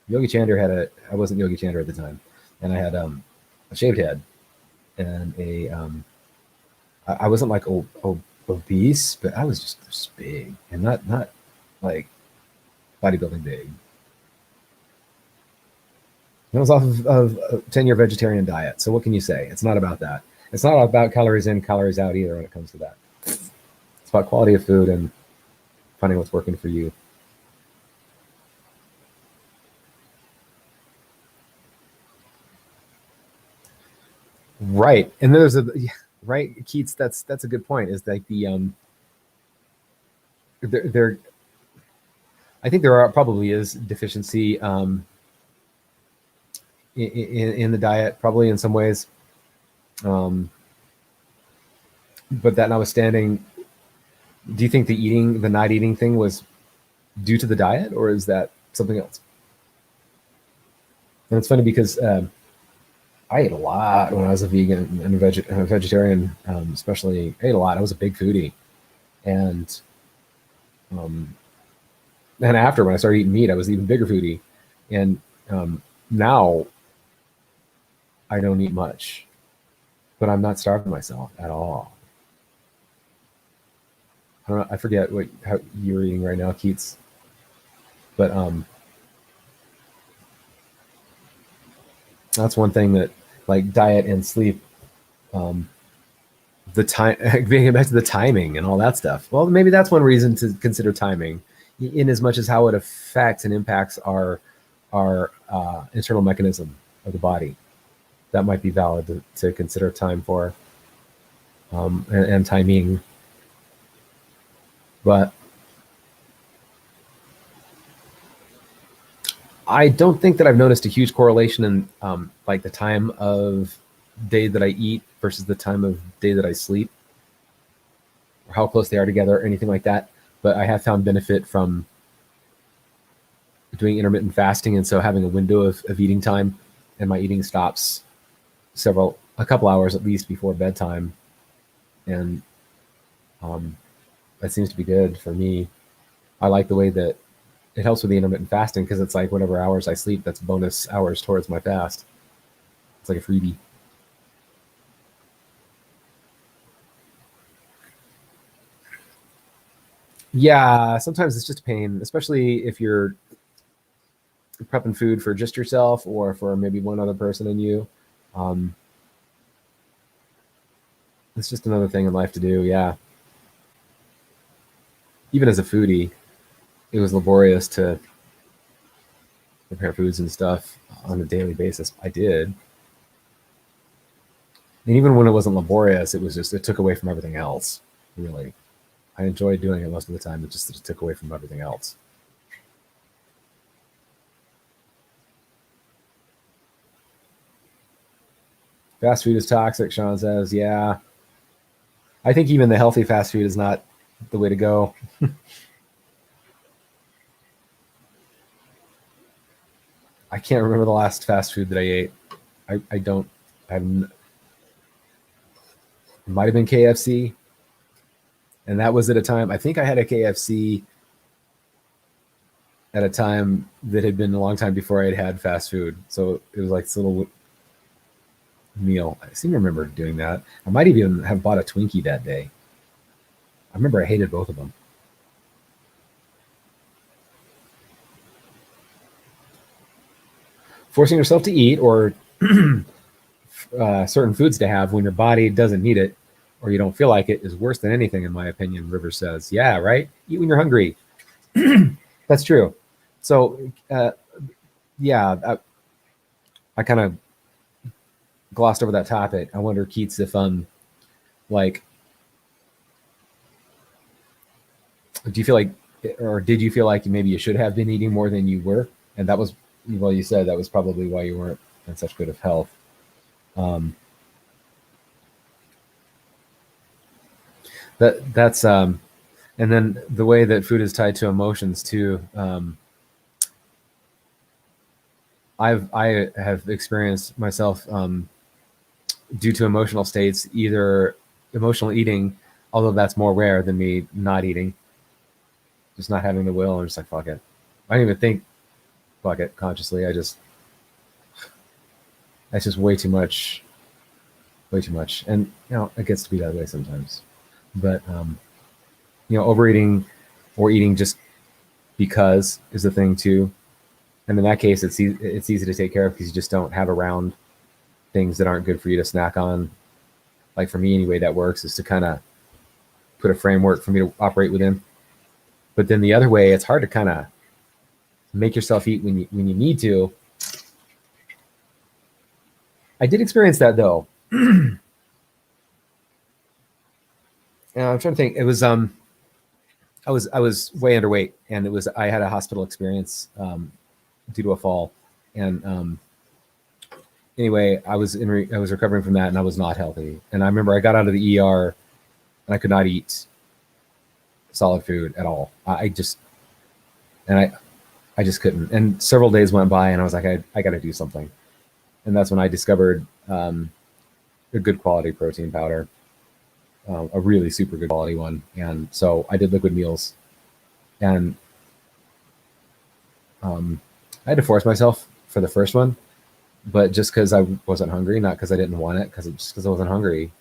Yogi Chander had I wasn't Yogi Chander at the time, and I had a shaved head and I wasn't like obese, but I was just big, and not like bodybuilding big. And I was off of a 10-year vegetarian diet. So what can you say? It's not about that. It's not about calories in, calories out either when it comes to that. It's about quality of food and finding what's working for you. Right. And then there's right, Keats, that's a good point. Is like there I think probably is deficiency in the diet, probably in some ways. But that notwithstanding, do you think the not eating thing was due to the diet, or is that something else? And it's funny because I ate a lot when I was a vegan and a vegetarian, especially. I ate a lot. I was a big foodie, and after, when I started eating meat, I was an even bigger foodie, and now I don't eat much, but I'm not starving myself at all. I don't know. I forget how you're eating right now, Keats, but that's one thing that, like, diet and sleep, the time, being back to the timing and all that stuff. Well, maybe that's one reason to consider timing, in as much as how it affects and impacts our internal mechanism of the body. That might be valid to consider time for, and timing. But I don't think that I've noticed a huge correlation in like the time of day that I eat versus the time of day that I sleep, or how close they are together, or anything like that. But I have found benefit from doing intermittent fasting, and so having a window of eating time, and my eating stops a couple hours at least before bedtime, and that seems to be good for me. I like the way that it helps with the intermittent fasting, because it's like whatever hours I sleep, that's bonus hours towards my fast. It's like a freebie. Yeah, sometimes it's just a pain, especially if you're prepping food for just yourself or for maybe one other person and you. It's just another thing in life to do. Yeah. Even as a foodie, it was laborious to prepare foods and stuff on a daily basis. I did. And even when it wasn't laborious, it took away from everything else, really. I enjoyed doing it most of the time. It just took away from everything else. Fast food is toxic, Sean says. Yeah. I think even the healthy fast food is not the way to go. I can't remember the last fast food that I ate. I don't. It might have been KFC. And that was at a time, I think I had a KFC at a time that had been a long time before I had fast food. So it was like this little meal. I seem to remember doing that. I might even have bought a Twinkie that day. remember I hated both of them. Forcing yourself to eat or certain foods to have when your body doesn't need it or you don't feel like it is worse than anything, in my opinion. River says, yeah, right? Eat when you're hungry. That's true. So, yeah, I kind of glossed over that topic. I wonder, Keats, if like, do you feel like, or did you feel like maybe you should have been eating more than you were? And that was, well, you said that was probably why you weren't in such good of health. That's and then the way that food is tied to emotions too. I have experienced myself due to emotional states, either emotional eating, although that's more rare than me not eating, just not having the will. I'm just like, fuck it. I don't even think fuck it consciously. That's just way too much, and it gets to be that way sometimes. But overeating or eating just because is the thing too. And in that case, it's easy to take care of because you just don't have around things that aren't good for you to snack on. Like for me anyway, that works, is to kind of put a framework for me to operate within. But then the other way, it's hard to kind of make yourself eat when you need to. I did experience that though. And I'm trying to think. It was I was way underweight, and I had a hospital experience due to a fall, and anyway, I was recovering from that, and I was not healthy. And I remember I got out of the ER, and I could not eat solid food at all. I just couldn't. And several days went by, and I was like, I got to do something. And that's when I discovered a good quality protein powder, a really super good quality one. And so I did liquid meals, and I had to force myself for the first one, but just because I wasn't hungry, not because I didn't want it, just because I wasn't hungry.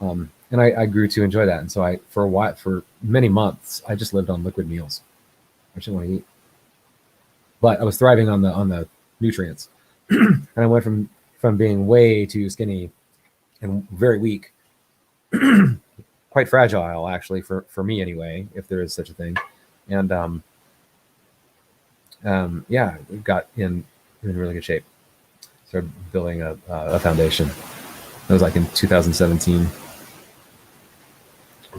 And I grew to enjoy that. And so for many months, I just lived on liquid meals. I didn't want to eat, but I was thriving on the nutrients. And I went from being way too skinny and very weak, quite fragile actually for me anyway, if there is such a thing. And yeah, got in really good shape. Started building a foundation. That was like in 2017.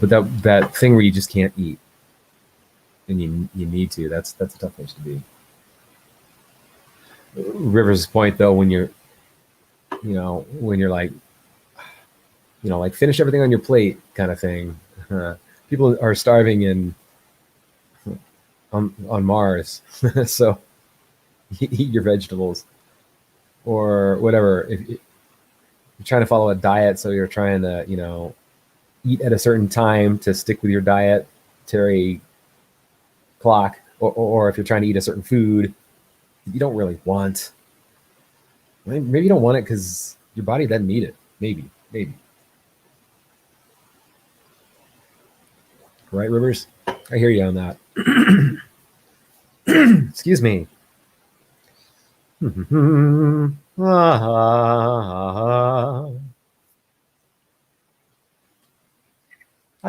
But that thing where you just can't eat and you need to, that's a tough place to be. River's point though, when you're like, like finish everything on your plate kind of thing. People are starving on Mars, so eat your vegetables or whatever. If you're trying to follow a diet, so you're trying to eat at a certain time to stick with your dietary clock, or if you're trying to eat a certain food you don't really want. Maybe you don't want it because your body doesn't need it. Maybe. Right, Rivers? I hear you on that. Excuse me. I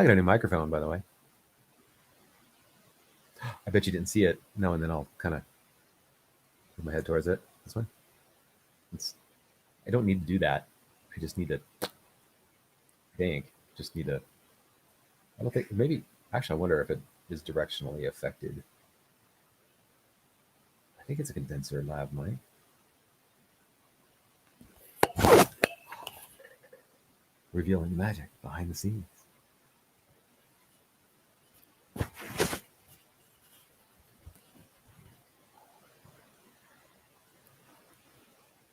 got a new microphone, by the way. I bet you didn't see it. No, and then I'll kind of move my head towards it. This one. I don't need to do that. I just need to think. Just need to. I don't think. Maybe. Actually, I wonder if it is directionally affected. I think it's a condenser lav mic. Revealing the magic behind the scenes.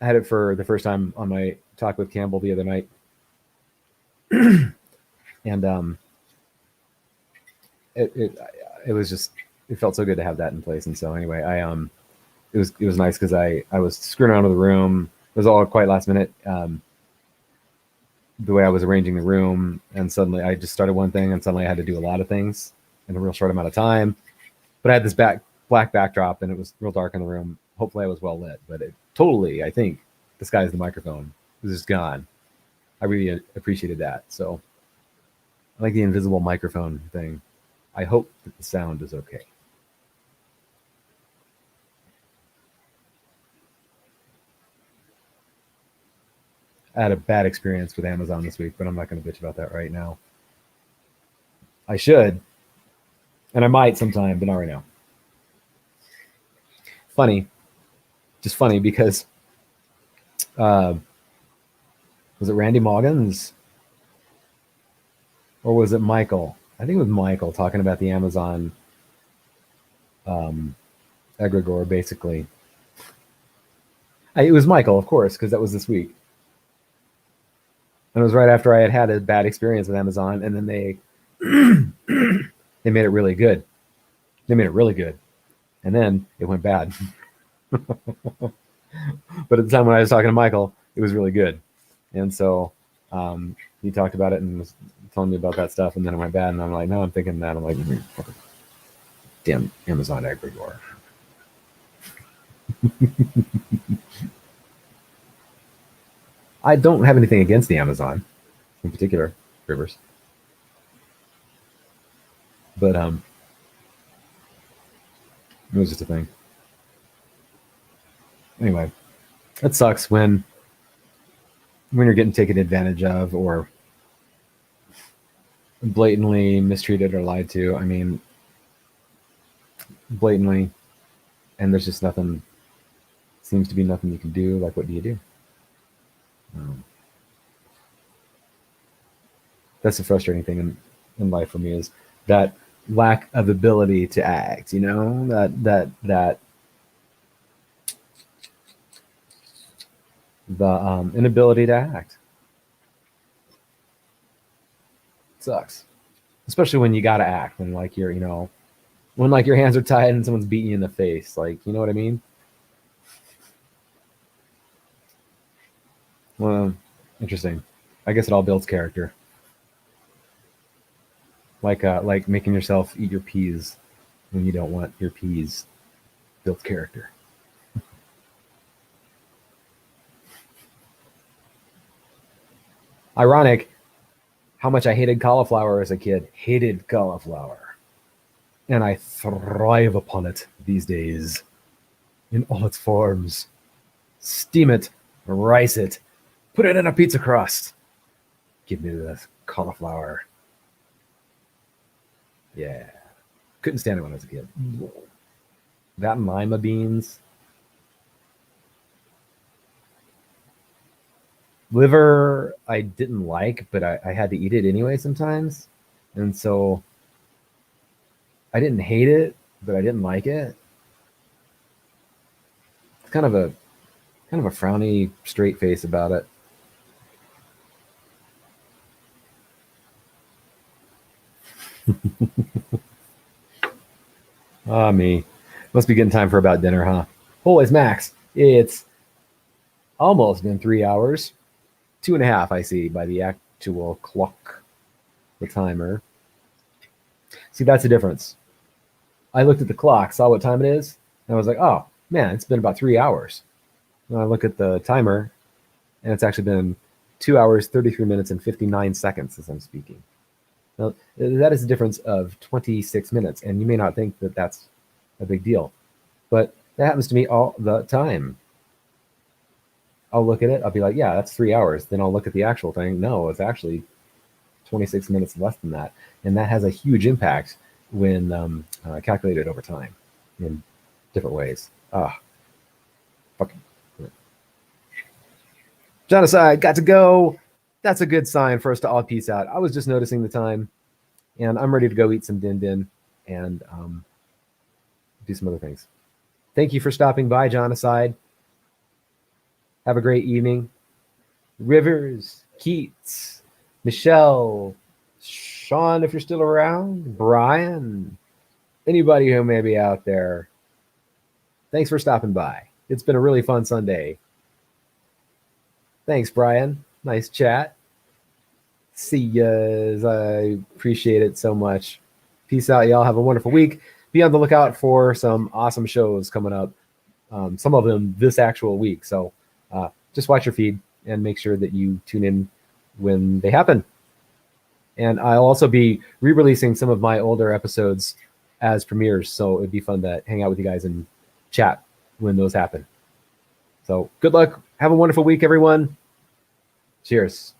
I had it for the first time on my talk with Campbell the other night. And it was just, it felt so good to have that in place. And so anyway, it was nice because I was screwing around with the room. It was all quite last minute. the way I was arranging the room, and suddenly I just started one thing, and suddenly I had to do a lot of things in a real short amount of time. But I had this black backdrop, and it was real dark in the room. Hopefully, I was well lit, but it totally, I think, disguised the microphone. It was just gone. I really appreciated that. So I like the invisible microphone thing. I hope that the sound is okay. I had a bad experience with Amazon this week, but I'm not going to bitch about that right now. I should, and I might sometime, but not right now. Funny, just funny because was it Randy Moggins or was it Michael? I think it was Michael talking about the Amazon egregore, basically. It was Michael, of course, because that was this week. And it was right after I had a bad experience with Amazon, and then they they made it really good. They made it really good, and then it went bad. But at the time when I was talking to Michael, it was really good, and so he talked about it and was telling me about that stuff, and then it went bad, and I'm like, no, I'm thinking that. I'm like, damn Amazon egregore. I don't have anything against the Amazon, in particular, Rivers. But it was just a thing. Anyway, it sucks when you're getting taken advantage of or blatantly mistreated or lied to. I mean, blatantly, and there's just nothing. Seems to be nothing you can do. Like, what do you do? That's the frustrating thing in life for me, is that lack of ability to act. You know, that the inability to act sucks, especially when you got to act when like you're, when like your hands are tied and someone's beating you in the face. Like, you know what I mean? Well, interesting. I guess it all builds character. Like making yourself eat your peas when you don't want your peas builds character. Ironic how much I hated cauliflower as a kid. Hated cauliflower. And I thrive upon it these days in all its forms. Steam it, rice it, put it in a pizza crust. Give me the cauliflower. Yeah. Couldn't stand it when I was a kid. That and lima beans. Liver, I didn't like, but I had to eat it anyway sometimes. And so I didn't hate it, but I didn't like it. It's kind of a frowny, straight face about it. Ah, me. Must be getting time for about dinner, huh? Holy smacks. It's almost been 3 hours. 2.5, I see, by the actual clock, the timer. See, that's the difference. I looked at the clock, saw what time it is, and I was like, oh, man, it's been about 3 hours. And I look at the timer, and it's actually been 2 hours, 33 minutes, and 59 seconds as I'm speaking. Now, that is a difference of 26 minutes, and you may not think that that's a big deal, but that happens to me all the time. I'll look at it, I'll be like, yeah, that's 3 hours. Then I'll look at the actual thing. No, it's actually 26 minutes less than that. And that has a huge impact when calculated over time in different ways. Fucking. Genocide, got to go. That's a good sign for us to all peace out. I was just noticing the time, and I'm ready to go eat some din din and do some other things. Thank you for stopping by, Genocide. Have a great evening. Rivers, Keats, Michelle, Sean, if you're still around, Brian, anybody who may be out there, thanks for stopping by. It's been a really fun Sunday. Thanks, Brian. Nice chat. See ya. I appreciate it so much. Peace out, y'all. Have a wonderful week. Be on the lookout for some awesome shows coming up. Some of them this actual week. So just watch your feed and make sure that you tune in when they happen. And I'll also be re-releasing some of my older episodes as premieres. So it'd be fun to hang out with you guys and chat when those happen. So good luck. Have a wonderful week, everyone. Cheers.